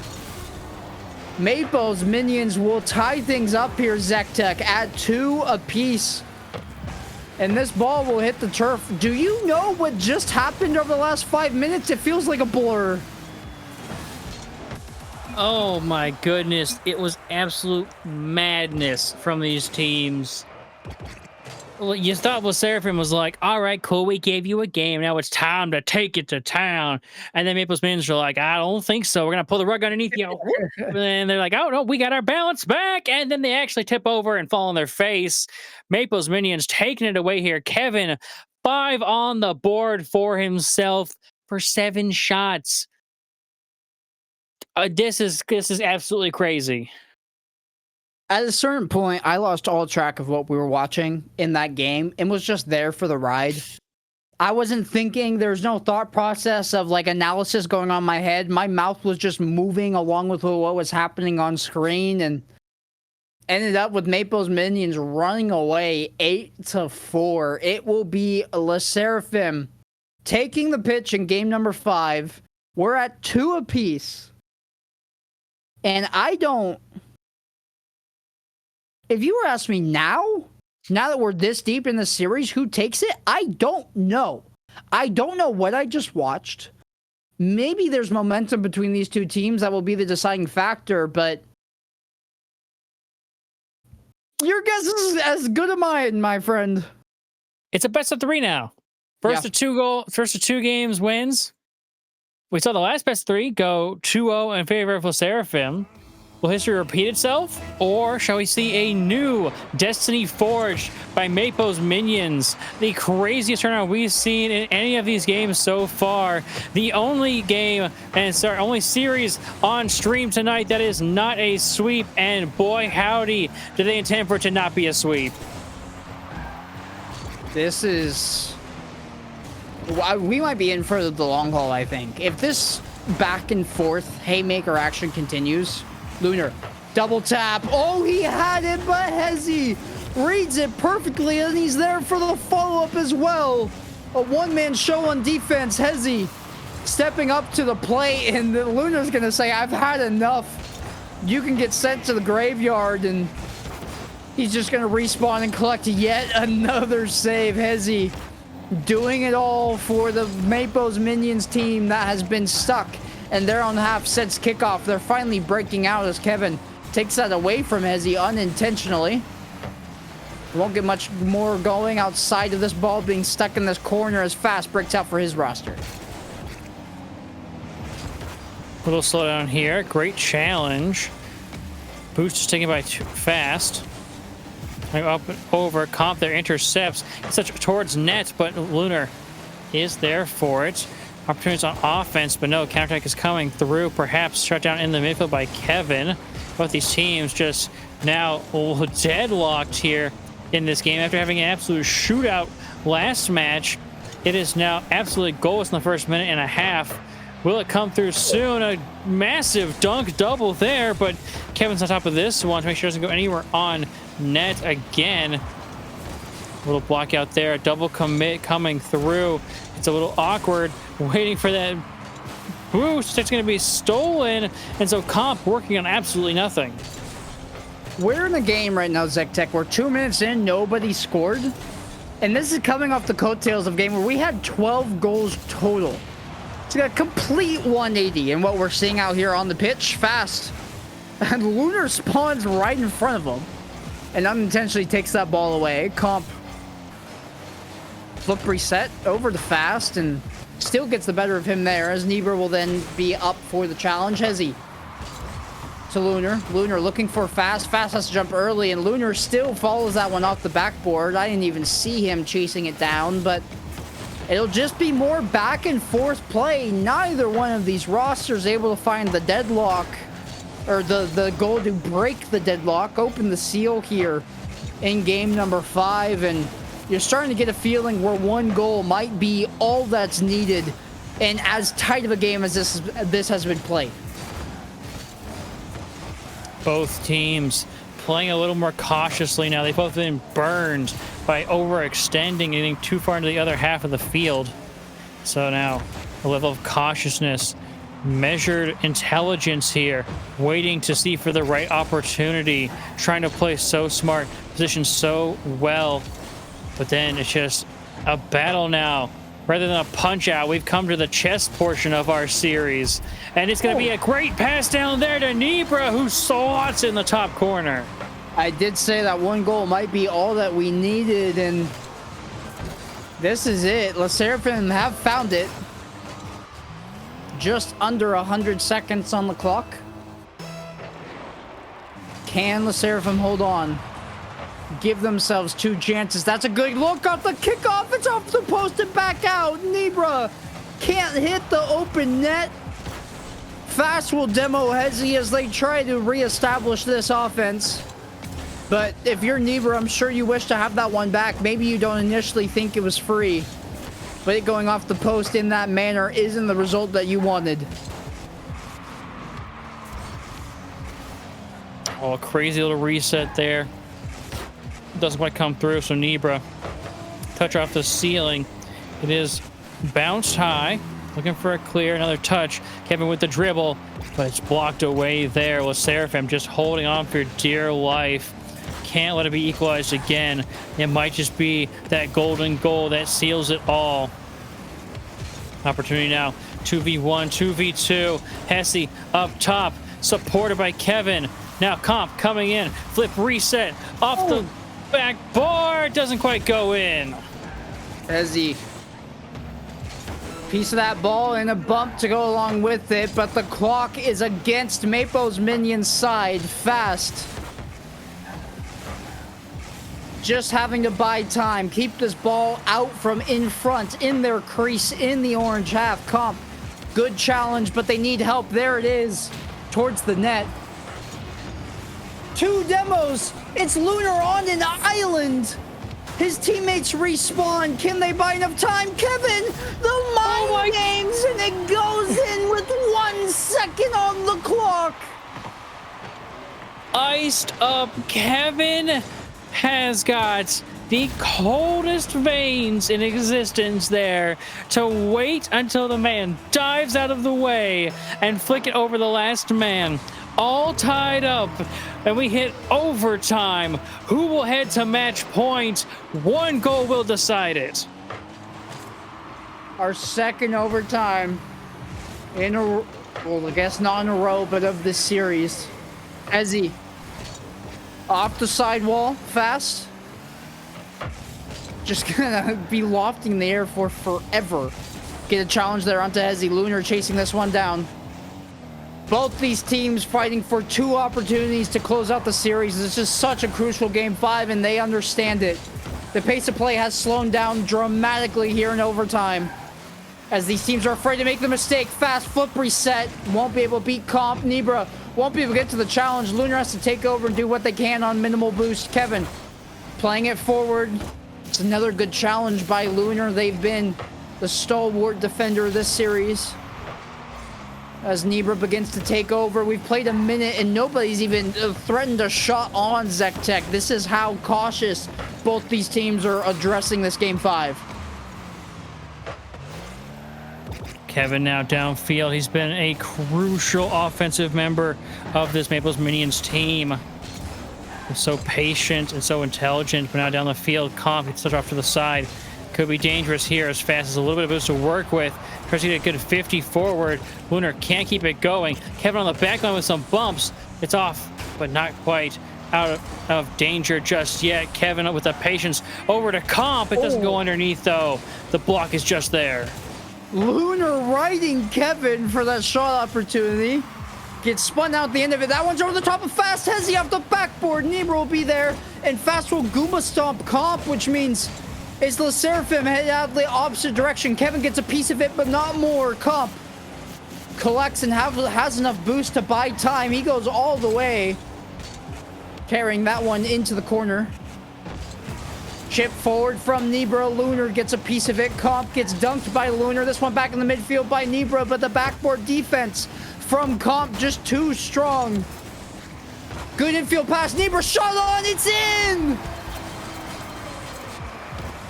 B: Maple's minions will tie things up here, ZechTech, at 2 apiece. And this ball will hit the turf. Do you know what just happened over the last 5 minutes? It feels like a blur.
A: Oh my goodness. It was absolute madness from these teams. Well, you thought Seraphim was like, all right, cool, we gave you a game. Now it's time to take it to town. And then Maple's minions are like, I don't think so. We're going to pull the rug underneath you. And they're like, oh, no, we got our balance back. And then they actually tip over and fall on their face. Maple's minions taking it away here. Kevin, 5 on the board for himself for 7 shots. This is absolutely crazy.
B: At a certain point, I lost all track of what we were watching in that game and was just there for the ride. I wasn't thinking. There's no thought process of like analysis going on in my head. My mouth was just moving along with what was happening on screen, and ended up with Maple's minions running away 8-4. It will be Le Seraphim taking the pitch in game number 5. We're at 2 apiece. And I don't... If you were asking me now that we're this deep in the series, who takes it? I don't know. I don't know what I just watched. Maybe there's momentum between these 2 teams that will be the deciding factor, but your guess is as good as mine, my friend.
A: It's a best of 3 now. First of 2 games wins. We saw the last best 3 go 2-0 in favor of Le Seraphim. Will history repeat itself, or shall we see a new destiny forged by Maple's minions? The craziest turnout we've seen in any of these games so far. The only game and only series on stream tonight that is not a sweep, and boy howdy, do they intend for it to not be a sweep.
B: This is... we might be in for the long haul, I think. If this back and forth haymaker action continues... Lunar, double tap. Oh, he had it, but Hezi reads it perfectly, and he's there for the follow-up as well. A one-man show on defense. Hezi stepping up to the plate, and Lunar's going to say, I've had enough. You can get sent to the graveyard, and he's just going to respawn and collect yet another save. Hezi doing it all for the Maple's Minions team that has been stuck. And they're on half since kickoff. They're finally breaking out as Kevin takes that away from Hezi unintentionally. Won't get much more going outside of this ball being stuck in this corner as Fast breaks out for his roster.
A: Little slowdown here. Great challenge. Boost is taken by Fast. Up and over. Comp there intercepts. It's towards net, but Lunar is there for it. Opportunities on offense, but no, counterattack is coming through. Perhaps shut down in the midfield by Kevin. Both these teams just now deadlocked here in this game after having an absolute shootout last match. It is now absolutely goalless in the first minute and a half. Will it come through soon? A massive dunk double there, but Kevin's on top of this one to make sure it doesn't go anywhere on net again. A little block out there, a double commit coming through. It's a little awkward, waiting for that boost. It's going to be stolen, and so Comp working on absolutely nothing.
B: We're in the game right now, ZechTech. We're 2 minutes in, nobody scored. And this is coming off the coattails of a game where we had 12 goals total. It's a complete 180 in what we're seeing out here on the pitch. Fast. And Lunar spawns right in front of him. And unintentionally takes that ball away. Comp. Flip reset over to Fast. And still gets the better of him there. As NIRV will then be up for the challenge. Hezzy. To Lunar. Lunar looking for Fast. Fast has to jump early. And Lunar still follows that one off the backboard. I didn't even see him chasing it down. But it'll just be more back and forth play. Neither one of these rosters able to find the deadlock or the goal to break the deadlock, open the seal here in game number 5. And you're starting to get a feeling where one goal might be all that's needed in as tight of a game as this has been played.
A: Both teams playing a little more cautiously now. They've both been burned by overextending and getting too far into the other half of the field. So now a level of cautiousness, measured intelligence here, waiting to see for the right opportunity, trying to play so smart, position so well. But then it's just a battle now. Rather than a punch out, we've come to the chess portion of our series. And it's going to be a great pass down there to NIRV, who slots in the top corner.
B: I did say that one goal might be all that we needed, and this is it. LeSeraphim have found it. Just under 100 seconds on the clock. Can LeSeraphim hold on? Give themselves 2 chances. That's a good look off the kickoff. It's off the post and back out. NIRV can't hit the open net. Fast will demo Hezzy as they try to reestablish this offense. But if you're NIRV, I'm sure you wish to have that one back. Maybe you don't initially think it was free. But it going off the post in that manner isn't the result that you wanted.
A: Oh, a crazy little reset there. Doesn't quite come through, so NIRV touch off the ceiling. It is bounced high. Looking for a clear, another touch. Kevin with the dribble, but it's blocked away there. LeSeraphim just holding on for dear life. Can't let it be equalized again. It might just be that golden goal that seals it all. Opportunity now. 2v1, 2v2. Hesse up top, supported by Kevin. Now Comp coming in. Flip reset off the backboard. Doesn't quite go in.
B: Hezzy. Piece of that ball and a bump to go along with it, but the clock is against Mapo's minion's side. Fast. Just having to buy time. Keep this ball out from in front, in their crease, in the orange half. Comp, good challenge, but they need help. There it is, towards the net. 2 demos. It's Lunar on an island. His teammates respawn. Can they buy enough time? Kevin, the mind games, and it goes in with 1 second on the clock.
A: Iced up Kevin has got the coldest veins in existence there to wait until the man dives out of the way and flick it over the last man. All tied up, and we hit overtime. Who will head to match point? 1 goal will decide it.
B: Our second overtime in a, well, I guess not in a row, but of this series. Ezzy off the sidewall, Fast. Just gonna be lofting in the air for forever. Get a challenge there onto Ezzy. Lunar chasing this one down. Both these teams fighting for 2 opportunities to close out the series. This is such a crucial game 5, and they understand it. The pace of play has slowed down dramatically here in overtime, as these teams are afraid to make the mistake. Fast flip reset. Won't be able to beat Comp. NIRV won't be able to get to the challenge. Lunar has to take over and do what they can on minimal boost. Kevin playing it forward. It's another good challenge by Lunar. They've been the stalwart defender of this series. as NIRV begins to take over. We've played a minute and nobody's even threatened a shot on ZechTech. This is how cautious both these teams are addressing this game 5.
A: Kevin now downfield. He's been a crucial offensive member of this Maples Minions team. He's so patient and so intelligent, but now down the field, Comp gets touched off to the side. Could be dangerous here as fast as a little bit of boost to work with. Tries to get a good 50 forward. Lunar can't keep it going. Kevin on the back line with some bumps. It's off, but not quite out of danger just yet. Kevin with the patience over to Comp. It doesn't go underneath though. The block is just there.
B: Lunar riding Kevin for that shot opportunity. Gets spun out the end of it. That one's over the top of Fast Hezzy off the backboard. NIRV will be there. And Fast will Goomba Stomp Comp, which means it's Le Seraphim headed out the opposite direction. Kevin gets a piece of it, but not more. Comp collects and has enough boost to buy time. He goes all the way, carrying that one into the corner. Chip forward from NIRV. Lunar gets a piece of it. Comp gets dunked by Lunar. This one back in the midfield by NIRV, but the backboard defense from Comp just too strong. Good infield pass. NIRV shot on. It's in.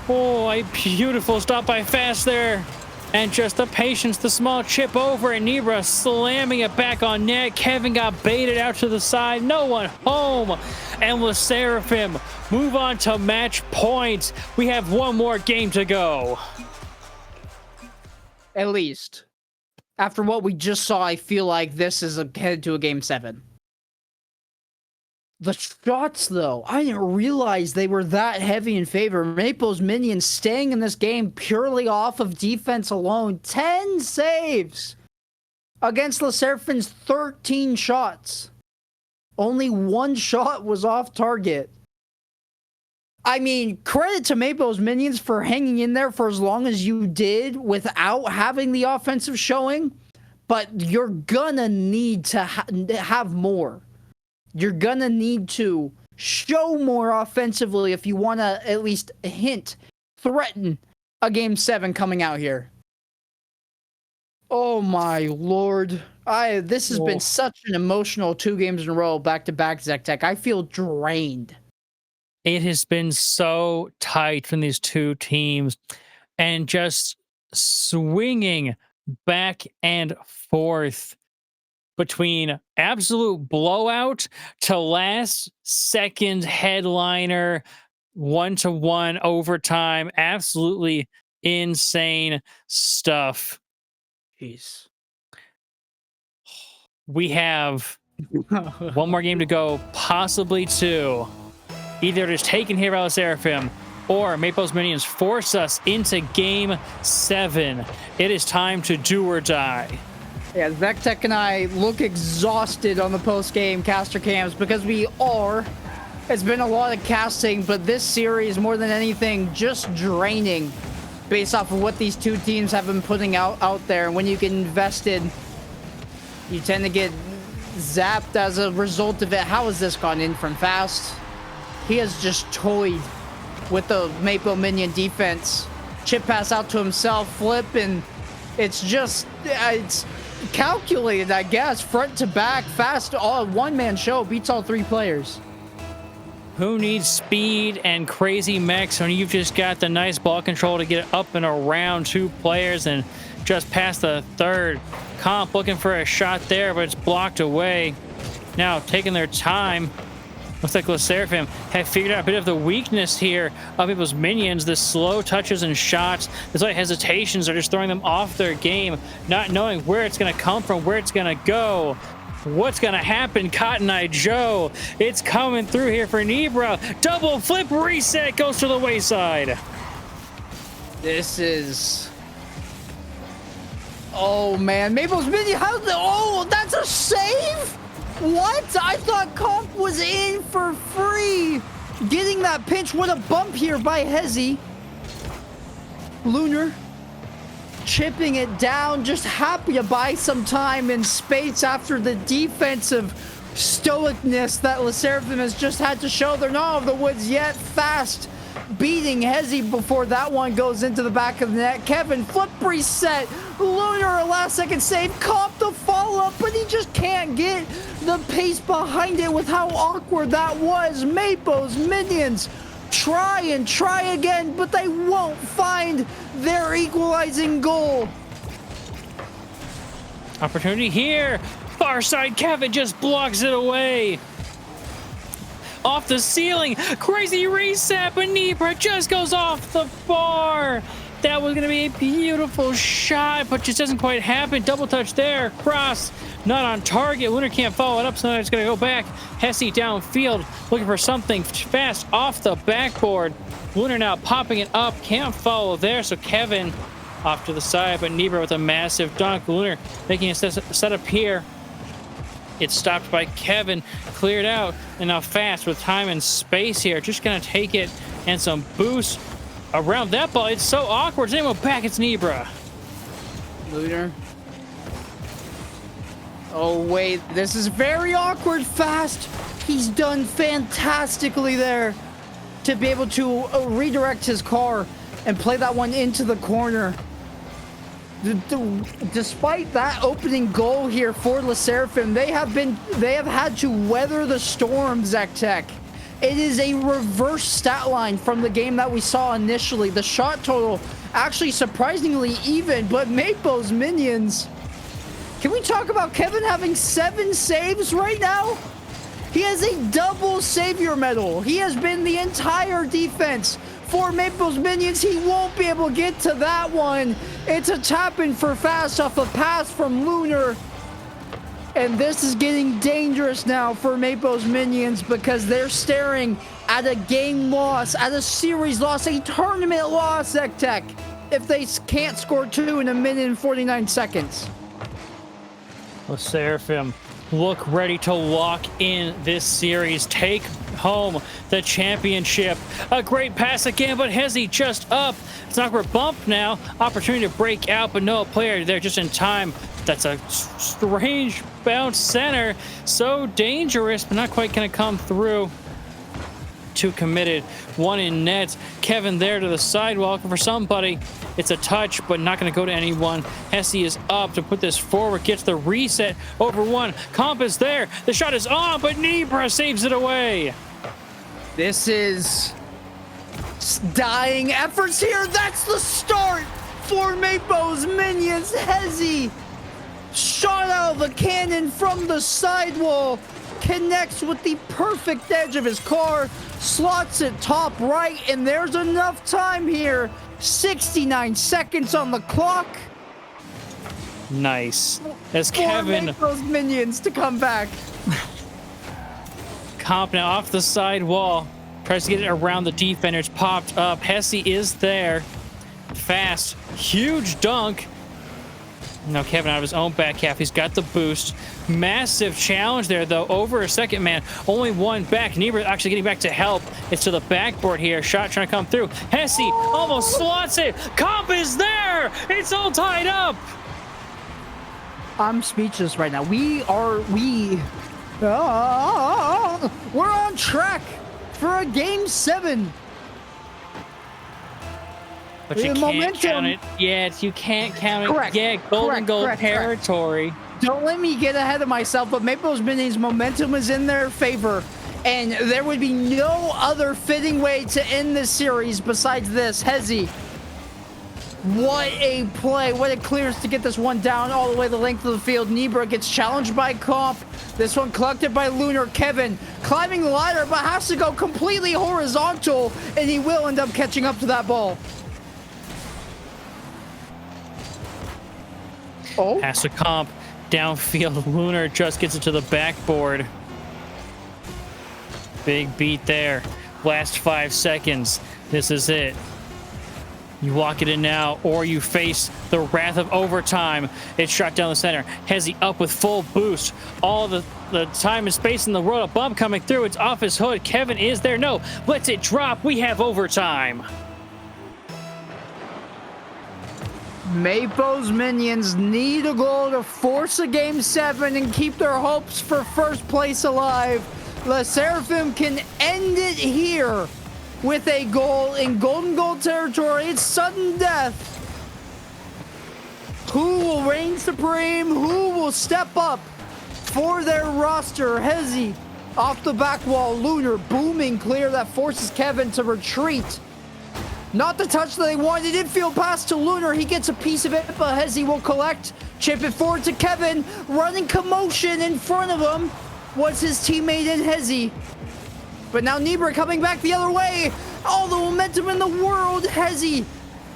A: Oh, a beautiful stop by Fast there. And just the patience, the small chip over, and NIRV slamming it back on net. Kevin got baited out to the side. No one home. And Le Seraphim move on to match point. We have one more game to go.
B: At least. After what we just saw, I feel like this is headed to a game 7. The shots, though, I didn't realize they were that heavy in favor. Maples Minions staying in this game purely off of defense alone. 10 saves against Le Seraphim's 13 shots. Only 1 shot was off target. I mean, credit to Maples Minions for hanging in there for as long as you did without having the offensive showing, but you're gonna need to have more. You're gonna need to show more offensively if you want to at least threaten a game 7 coming out here. Oh my lord. This has been such an emotional 2 games in a row back-to-back, ZechTech. I feel drained.
A: It has been so tight from these two teams and just swinging back and forth between absolute blowout to last second headliner, 1-to-1 overtime. Absolutely insane stuff.
B: Jeez.
A: We have one more game to go, possibly 2. Either it is taken here by Le Seraphim or Maples Minions force us into game 7. It is time to do or die.
B: Yeah, ZechTech and I look exhausted on the post-game caster cams because we are. It's been a lot of casting, but this series, more than anything, just draining based off of what these two teams have been putting out there. And when you get invested, you tend to get zapped as a result of it. How has this gone in from Fast? He has just toyed with the Maple Minion defense. Chip pass out to himself, flip, and it's just, it's calculated, I guess. Front to back, Fast, all one-man show, beats all 3 players.
A: Who needs speed and crazy mechs when you've just got the nice ball control to get up and around 2 players and just past the 3rd? Comp looking for a shot there, but it's blocked away. Now taking their time. Looks like Le Seraphim have figured out a bit of the weakness here of Maples Minions. The slow touches and shots, the slight hesitations are just throwing them off their game, not knowing where it's going to come from, where it's going to go. What's going to happen, Cotton Eye Joe? It's coming through here for NIRV. Double flip reset goes to the wayside.
B: This is... Oh, man. Maples Minions, oh, that's a save? What? I thought Comp was in for free. Getting that pinch. What a bump here by Hezzy. Lunar chipping it down. Just happy to buy some time in space after the defensive stoicness that Le Seraphim has just had to show. They're not out of the woods yet. Fast beating Hezzy before that one goes into the back of the net. Kevin, flip reset Lunar, a last-second save. Cop the follow-up, but he just can't get the pace behind it with how awkward that was. Mapo's minions try and try again, but they won't find their equalizing goal.
A: Opportunity here. Far side, Kevin just blocks it away. Off the ceiling. Crazy reset, but NIRV just goes off the bar. That was going to be a beautiful shot, but just doesn't quite happen. Double touch there. Cross. Not on target. Lunar can't follow it up, so now it's going to go back. Hesse downfield, looking for something fast off the backboard. Lunar now popping it up. Can't follow there, so Kevin off to the side, but NIRV with a massive dunk. Lunar making a setup here. It's stopped by Kevin. Cleared out, and now fast with time and space here. Just going to take it and some boost around that ball. It's so awkward. It's anyway back. It's NIRV.
B: Lunar. Oh, wait. This is very awkward. Fast. He's done fantastically there to be able to redirect his car and play that one into the corner. Despite that opening goal here for Le Seraphim, they have had to weather the storm, ZechTech. It is a reverse stat line from the game that we saw initially. The shot total actually surprisingly even, but Mapo's minions. Can we talk about Kevin having 7 saves right now? He has a double savior medal. He has been the entire defense for Mapo's minions. He won't be able to get to that one. It's a tap-in for fast off a pass from Lunar. And this is getting dangerous now for Mapo's minions because they're staring at a game loss, at a series loss, a tournament loss, ZechTech, if they can't score 2 in 1minute and 49 seconds.
A: Le Seraphim look ready to lock in this series, take home the championship. A great pass again, but Hesse just up. It's an awkward bump now. Opportunity to break out, but no player there just in time. That's a strange bounce center. So dangerous, but not quite going to come through. 2 committed, 1 in net. Kevin there to the sidewalk for somebody. It's a touch, but not going to go to anyone. Hesse is up to put this forward, gets the reset over 1. Comp is there. The shot is on, but NIRV saves it away.
B: This is dying efforts here. That's the start for Mapo's minions. Hesse shot out of a cannon from the sidewall. Connects with the perfect edge of his car, slots it top right, and there's enough time here. 69 seconds on the clock.
A: Nice. As Kevin...
B: those minions to come back.
A: Comp now off the side wall. Tries to get it around the defenders. Popped up. Hesse is there. Fast. Huge dunk. Now Kevin out of his own back half. He's got the boost. Massive challenge there, though. Over a second man. Only 1 back. NIRV actually getting back to help. It's to the backboard here. Shot trying to come through. Hesse almost slots it. Comp is there. It's all tied up.
B: I'm speechless right now. We're on track for a game 7.
A: But you can't count it yet. You can't count it yet. Golden goal territory.
B: Don't let me get ahead of myself, but Mapo's minions' momentum is in their favor, and there would be no other fitting way to end this series besides this. Hesse, what a play. What a clearance to get this one down all the way the length of the field. NIRV gets challenged by Comp. This one collected by Lunar. Kevin climbing the ladder, but has to go completely horizontal, and he will end up catching up to that ball. Oh.
A: Pass to Comp. Downfield. Lunar just gets it to the backboard. Big beat there. Last 5 seconds. This is it. You lock it in now, or you face the wrath of overtime. It's shot down the center. Hesse up with full boost. All the time and space in the world. A bump coming through. It's off his hood. Kevin is there. No. Lets it drop. We have overtime.
B: Mapo's minions need a goal to force a game 7 and keep their hopes for first place alive. Le Seraphim can end it here with a goal in golden goal territory. It's sudden death. Who will reign supreme? Who will step up for their roster? Hezi off the back wall. Lunar booming clear that forces Kevin to retreat. Not the touch that they wanted. Infield pass to Lunar. He gets a piece of it, but Hezi will collect. Chip it forward to Kevin. Running commotion in front of him was his teammate in Hezi. But now Nibra coming back the other way. All the momentum in the world. Hezi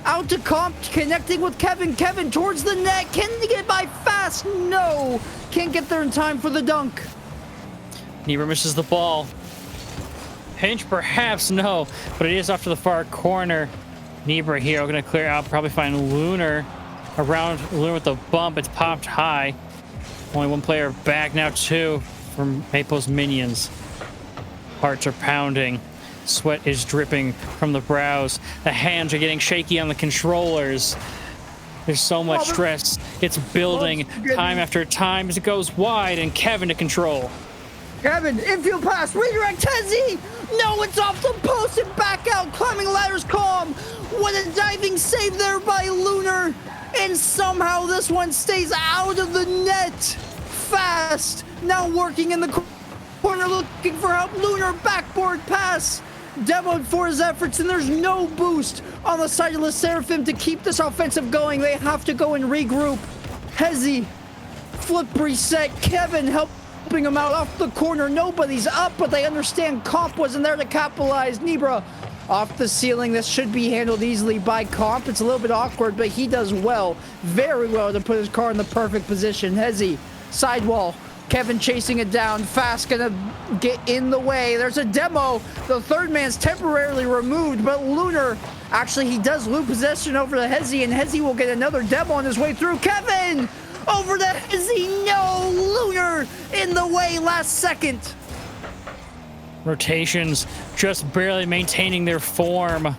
B: out to Comp, connecting with Kevin. Kevin towards the net. Can he get by fast? No. Can't get there in time for the dunk.
A: Nibra misses the ball. Pinch, perhaps, no, but it is off to the far corner. Nibra here, going to clear out, probably find Lunar around Lunar with the bump. It's popped high. Only one player back, now two from Maple's minions. Hearts are pounding. Sweat is dripping from the brows. The hands are getting shaky on the controllers. There's so much stress. It's building time after time as it goes wide, and Kevin to control.
B: Kevin, infield pass, redirect Hezi! No, it's off the post and back out, climbing ladders calm! What a diving save there by Lunar! And somehow this one stays out of the net! Fast! Now working in the corner, looking for help. Lunar backboard pass! Demoed for his efforts, and there's no boost on the side of the Seraphim to keep this offensive going. They have to go and regroup. Hezi, flip reset, Kevin helping him out off the corner. Nobody's up, but they understand Comp wasn't there to capitalize. Nibra off the ceiling. This should be handled easily by Comp. It's a little bit awkward, but he does well, very well, to put his car in the perfect position. Hezi, sidewall. Kevin chasing it down. Fast gonna get in the way. There's a demo. The third man's temporarily removed, but Lunar, actually, he does lose possession over to Hezi, and Hezi will get another demo on his way through. Kevin! Over to Hezi. No! Lunar in the way last second.
A: Rotations just barely maintaining their form.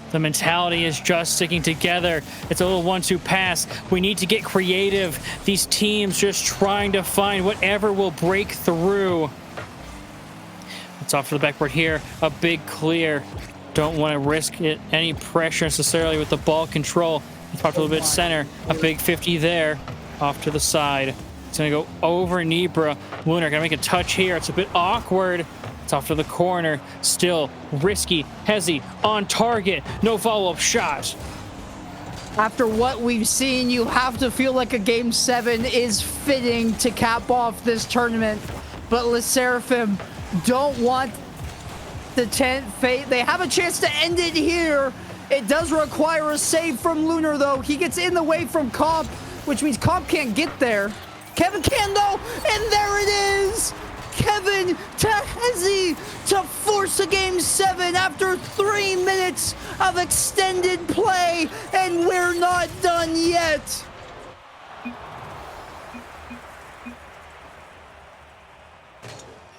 A: The mentality is just sticking together. It's a little 1-2 pass. We need to get creative. These teams just trying to find whatever will break through. It's off to the backboard here. A big clear. Don't want to risk it, any pressure necessarily with the ball control. It's popped a little bit center. A big 50 there. Off to the side. It's going to go over Nibra. Lunar going to make a touch here. It's a bit awkward. It's off to the corner. Still risky. Hezi on target. No follow-up shot.
B: After what we've seen, you have to feel like a Game 7 is fitting to cap off this tournament. But Le Seraphim don't want the 10th fate. They have a chance to end it here. It does require a save from Lunar, though. He gets in the way from Comp, which means Comp can't get there. Kevin can, though, and there it is! Kevin to Hezi to force a Game 7 after 3 minutes of extended play, and we're not done yet.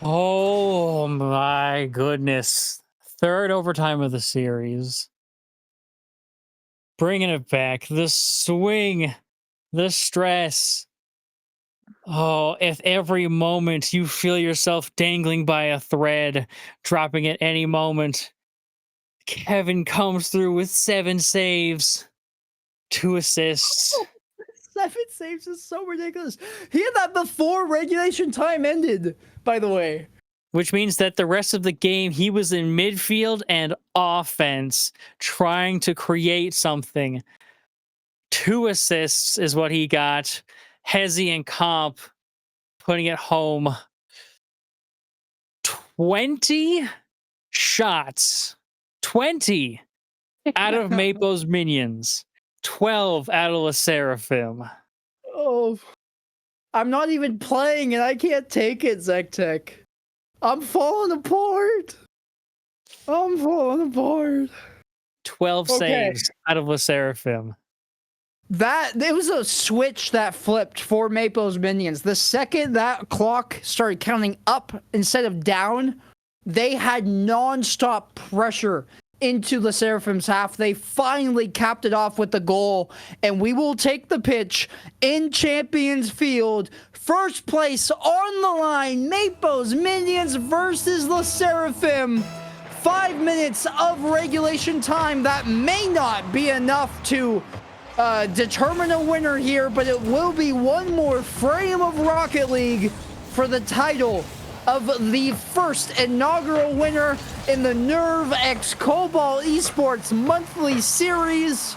A: Oh my goodness. Third overtime of the series. Bringing it back. The swing. The stress. Oh, at every moment you feel yourself dangling by a thread, dropping at any moment. Kevin comes through with 7 saves, 2 assists.
B: 7 saves is so ridiculous. He had that before regulation time ended, by the way.
A: Which means that the rest of the game, he was in midfield and offense, trying to create something. 2 assists is what he got. Hezi and Comp putting it home. 20 shots. 20 out of Maple's minions. 12 out of Le Seraphim.
B: Oh, I'm not even playing and I can't take it, ZechTech. I'm falling apart.
A: 12 saves out of Le Seraphim.
B: It was a switch that flipped for Maple's minions. The second that clock started counting up instead of down, they had non-stop pressure into the Seraphim's half. They finally capped it off with the goal, and we will take the pitch in Champions Field. First place on the line, Maple's minions versus Le Seraphim. 5 minutes of regulation time. That may not be enough to determine a winner here, but it will be one more frame of Rocket League for the title of the first inaugural winner in the NIRV X Cobalt Esports monthly series.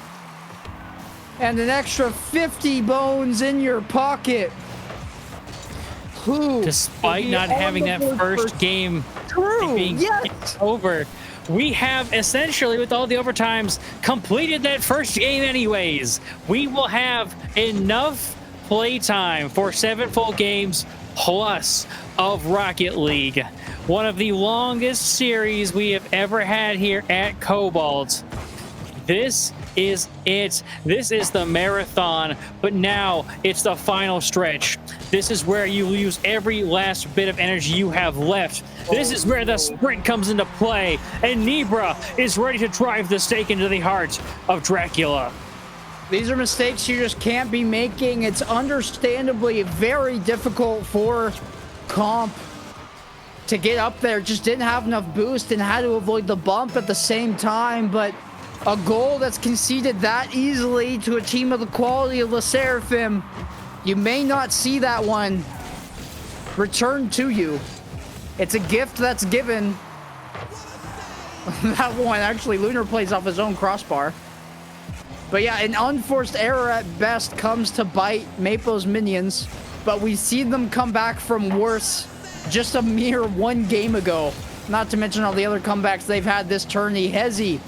B: And an extra 50 bones in your pocket. Who
A: Despite not having that first game being over, we have essentially, with all the overtimes, completed that first game anyways. We will have enough playtime for 7 full games plus of Rocket League. One of the longest series we have ever had here at Cobalt. This is it. This is the marathon, but now it's the final stretch. This is where you use every last bit of energy you have left. This is where the sprint comes into play, and NIRV is ready to drive the stake into the heart of Dracula.
B: These are mistakes you just can't be making. It's understandably very difficult for Comp to get up there. Just didn't have enough boost and had to avoid the bump at the same time, but a goal that's conceded that easily to a team of the quality of Le Seraphim, you may not see that one returned to you. It's a gift that's given. That one, actually, Lunar plays off his own crossbar. But yeah, an unforced error at best comes to bite Maple's minions, but we've seen them come back from worse just a mere 1 game ago. Not to mention all the other comebacks they've had this tourney. Hezi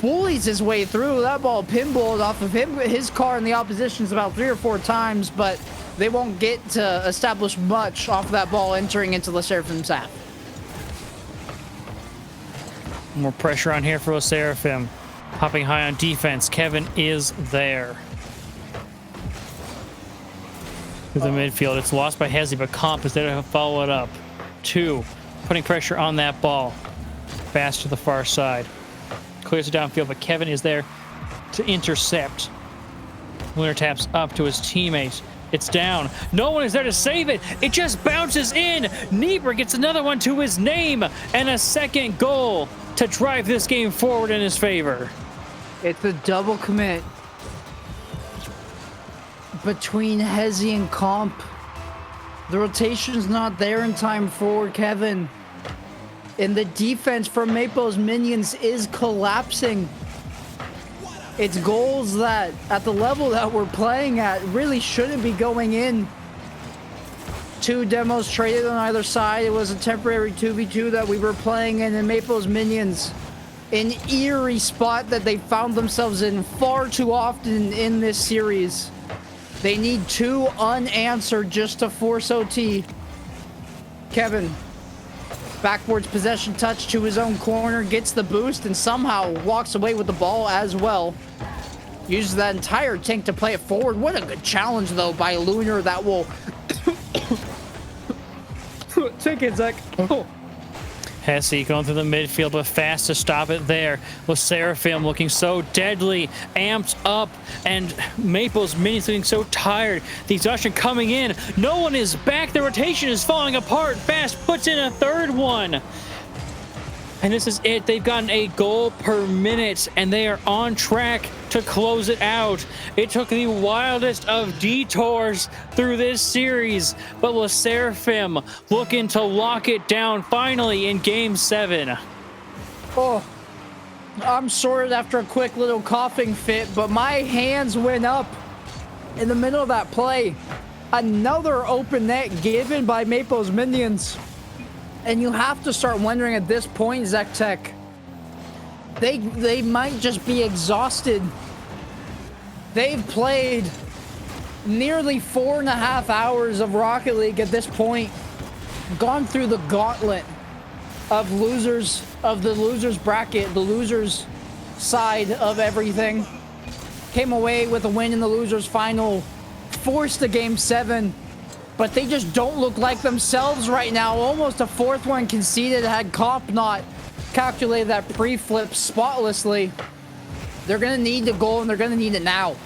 B: bullies his way through. That ball pinballed off of him, his car in the opposition's about 3 or 4 times, but they won't get to establish much off that ball entering into Le Seraphim's half.
A: More pressure on here for Le Seraphim. Hopping high on defense. Kevin is there. To the midfield. It's lost by Hezi, but Comp is there to follow it up. 2. Putting pressure on that ball. Fast to the far side. Clears it downfield, but Kevin is there to intercept. Lunar taps up to his teammate. It's down. No one is there to save it. It just bounces in. NIRV gets another one to his name and a second goal to drive this game forward in his favor.
B: It's a double commit between Hezi and Comp. The rotation's not there in time for Kevin. And the defense from Maple's minions is collapsing. It's goals that, at the level that we're playing at, really shouldn't be going in. 2 demos traded on either side. It was a temporary 2v2 that we were playing in, and Maple's minions, an eerie spot that they found themselves in far too often in this series. They need 2 unanswered just to force OT. Kevin, backwards possession touch to his own corner, gets the boost and somehow walks away with the ball as well. Uses that entire tank to play it forward. What a good challenge though by Lunar that will take it, Zach. Oh.
A: Hezi going through the midfield, but fast to stop it there. Le Seraphim looking so deadly, amped up, and Maple's minions looking so tired. The exhaustion coming in. No one is back. The rotation is falling apart. Fast puts in a 3rd one. And this is it. They've gotten a goal per minute, and they are on track to close it out. It took the wildest of detours through this series, but Le Seraphim looking to lock it down finally in Game 7.
B: Oh, I'm sorted after a quick little coughing fit, but my hands went up in the middle of that play. Another open net given by Maple's minions. And you have to start wondering at this point, ZechTech, they might just be exhausted. They've played nearly 4.5 hours of Rocket League at this point, gone through the gauntlet of losers, of the losers bracket, the losers side of everything. Came away with a win in the losers final, forced a Game 7. But they just don't look like themselves right now. Almost a 4th one conceded had Comp not calculated that pre-flip spotlessly. They're going to need the goal, and they're going to need it now.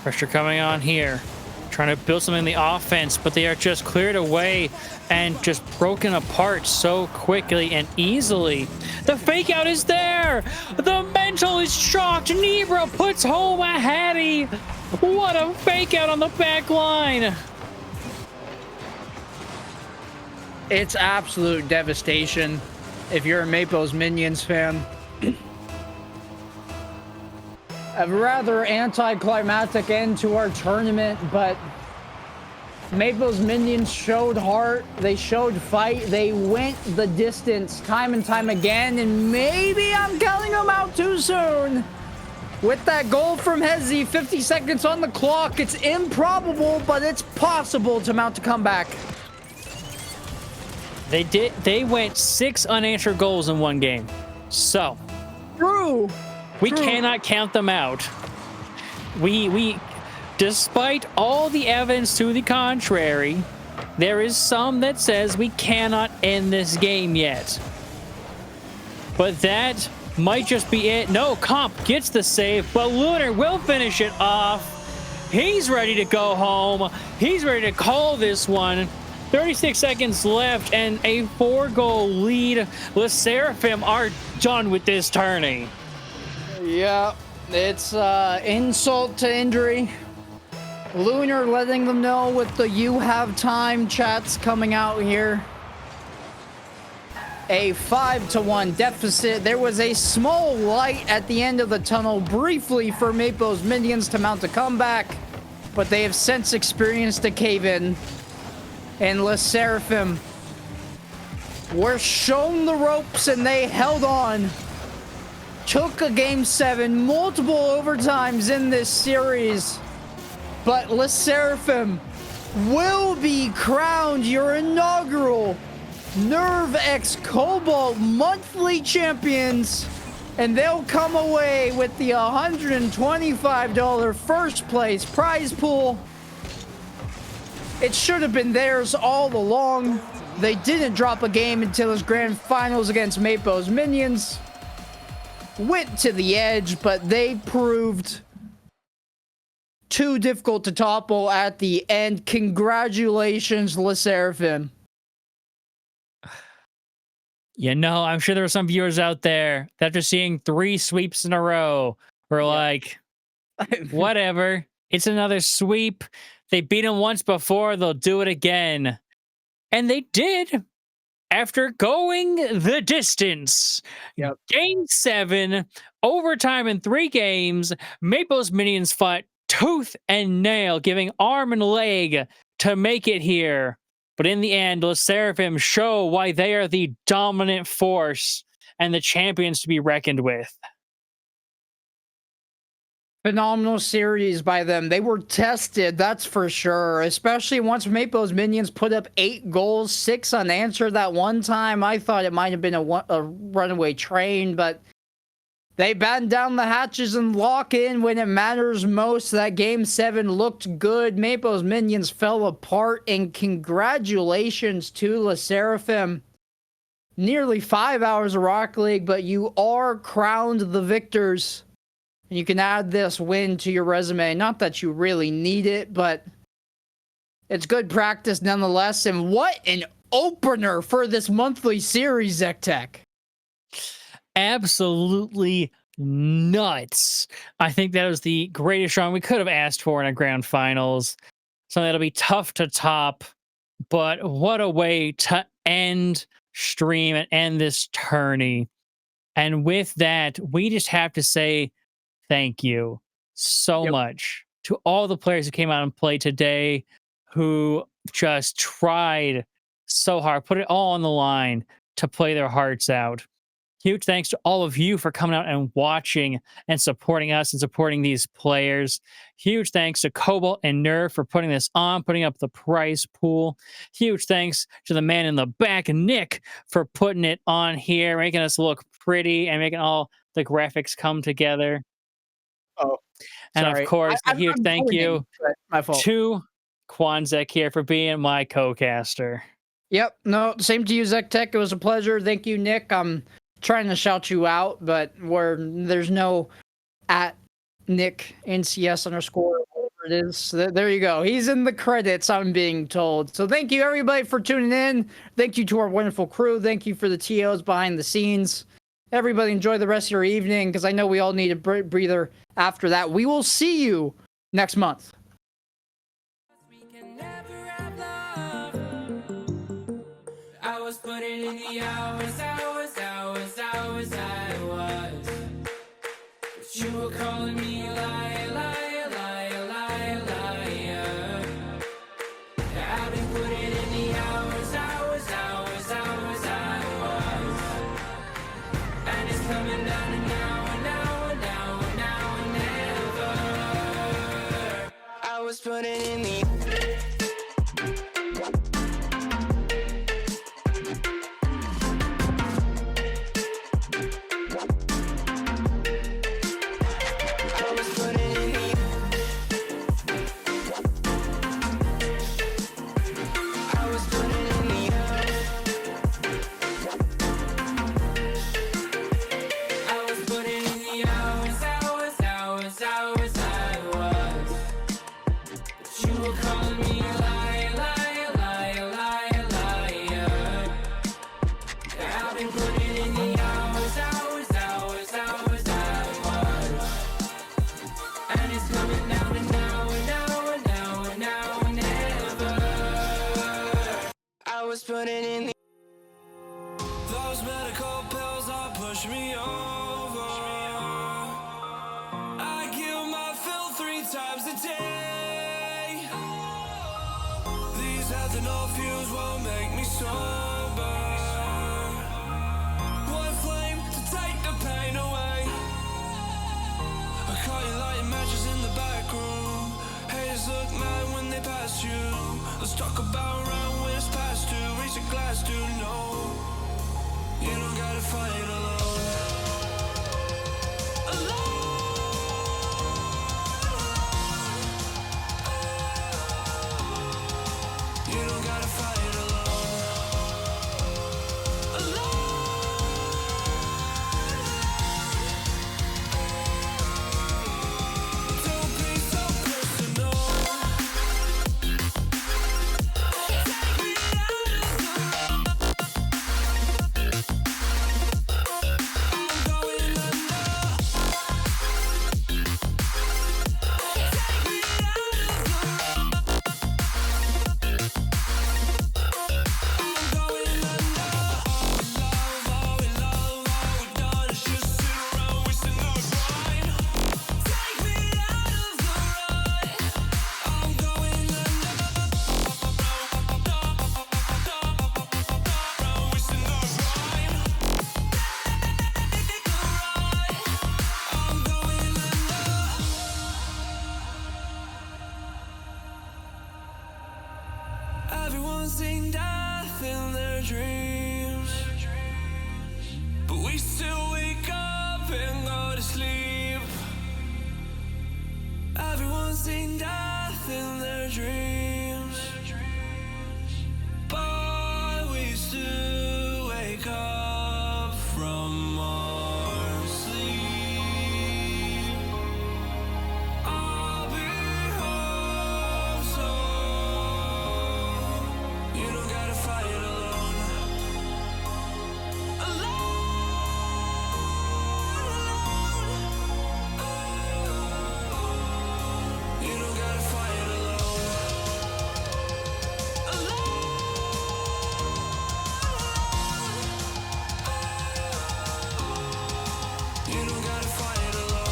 A: Pressure coming on here. Trying to build something in the offense, but they are just cleared away and just broken apart so quickly and easily. The fake out is there. The mental is is shocked. NIRV puts home a Hattie. What a fake out on the back line.
B: It's absolute devastation if you're a Maples Minions fan. A rather anticlimactic end to our tournament, but Maples Minions showed heart, they showed fight, they went the distance time and time again, and maybe I'm counting them out too soon. With that goal from Hezi, 50 seconds on the clock, it's improbable, but it's possible to mount a comeback.
A: They went 6 unanswered goals in one game. So we cannot count them out. We despite all the evidence to the contrary, there is some that says we cannot end this game yet. But that might just be it. No, Comp gets the save, but Lunar will finish it off. He's ready to go home. He's ready to call this one. 36 seconds left and a 4-goal lead. The Seraphim are done with this tourney.
B: Yeah, it's insult to injury. Lunar letting them know with the "you have time" chats coming out here. A 5-1 deficit. There was a small light at the end of the tunnel briefly for Maples Minions to mount a comeback, but they have since experienced a cave-in. And Le Seraphim were shown the ropes and they held on. Took a game 7, multiple overtimes in this series. But Le Seraphim will be crowned your inaugural NIRV X Cobalt monthly champions. And they'll come away with the $125 first place prize pool. It should have been theirs all along. They didn't drop a game until his grand finals against Maples Minions. Went to the edge, but they proved too difficult to topple at the end. Congratulations, Le Seraphim.
A: You know, I'm sure there were some viewers out there that after seeing 3 sweeps in a row were like, whatever. It's another sweep. They beat him once before, they'll do it again. And they did. After going the distance.
B: Yep.
A: Game 7, overtime in 3 games, Maples Minions fought tooth and nail, giving arm and leg to make it here. But in the end, Le Seraphim show why they are the dominant force and the champions to be reckoned with.
B: Phenomenal series by them. They were tested, that's for sure. Especially once Maples Minions put up 8 goals, 6 unanswered that one time. I thought it might have been a runaway train, but they batten down the hatches and lock in when it matters most. That game 7 looked good. Maples Minions fell apart, and congratulations to Le Seraphim. Nearly 5 hours of Rocket League, but you are crowned the victors. And you can add this win to your resume. Not that you really need it, but it's good practice nonetheless. And what an opener for this monthly series, ZechTech.
A: Absolutely nuts. I think that was the greatest run we could have asked for in a grand finals. Something that'll be tough to top, but what a way to end stream and end this tourney. And with that, we just have to say thank you so much to all the players who came out and played today, who just tried so hard, put it all on the line to play their hearts out. Huge thanks to all of you for coming out and watching and supporting us and supporting these players. Huge thanks to Cobalt and NIRV for putting this on, putting up the prize pool. Huge thanks to the man in the back, Nick, for putting it on here, making us look pretty and making all the graphics come together.
B: Oh,
A: and
B: sorry.
A: Of course, a huge
B: I'm
A: thank you
B: my fault.
A: to Quanzek here for being my co-caster.
B: Yep. No, same to you, ZechTech. It was a pleasure. Thank you, Nick. I'm trying to shout you out, but there's no at Nick NCS underscore, whatever it is. So there you go. He's in the credits, I'm being told. So thank you, everybody, for tuning in. Thank you to our wonderful crew. Thank you for the TOs behind the scenes. Everybody enjoy the rest of your evening, because I know we all need a breather after that. We will see you next month.
D: We can never have love. I was putting in the hours, I was. But you were calling me a liar, liar, liar, liar, liar. I've been putting in the hours, I was. And it's coming down to now and never. I was putting in the putting in the those medical pills are push me over. I kill my fill 3 times a day. These ethanol fumes won't make me sober. One flame to take the pain away. I caught you lighting matches in the back room. Haters look mad when they pass you. Let's talk about around when it's past due. Raise a glass to know you don't gotta fight alone. You don't gotta fight alone. Don't be so personal. Everyone's seen death in their dreams, but we still wake up and go to sleep. Everyone's seen death in their dreams, but we still wake up from our sleep. I'll be home soon. You don't gotta fight alone. You don't gotta fight alone. You don't gotta fight alone.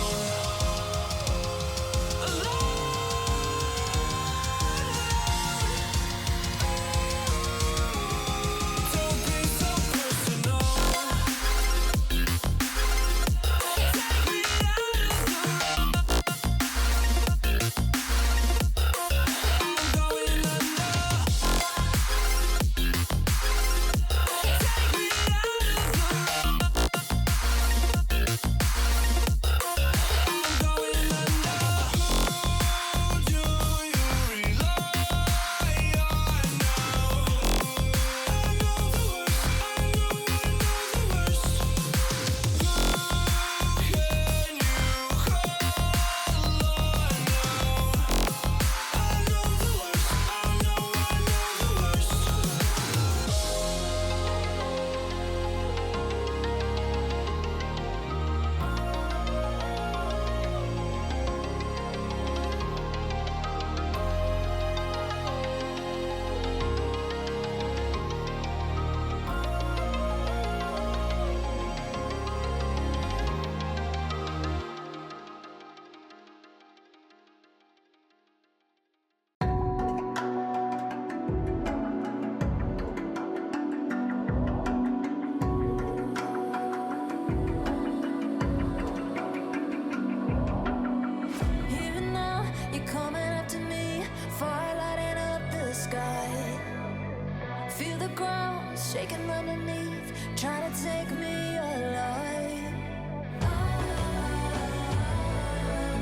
C: shaking underneath, trying to take me alive.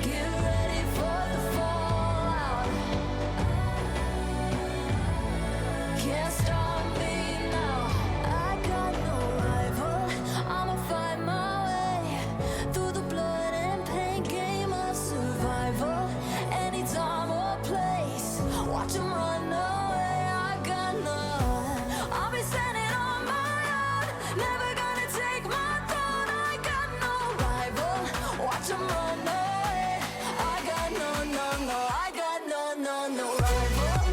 C: Get ready for the fallout. Can't stop me now. I got no rival. I'ma find my way through the blood and pain game of survival. Any time or place, watch 'em run away. I got none. I'll be standing on my own, never gonna take my throne. I got no rival. Watch 'em run away. I got no, no, no. I got no, no, no rival.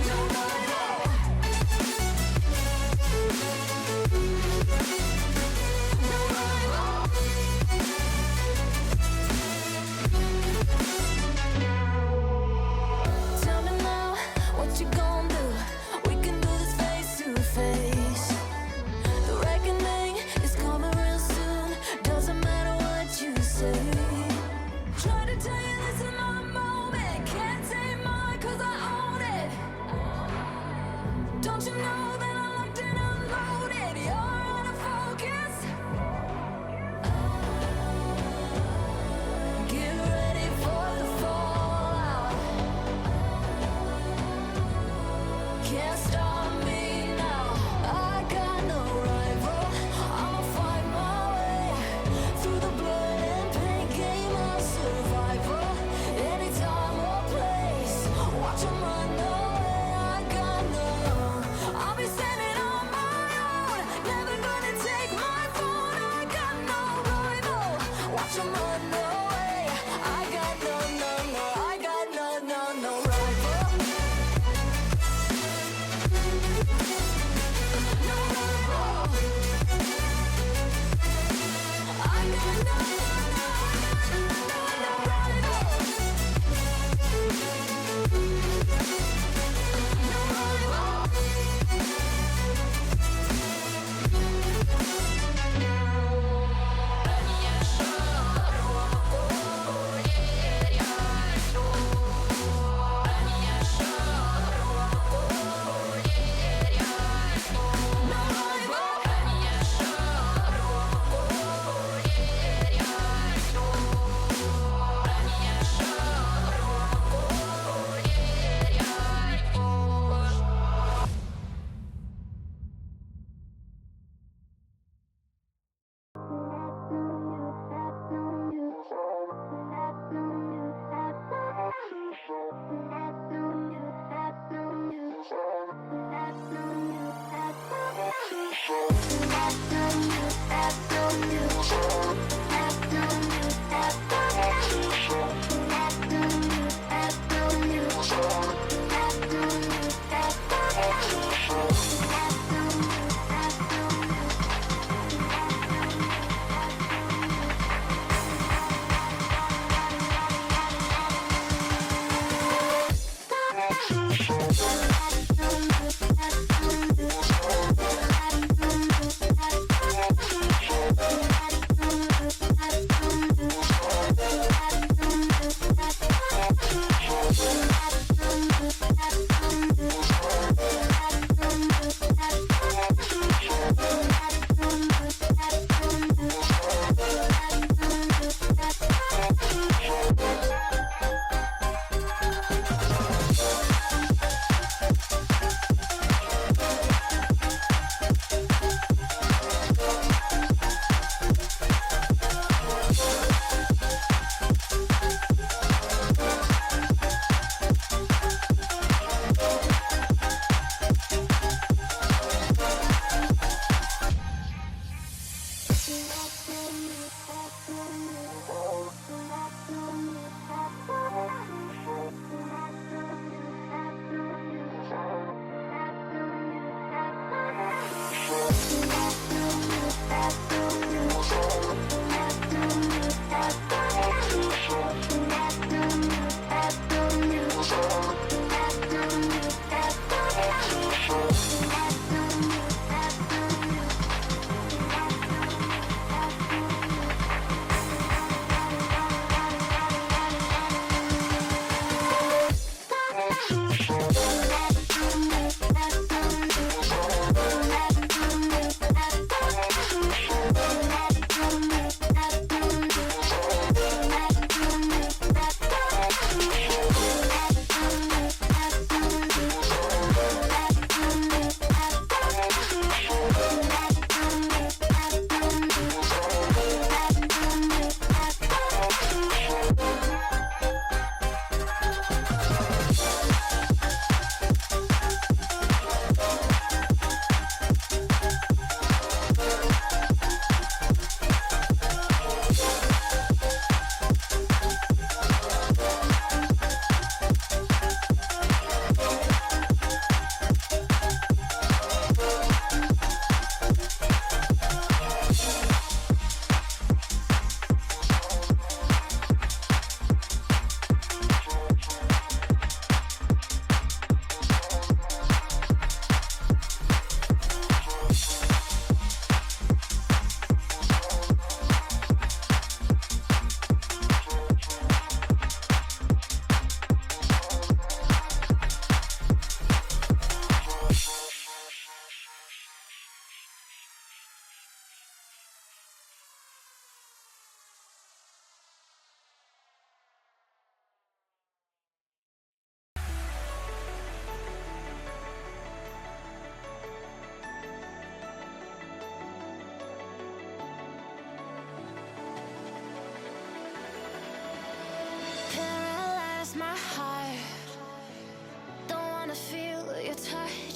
C: No rival. No rival. Tell me now, what you gon' do? We can do this face to face. The reckoning is coming real soon. Doesn't matter what you say. Try to tell you this is my moment. Can't take mine 'cause I own it. Don't you know that I'm locked and unloaded? You're out of focus. Get ready for the fallout. Can't stop me now. I got no rival. I'ma find my way through the blood and pain game of survival. Any time or place, watch 'em run away. I got no. I'll be standing on my own, never gonna take my phone. I got no rival. Watch 'em run away. I got no, no, no. I got no, no, no rival. No rival. I got no, no, no, no rival. No rival. No rival.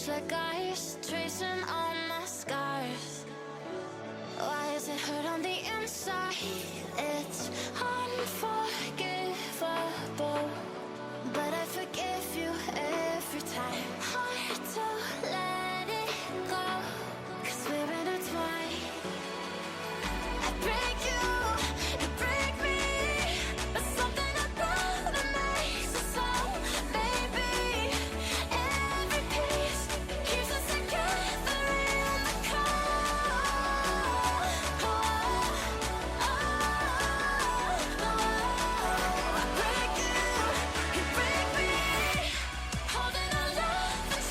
C: like ice, tracing all my scars. Why is it hurt on the inside? It's unforgivable, but I forgive you every time. Hard to let it go, 'cause we're intertwined. I break you break me, but something about it makes us so, baby. Every piece keeps us together in the cold. I break you break me, holding our love in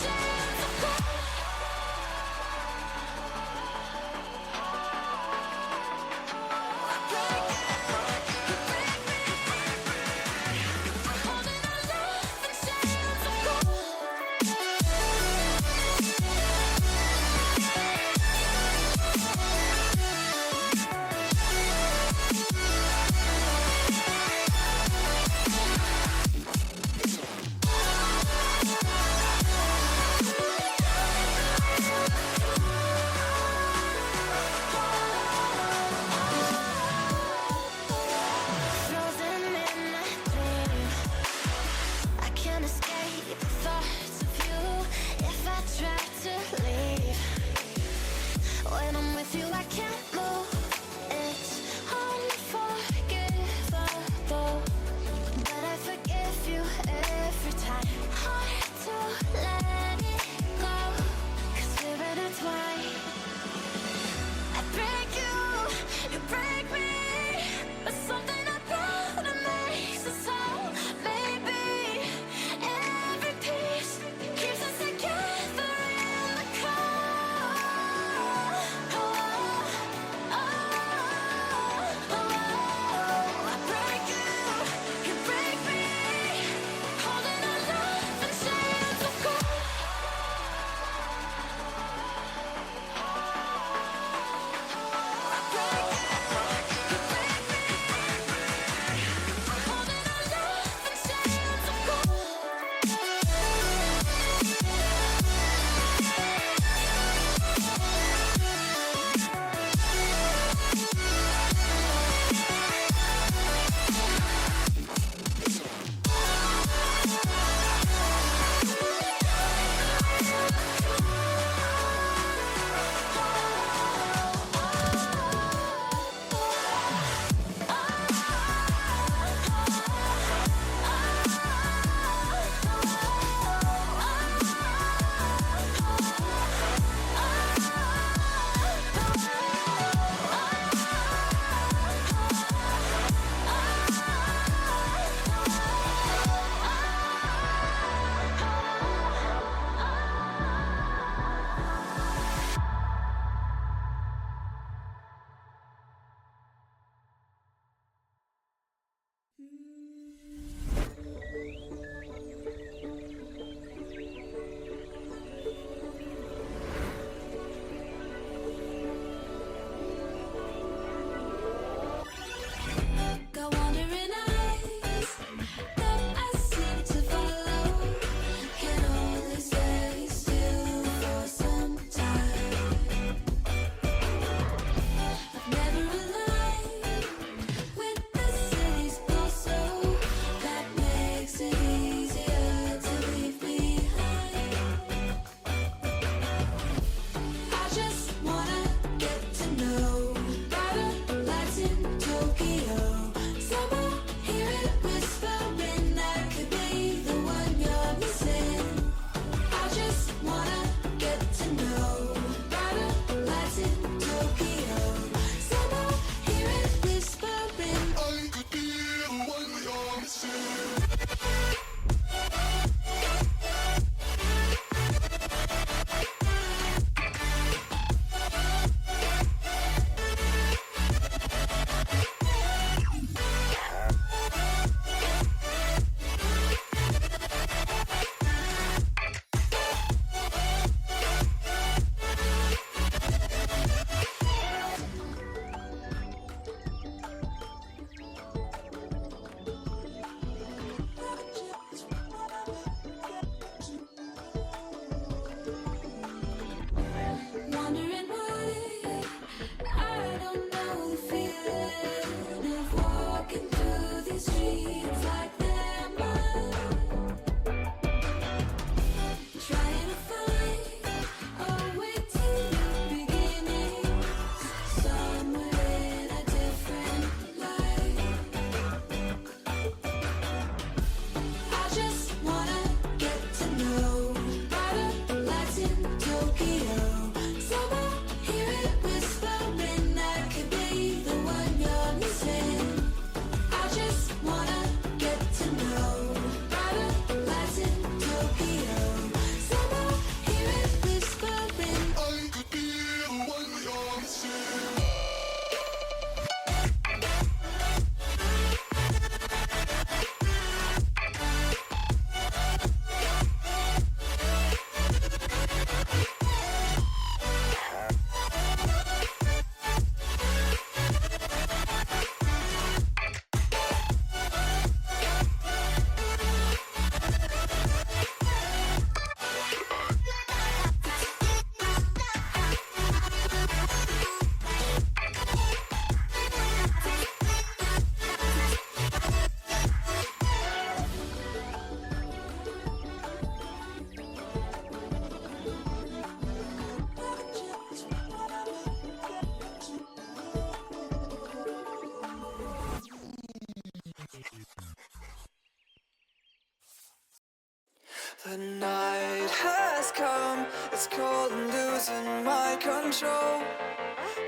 E: The night has come, it's cold and losing my control.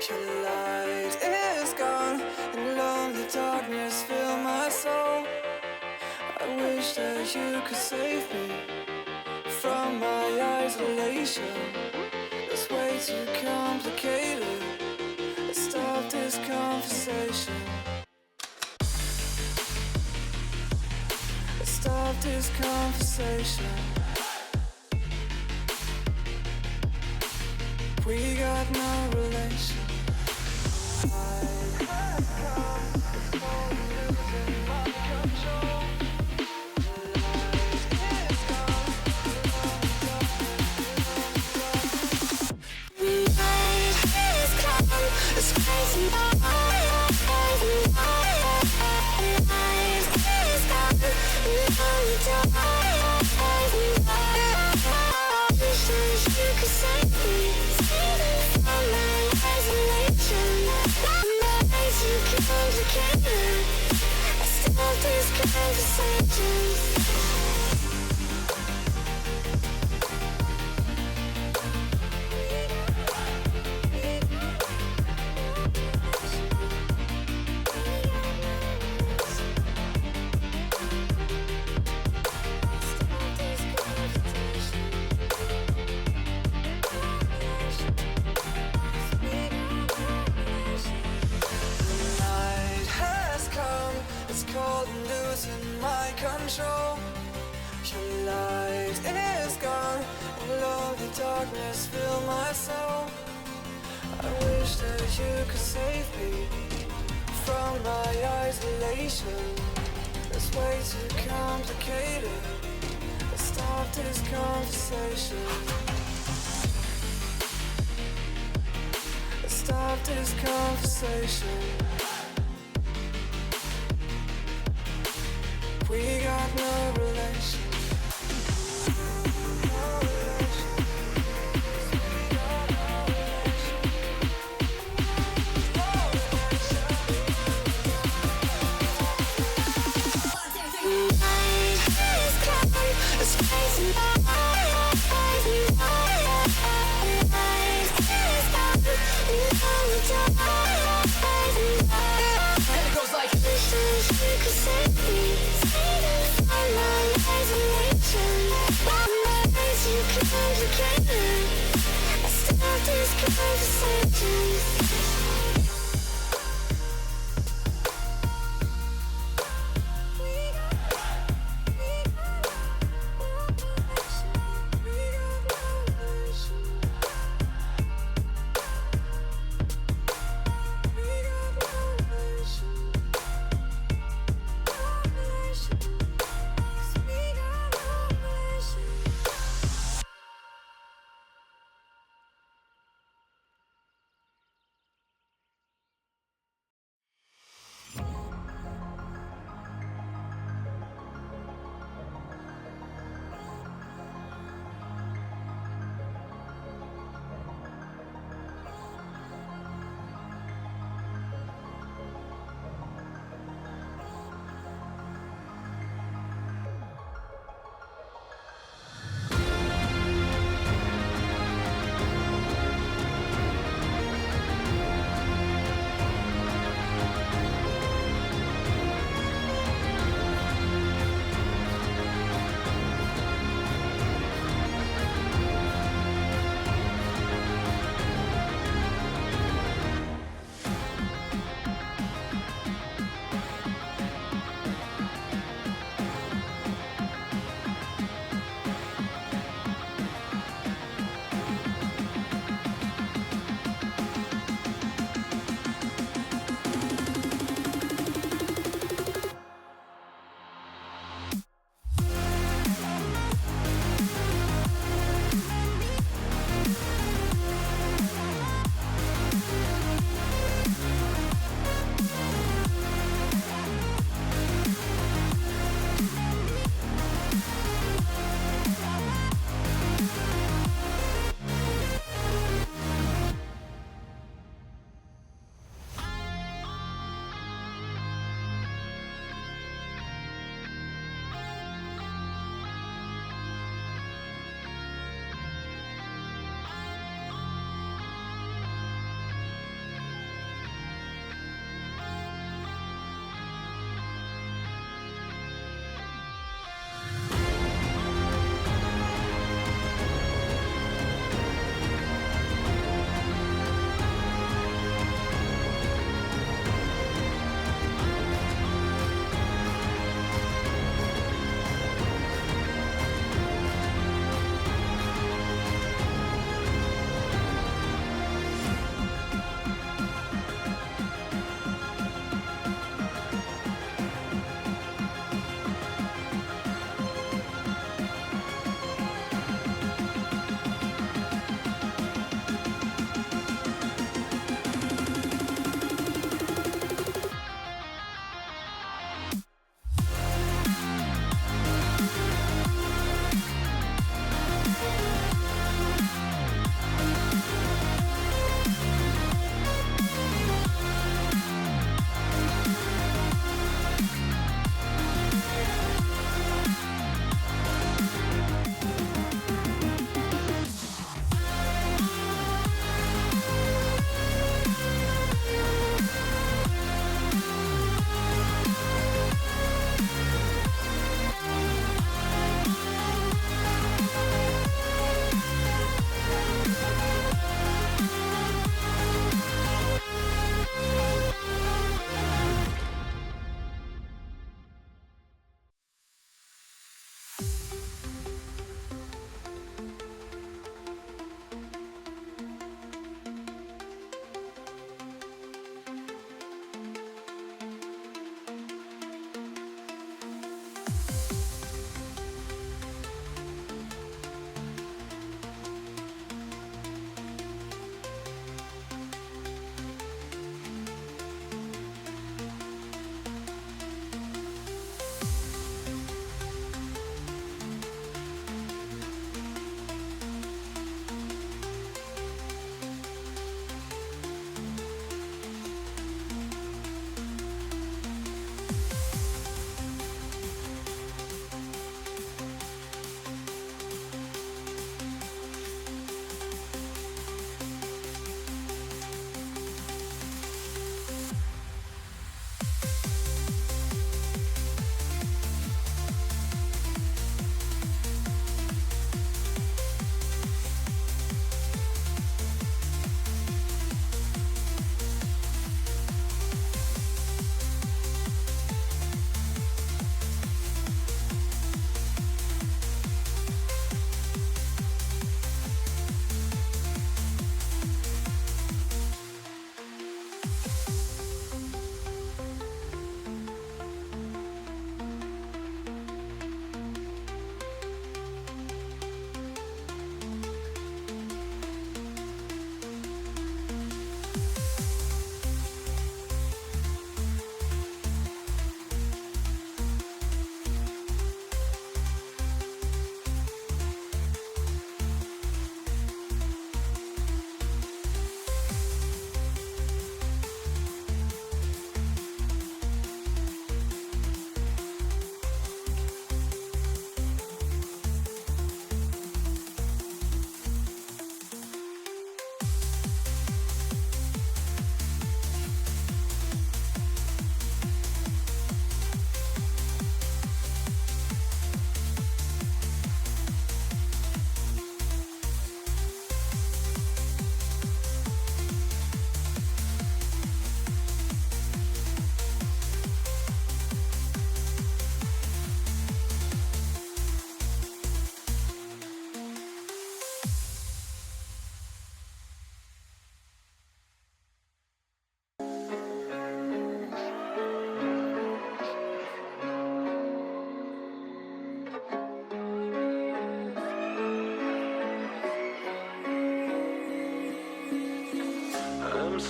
E: Your light is gone, and lonely darkness fill my soul. I wish that you could save me from my isolation. It's way too complicated. Let's stop this conversation. Let's stop this conversation. We got no relation. It's crazy. Control. Your light is gone, and lonely darkness fill my soul. I wish that you could save me from my isolation. It's way too complicated. Let's stop this conversation. Let's stop this conversation. We got no relation. No relation. We got no relation. No relation. It's crazy. And it goes like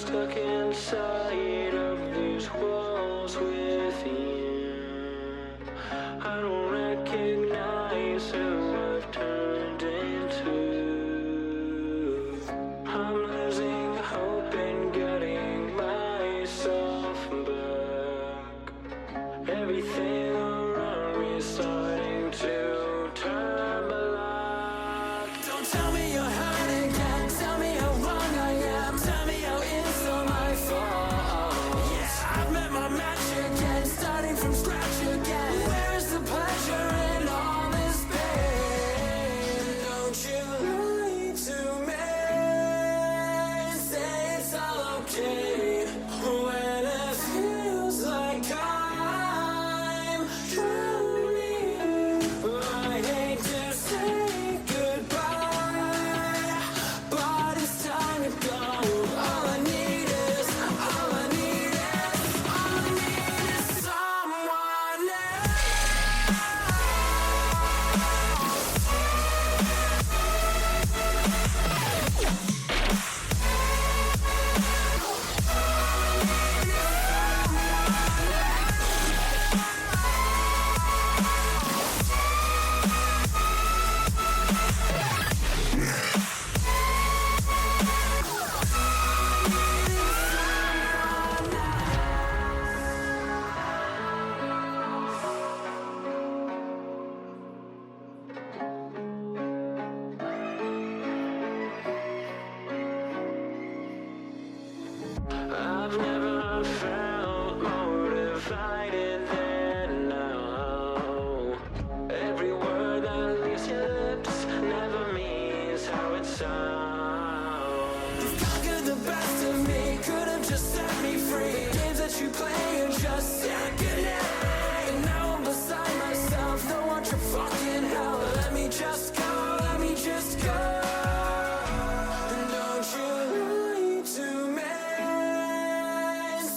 F: stuck inside of these walls within. I don't recognize who I've turned into. I'm losing hope in getting myself back. Everything around me is starting to turn black. Don't tell me you're hurt again. Tell me how wrong I am. Tell me how it's all my fault. Yeah, I've met my match again, starting from scratch again. Where's the pleasure in all this pain? Don't you lie to me. Say it's all okay when it feels like I'm drowning. I hate to say goodbye, but it's time to go. All I need is someone I've never felt more divided than now. Every word that leaves your lips never means how it sounds. You've conquered the best of me, could have just set me free. Games that you play are just sickening. And now I'm beside myself, don't want your fucking help. Let me just go, let me just go. And don't you lie to me.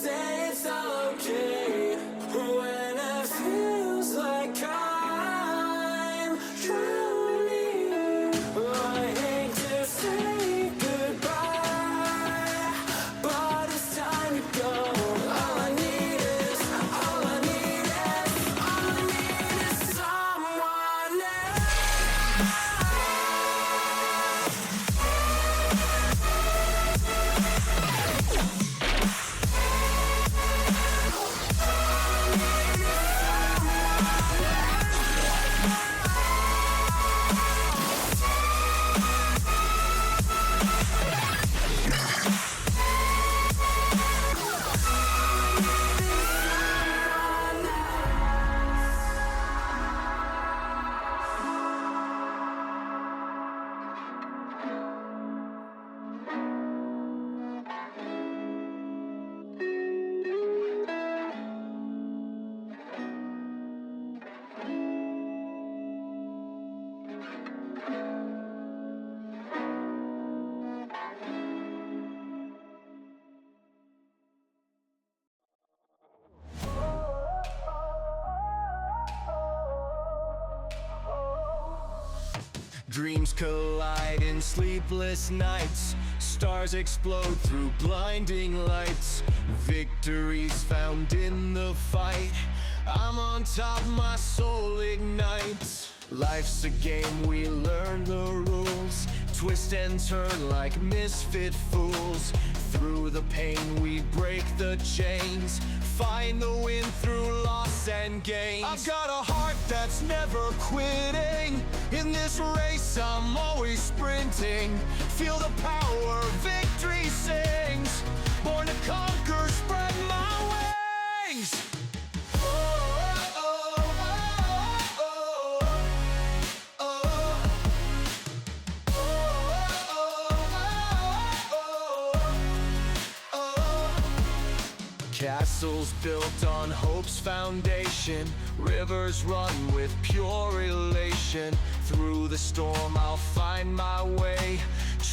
F: Say it's all okay when it feels like I'm drowning. I hate to say goodbye, but it's time to go. All I need is someone
G: Dreams collide in sleepless nights. Stars explode through blinding lights. Victories found in the fight. I'm on top, my soul ignites. Life's a game, we learn the rules. Twist and turn like misfit fools. Through the pain we break the chains. Find the win through loss and gains. I've got a heart that's never quitting. In this race I'm always sprinting. Feel the power, victory sings. Born to conquer, spread my wings.
F: Castles built on hope's foundation, rivers run with pure elation. Through the storm I'll find my way,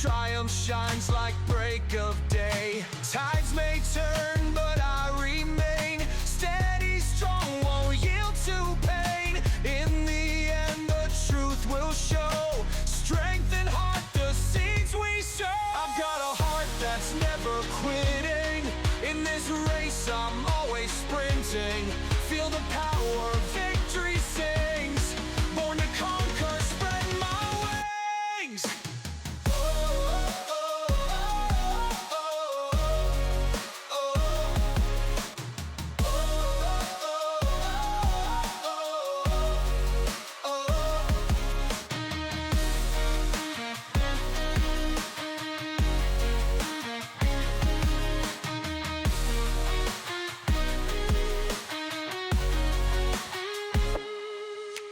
F: triumph shines like break of day. Tides may turn but I remain, steady, strong, won't yield to pain. In the end the truth will show, strength and heart the seeds we sow. I've got a heart that's never quitting.
G: this race I'm always sprinting. Feel the power, victory sings. Born to conquer, spread my wings.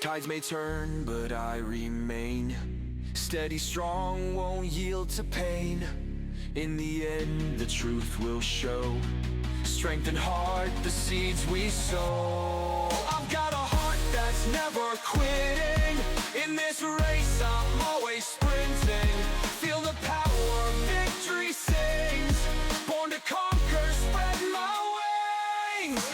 G: Tides may turn, but I remain steady, strong, won't yield to pain. In the end, the truth will show. Strength and heart, the seeds we sow. I've got a heart that's never quitting. In this race, I'm always sprinting. Feel the power, victory sings. Born to conquer, spread my wings.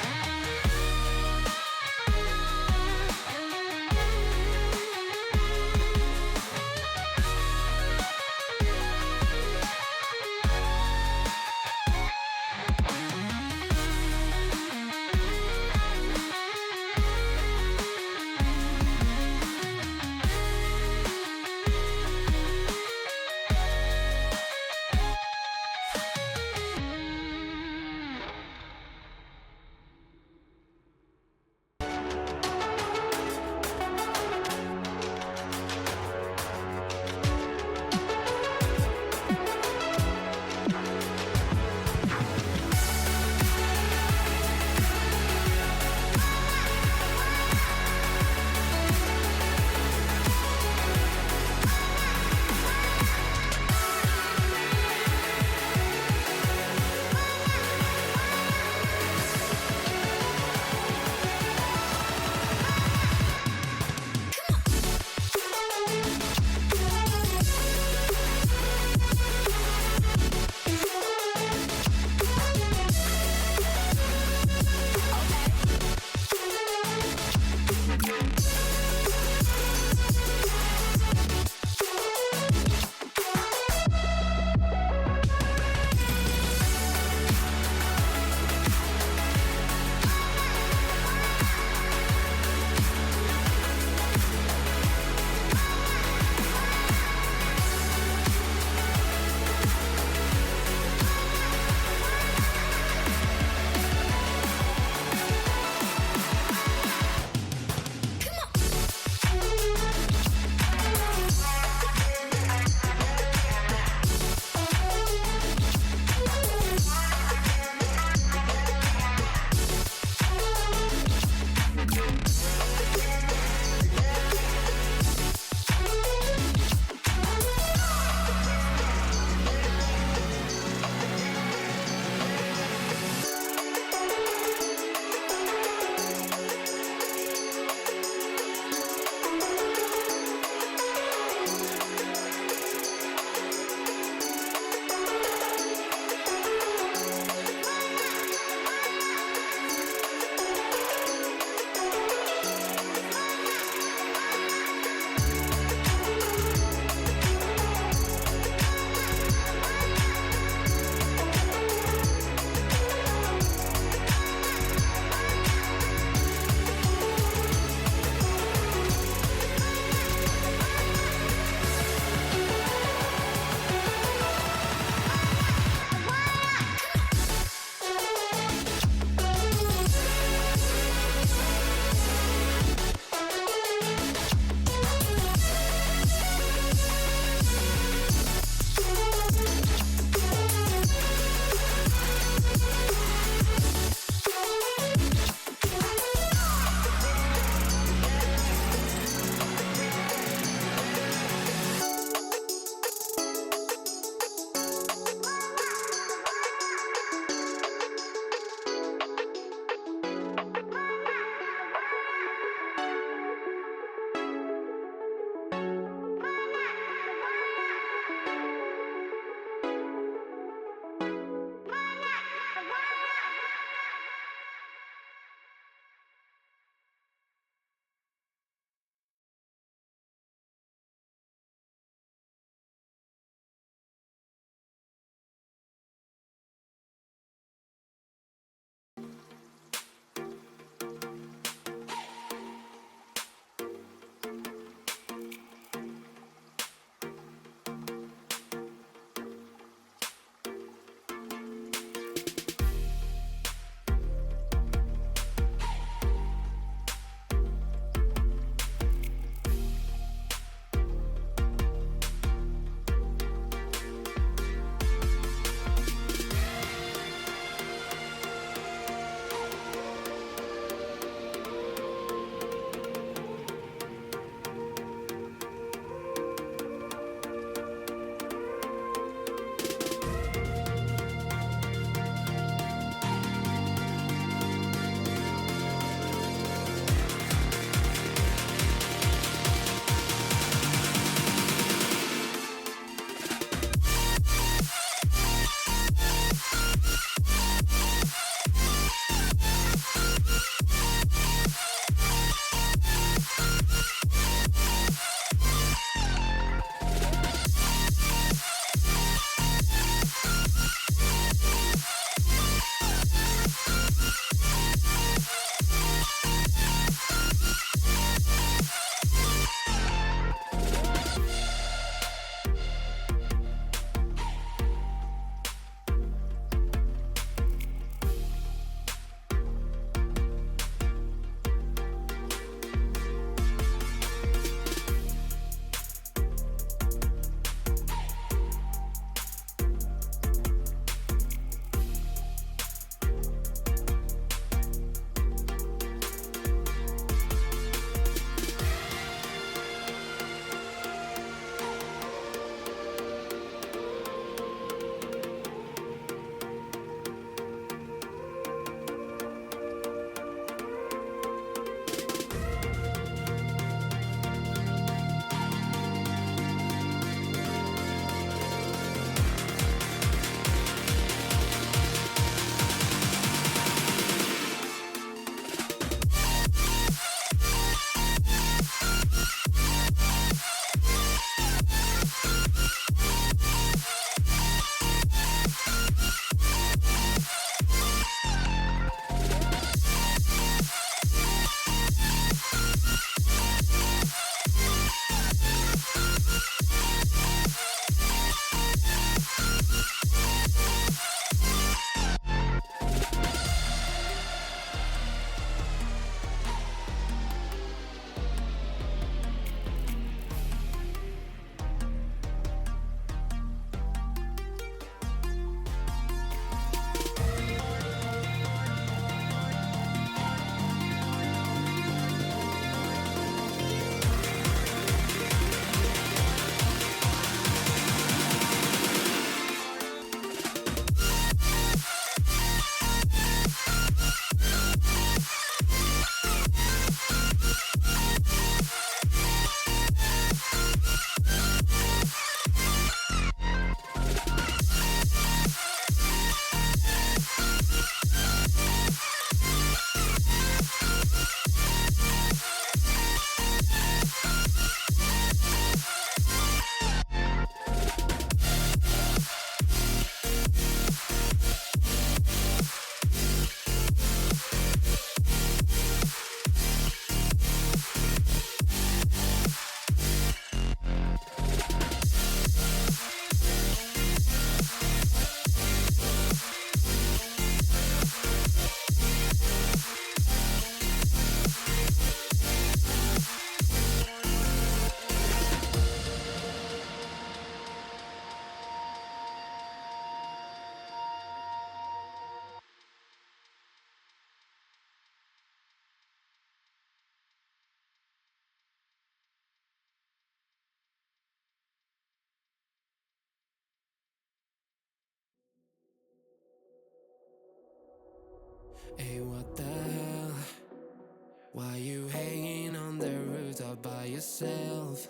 F: yourself.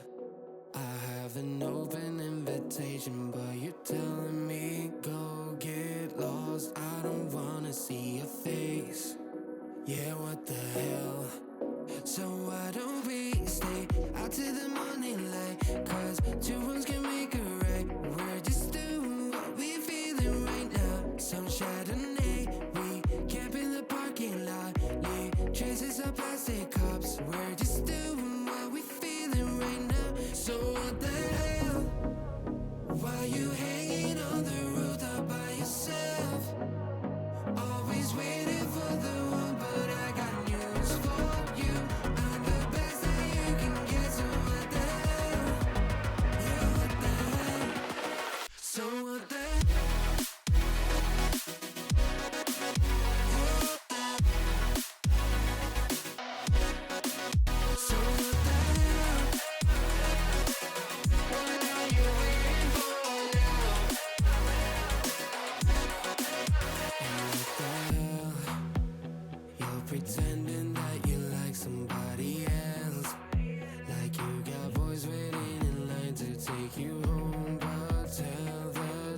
F: I have an open invitation, but you're telling me go get lost. I don't wanna see your face. Yeah, what the hell? So why don't we stay out till the morning light? Cause two wrongs can make a right. We're just doing what we feeling right now. Some Chardonnay, we camp in the parking lot. Leave traces of plastic cups. We're just doing what we feeling right now. So what the hell? Why you hanging on the rooftop by yourself? Always waiting for the one, but I got news for you. I'm the best that you can get, so what the hell? Yeah, what the hell? So what the hell? So what the hell? What are you waiting for now? And what the hell? You're pretending that you like somebody else. Like you got boys waiting in line to take you home. But tell the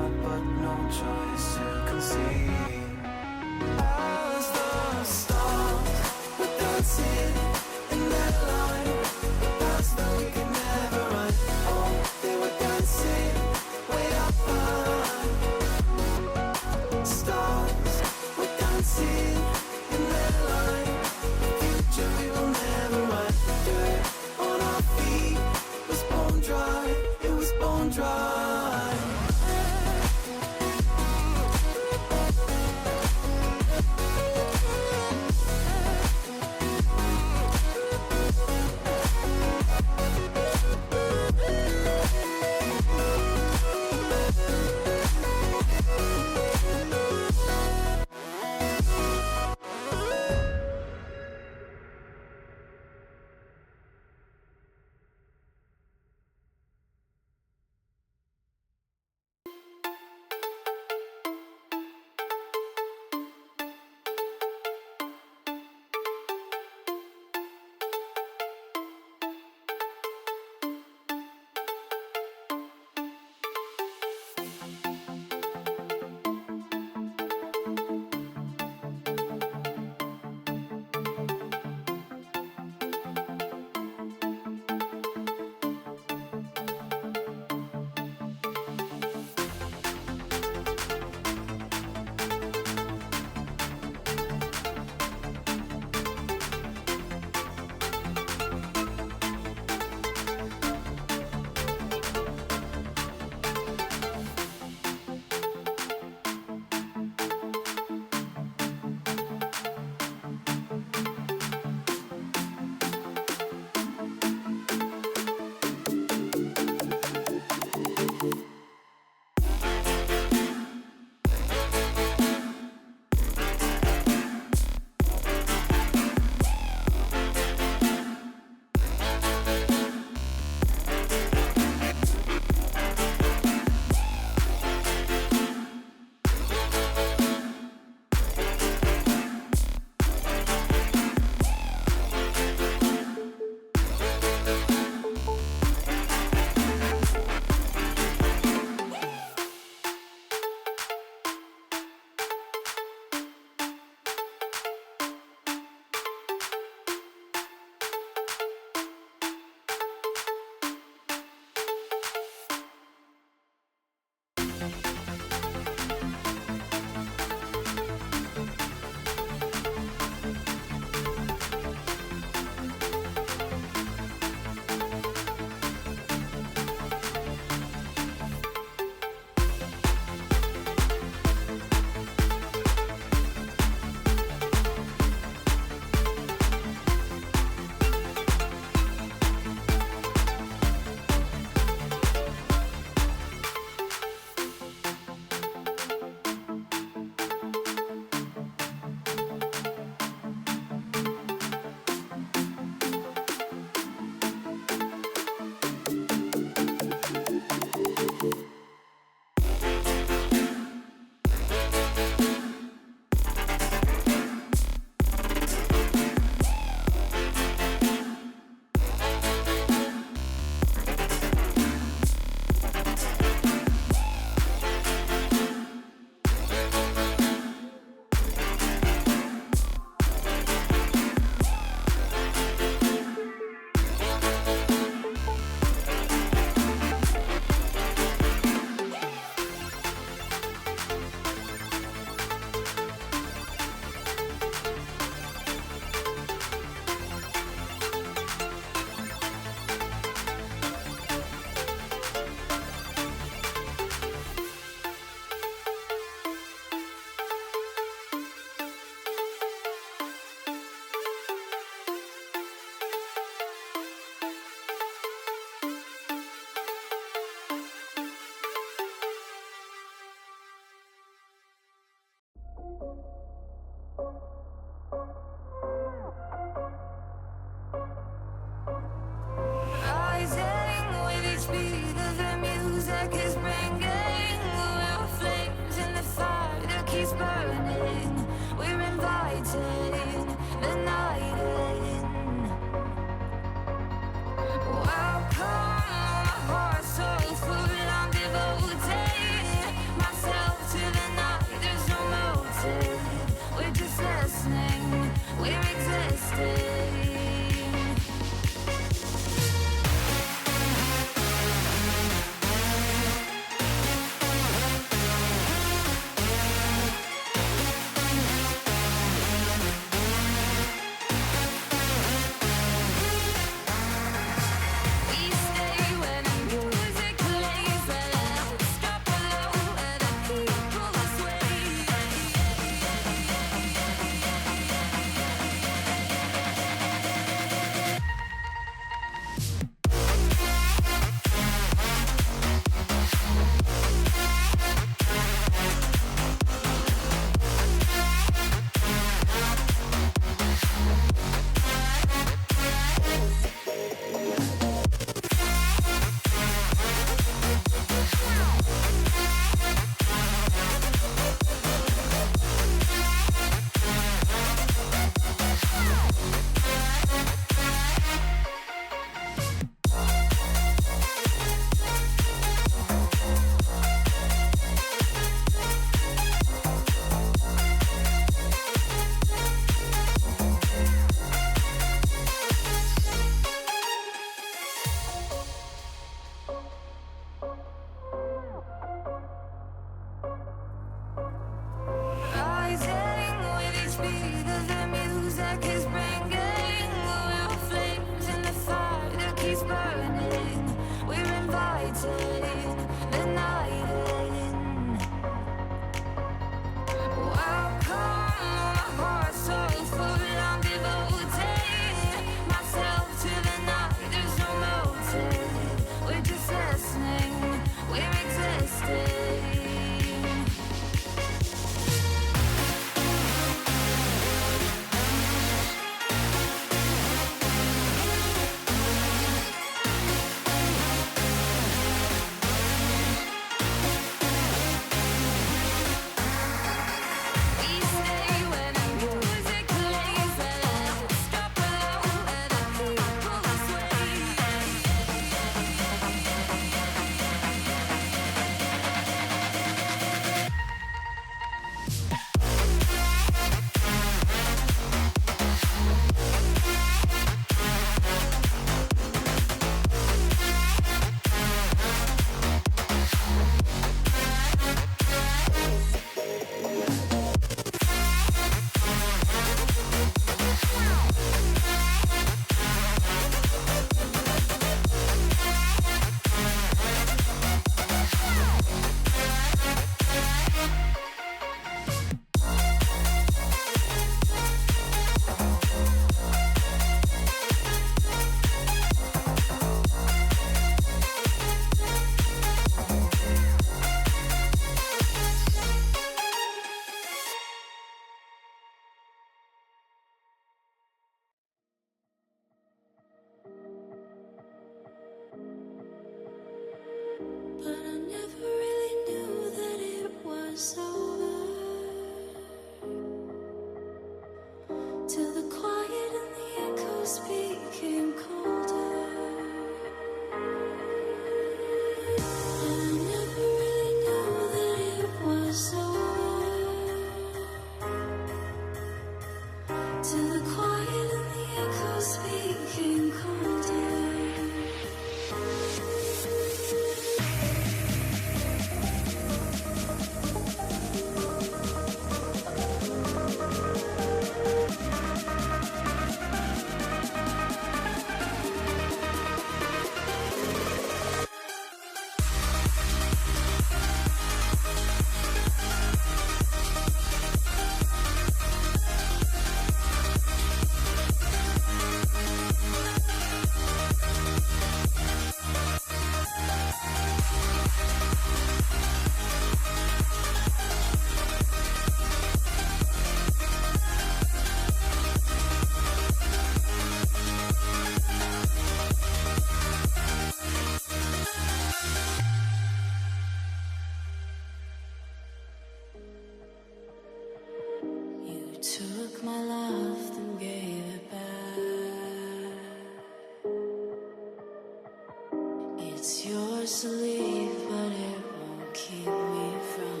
C: It's yours to leave, but it won't keep me from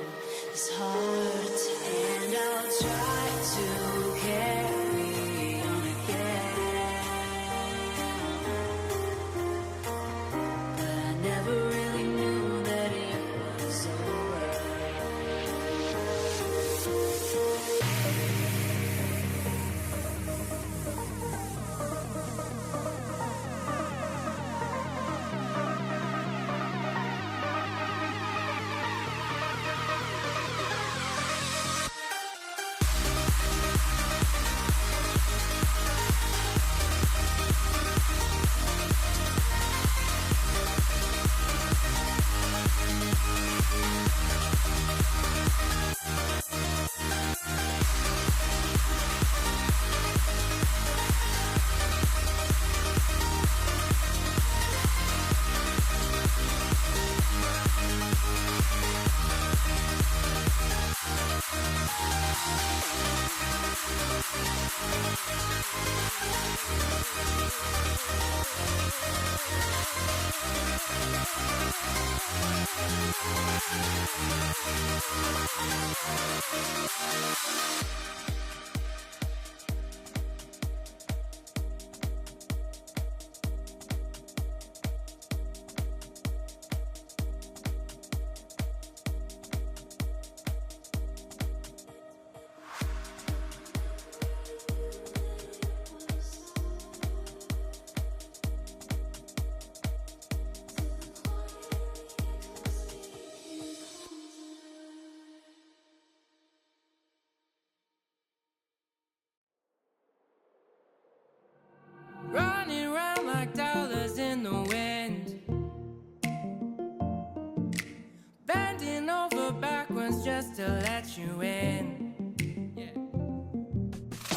C: this heart. And I'll try to carry on again, but I never really knew that it was over.
D: Running around like dollars in the wind, bending over backwards just to let you in.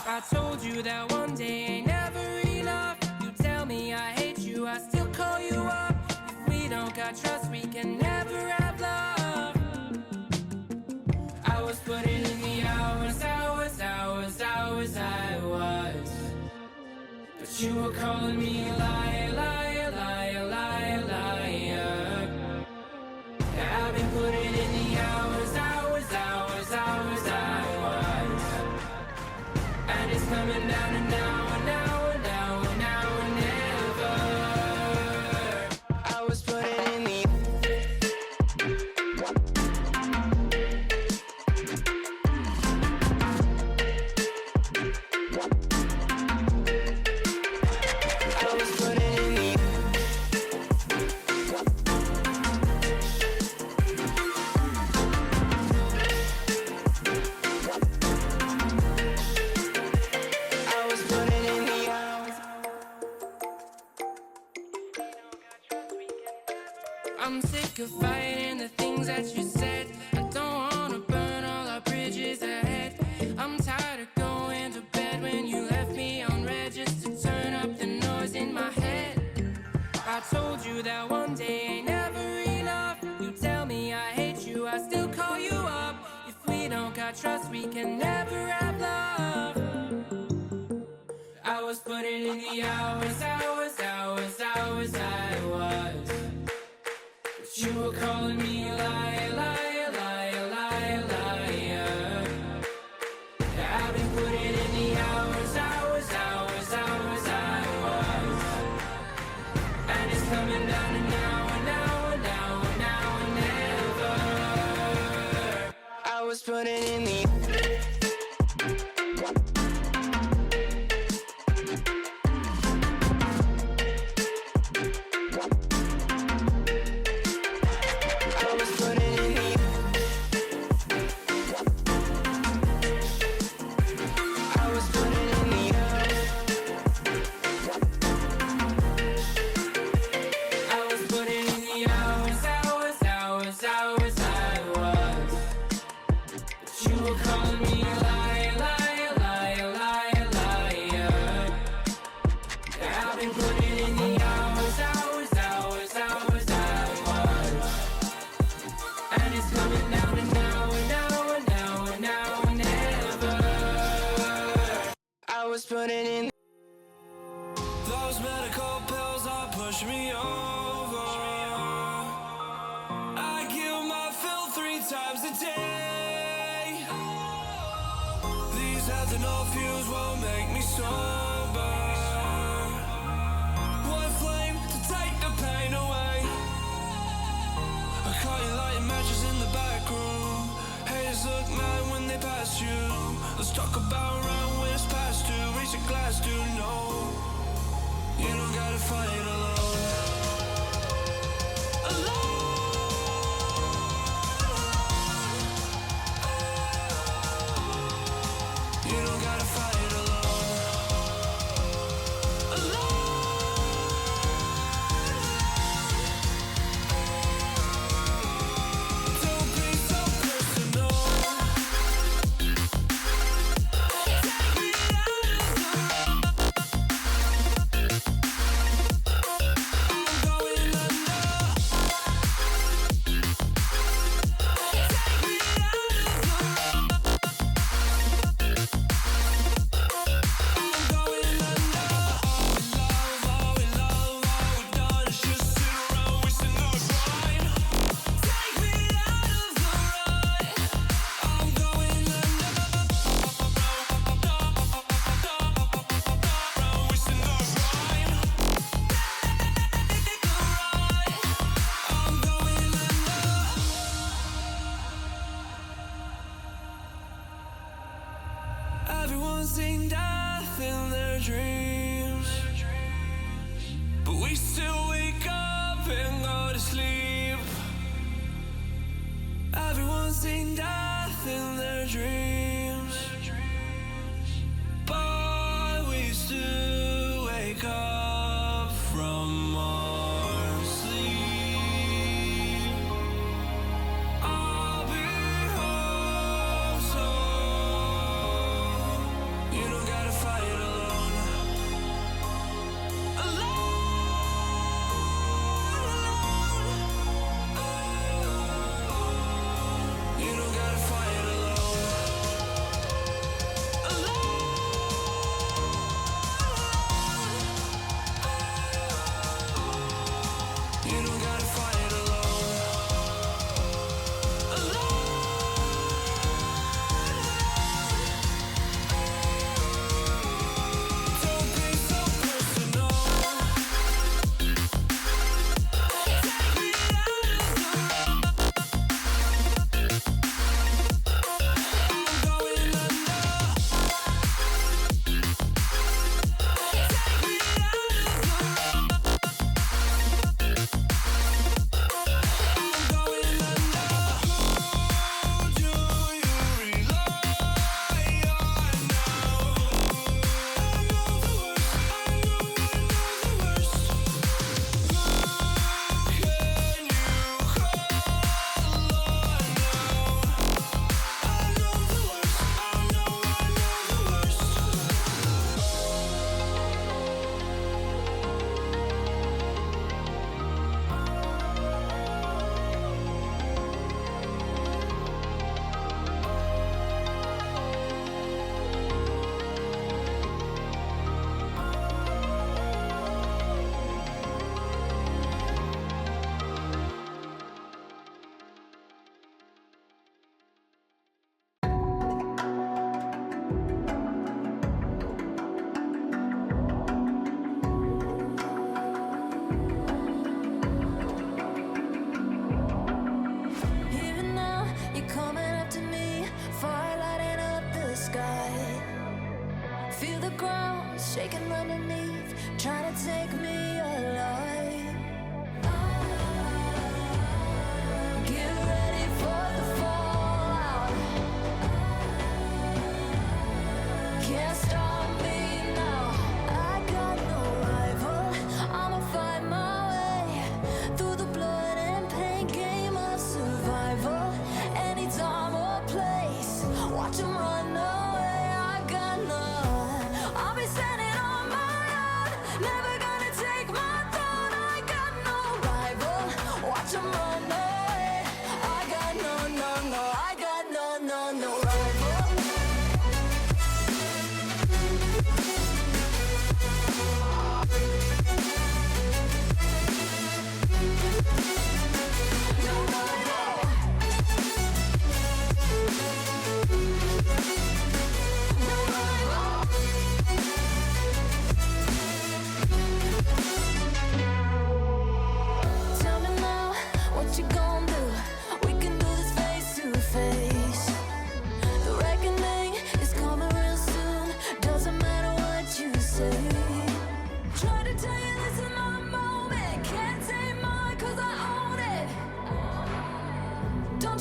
D: I told you that one day ain't never enough. You tell me I hate you, I still call you up. If we don't got trust, we can never have love. I was putting in the hours, I was. But you were calling me a liar, liar, liar, liar, liar. Yeah, I've been putting in the hours, I was. And it's coming down to now and now and now and now and never. I was putting in the I'm sick of fighting the things that you said. I don't wanna burn all our bridges ahead. I'm tired of going to bed when you left me on red just to turn up the noise in my head. I told you that one day ain't never enough. You tell me I hate you, I still call you up. If we don't got trust, we can never have love. I was putting in the hours, I was. But you were calling me a liar, liar, liar, liar, liar. Yeah, I've been putting in the hours, I was. And it's coming down to now and now and now and now and never. I was putting in the
E: the day. These ethanol fuels won't make me sober. One flame to take the pain away. I caught you lighting matches in the back room. Haters look mad when they pass you. Let's talk about round when it's past two. Raise a glass to no. You don't gotta fight alone. You don't gotta fight alone. Don't be so personal. Take me out of the I'm going under. Take me out of the I'm going under. All we love, all we've done is just sit around wasting our time. Take me out of the rut. I'm going under. Wasting our time. I'm going under. Everyone's seen death in their dreams, but we still wake up and go to sleep. Everyone's seen death in their dreams, but we still wake up from our sleep. I'll be home soon. You don't gotta fight alone. You don't gotta fight alone.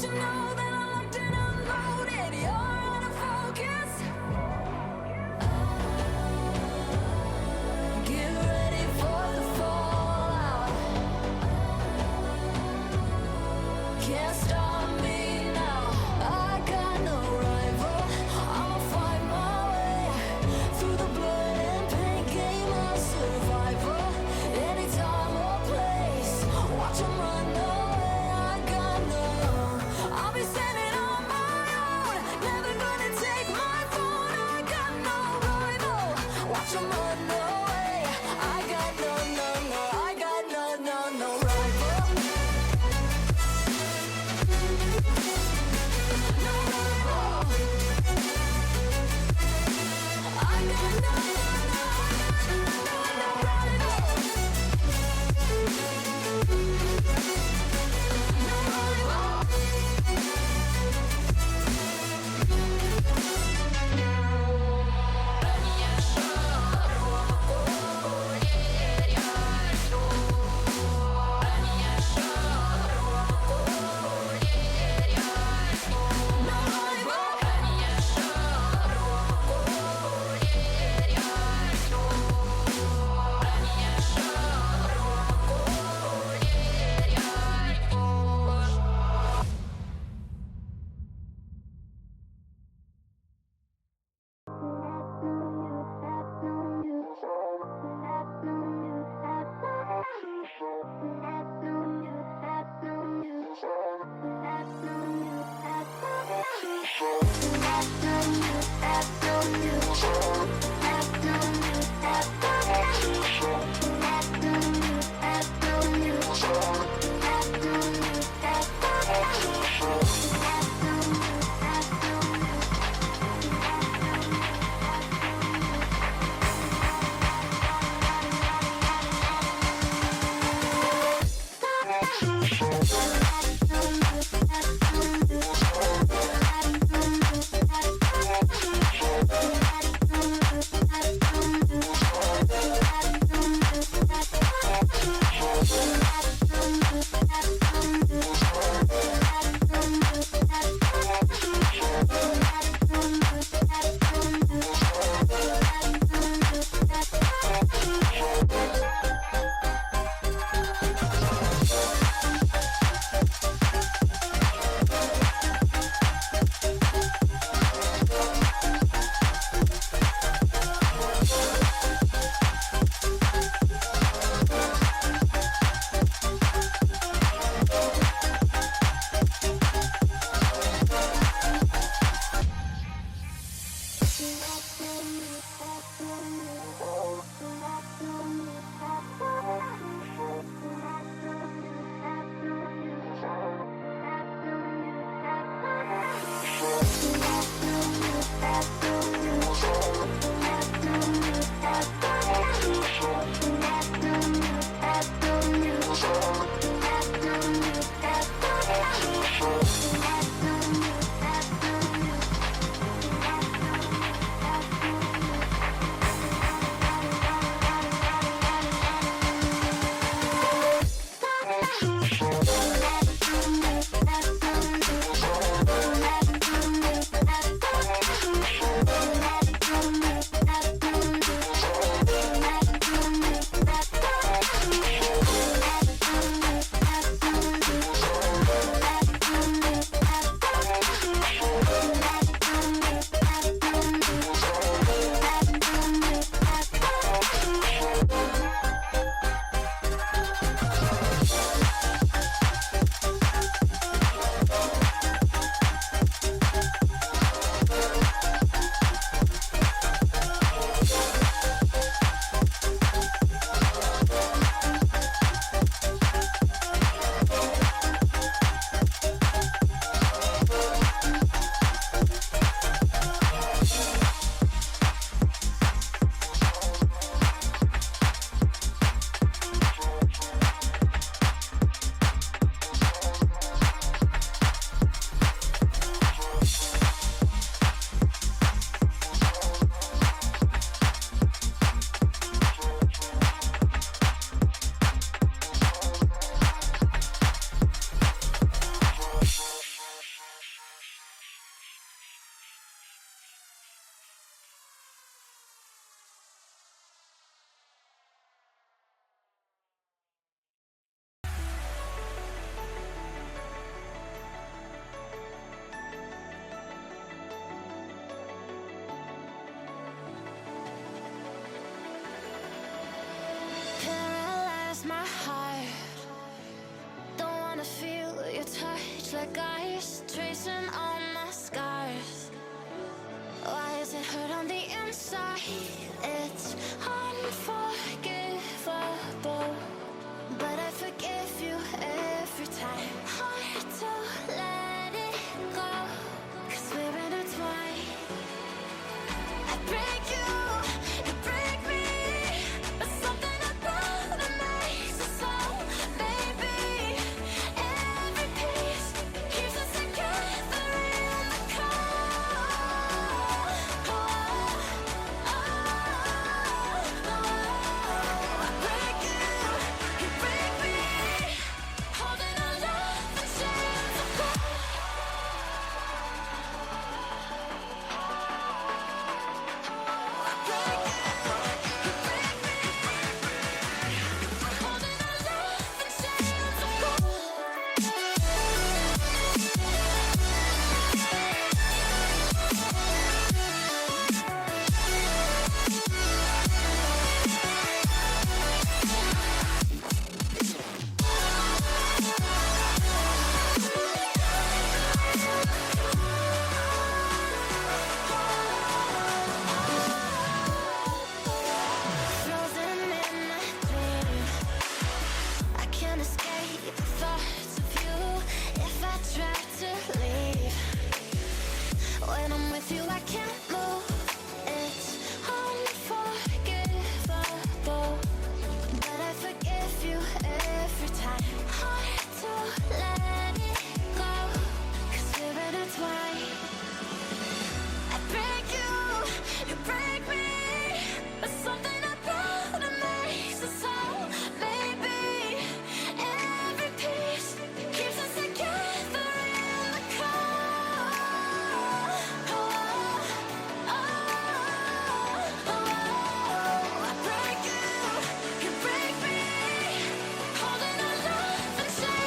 C: Don't you know that I locked and unloaded? You're out of focus. Get ready for the fallout. Can't stop me now. I got no rival. I'ma fight my way through the blood and pain game of survival. Any time or place, watch 'em run away. I got no. I'll be standing on my own. Never gonna take my phone. I got no rival. Watch 'em run away. I got no, no, no. I got no, no, no rival. No rival. I got no, no, no, no rival. No rival. No rival. lost my heart. Don't wanna feel your touch like ice, tracing all my scars. Why is it hurt on the inside? It's unforgivable, but I forgive you every time. Hard to let it go, 'cause we're intertwined. I break you break me, but something about it makes us whole. Baby, every piece keeps us together in the cold. I break you break me, holding our love in chains of gold. I break you break me, holding our love in chains of gold. Frozen in my dream, I can't escape the thoughts of you. If I try to leave, when I'm with you I can't move. It's unforgivable, but I forgive you every time. Hard to let it go, 'cause we're intertwined. I break you break me, but something about it makes us whole. Baby, every piece keeps us together in the cold. I break you break me, holding our love in chains.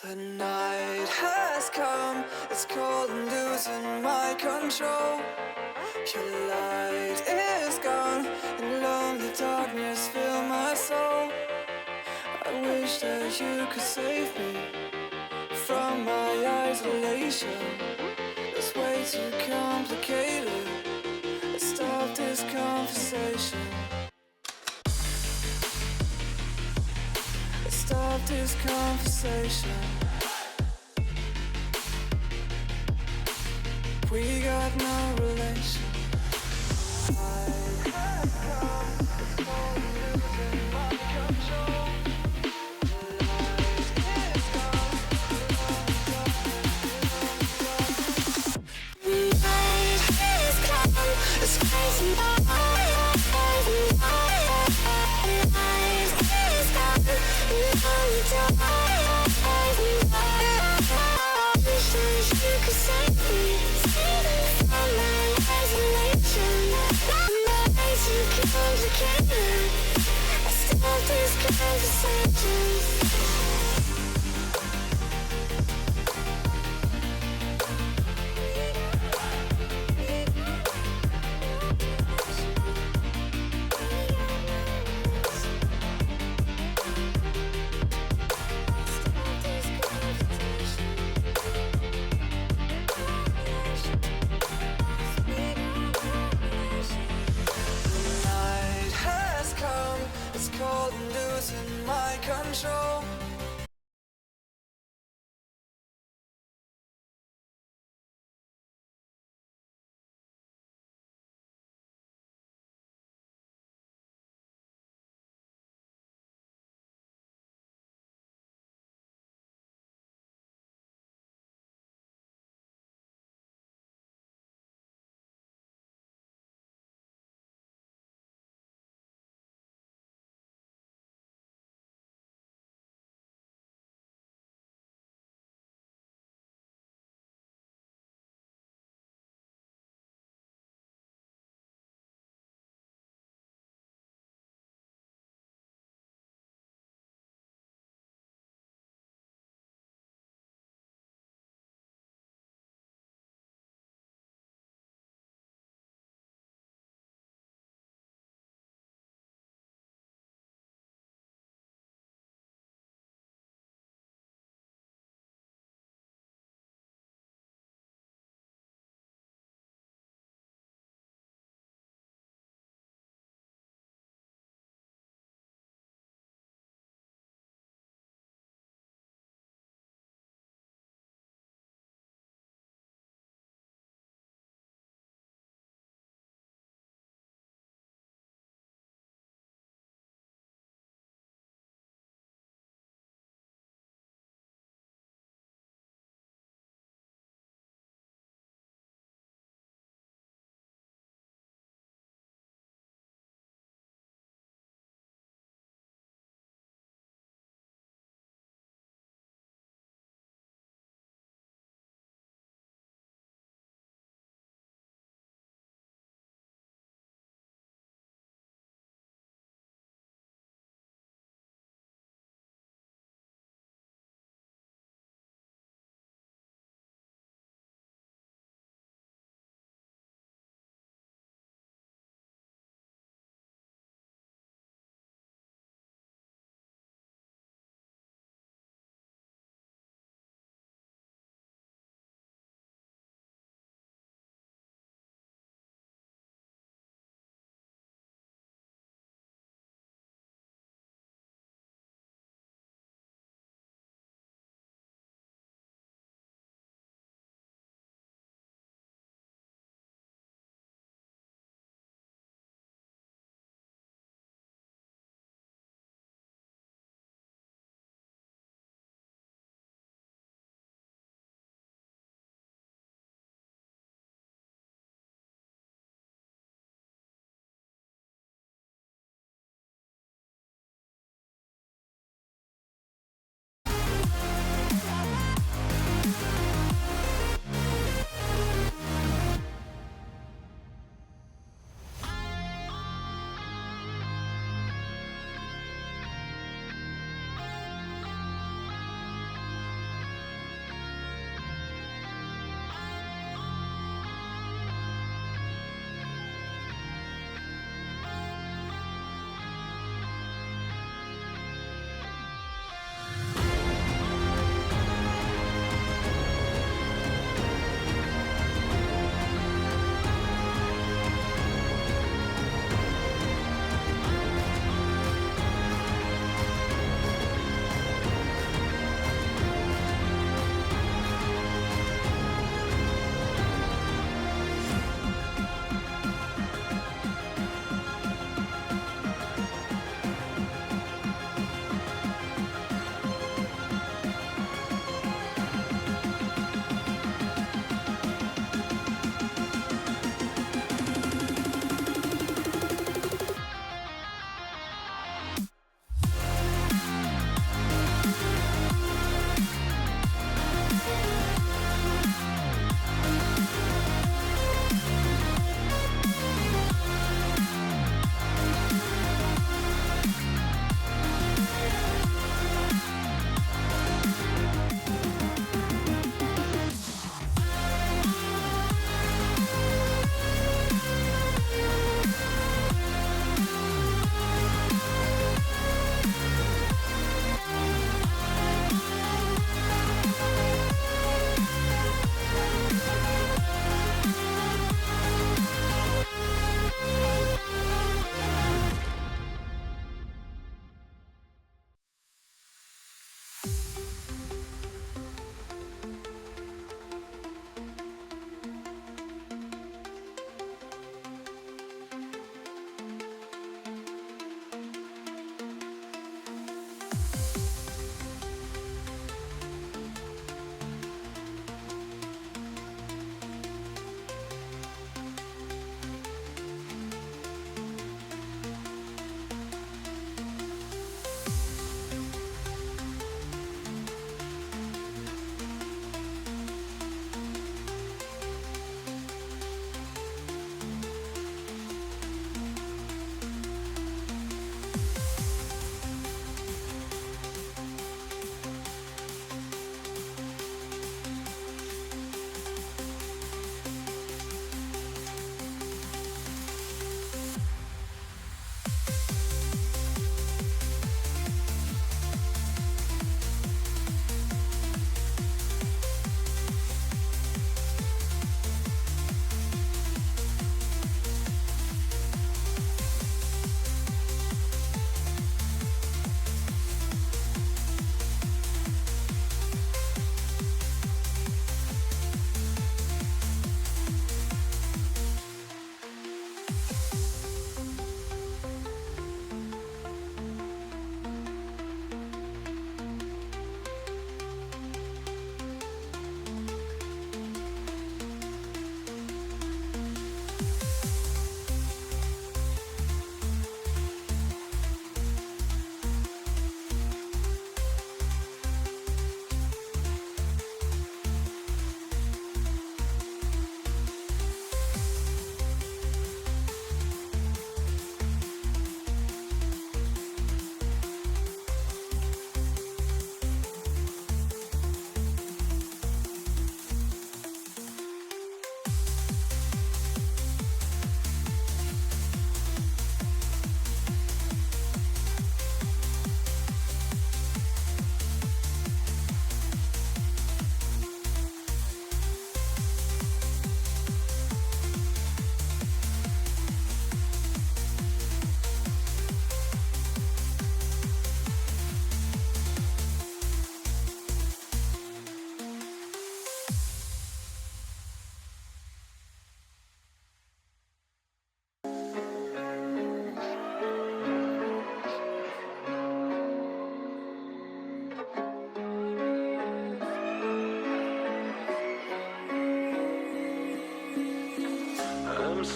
E: The night has come, it's cold and losing my control. Your light is gone, and lonely darkness fill my soul. I wish that you could save me from my isolation. It's way too complicated. Let's stop this conversation. Let's stop this conversation. We got no relation. I have come, it's cold and losing my control. The light is gone, the night has come, it's crazy. The night is gone, the I wish that you could save me from my isolation. My eyes are complicated. I stop this conversation. Night has come, it's cold and losing my control.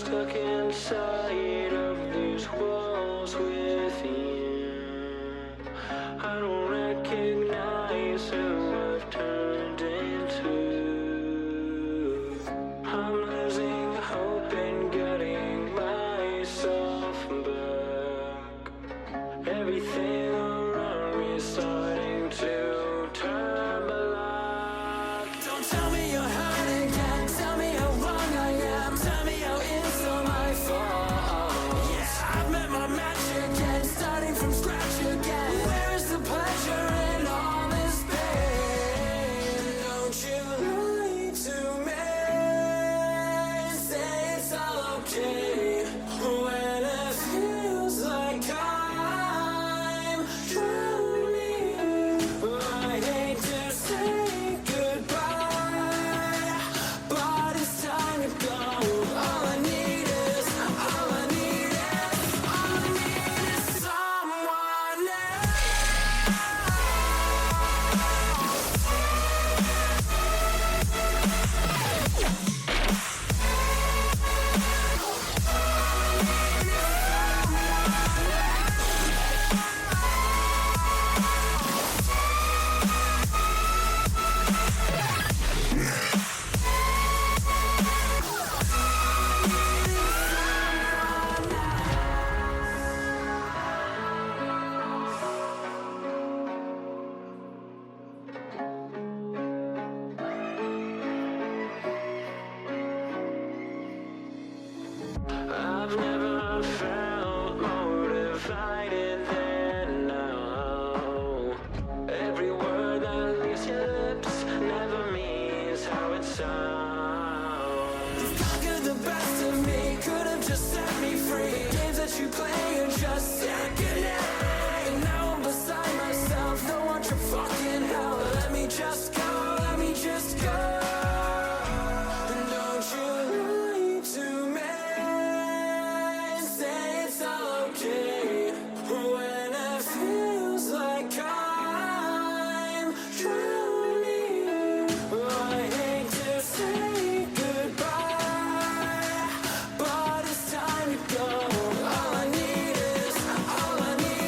F: stuck inside of these walls with you. I don't recognize who I've turned into. I'm losing hope in getting myself back. Everything around me is starting to turn black. Don't tell me you're hurt again. Tell me how wrong I am. Tell me how it's all my fault. Yeah, I've met my match again, starting from scratch again. Where is the pleasure in all this pain? Don't you lie to me. Say it's all okay when it feels like I'm drowning. I hate to say goodbye, but it's time to go. All I need is someone I've never felt more divided than now. Every word that leaves your lips never means how it sounds. You've conquered the best of me, could have just set me free. Games that you play are just second hand. And now I'm beside myself, no one your fucking hell. Let me just go, let me just go. And don't you lie to me. Say it's all okay when it feels like I'm drowning. I hate to say goodbye, but it's time to go. All I need is someone else.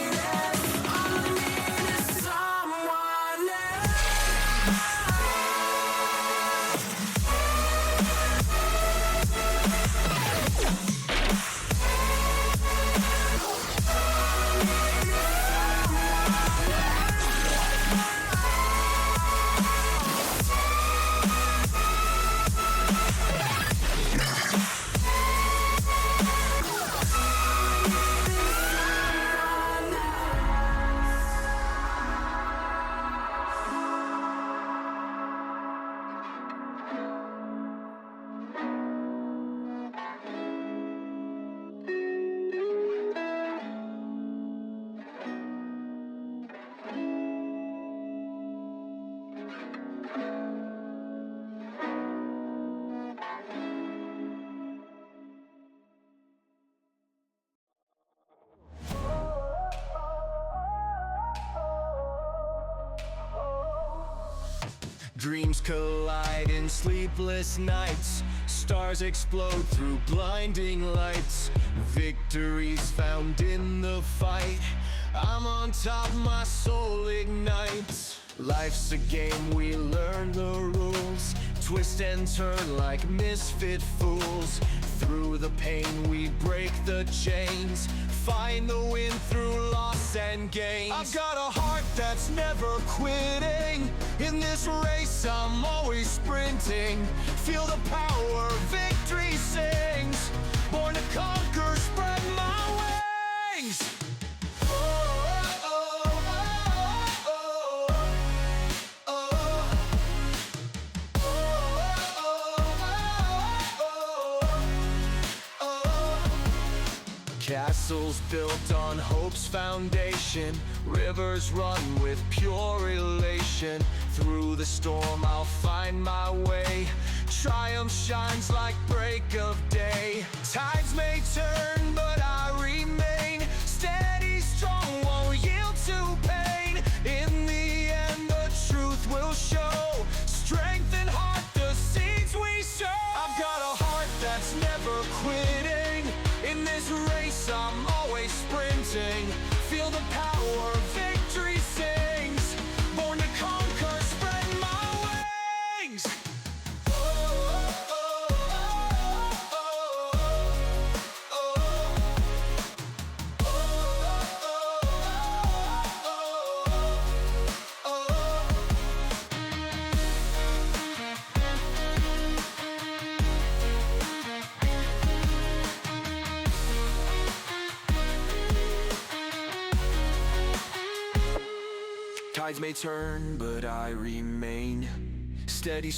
G: Dreams collide in sleepless nights. Stars explode through blinding lights. Victories found in the fight. I'm on top, my soul ignites. Life's a game, we learn the rules. Twist and turn like misfit fools. Through the pain we break the chains. Find the win through loss and gains. I've got a heart that's never quitting. In this race I'm always sprinting. Feel the power, victory sings. Born to conquer, spread my wings. Castles built on hope's foundation. Rivers run with pure elation. Through the storm I'll find my way. Triumph shines like break of day. Tides may turn but I remain steady, strong, won't yield to pain. In the end the truth will show. Strength and heart, the seeds we sow. I've got a heart that's never quitting. 'cause I'm always sprinting. Feel the power, victory sings. Born to conquer, spread my wings. Tides may turn, but I remain steady.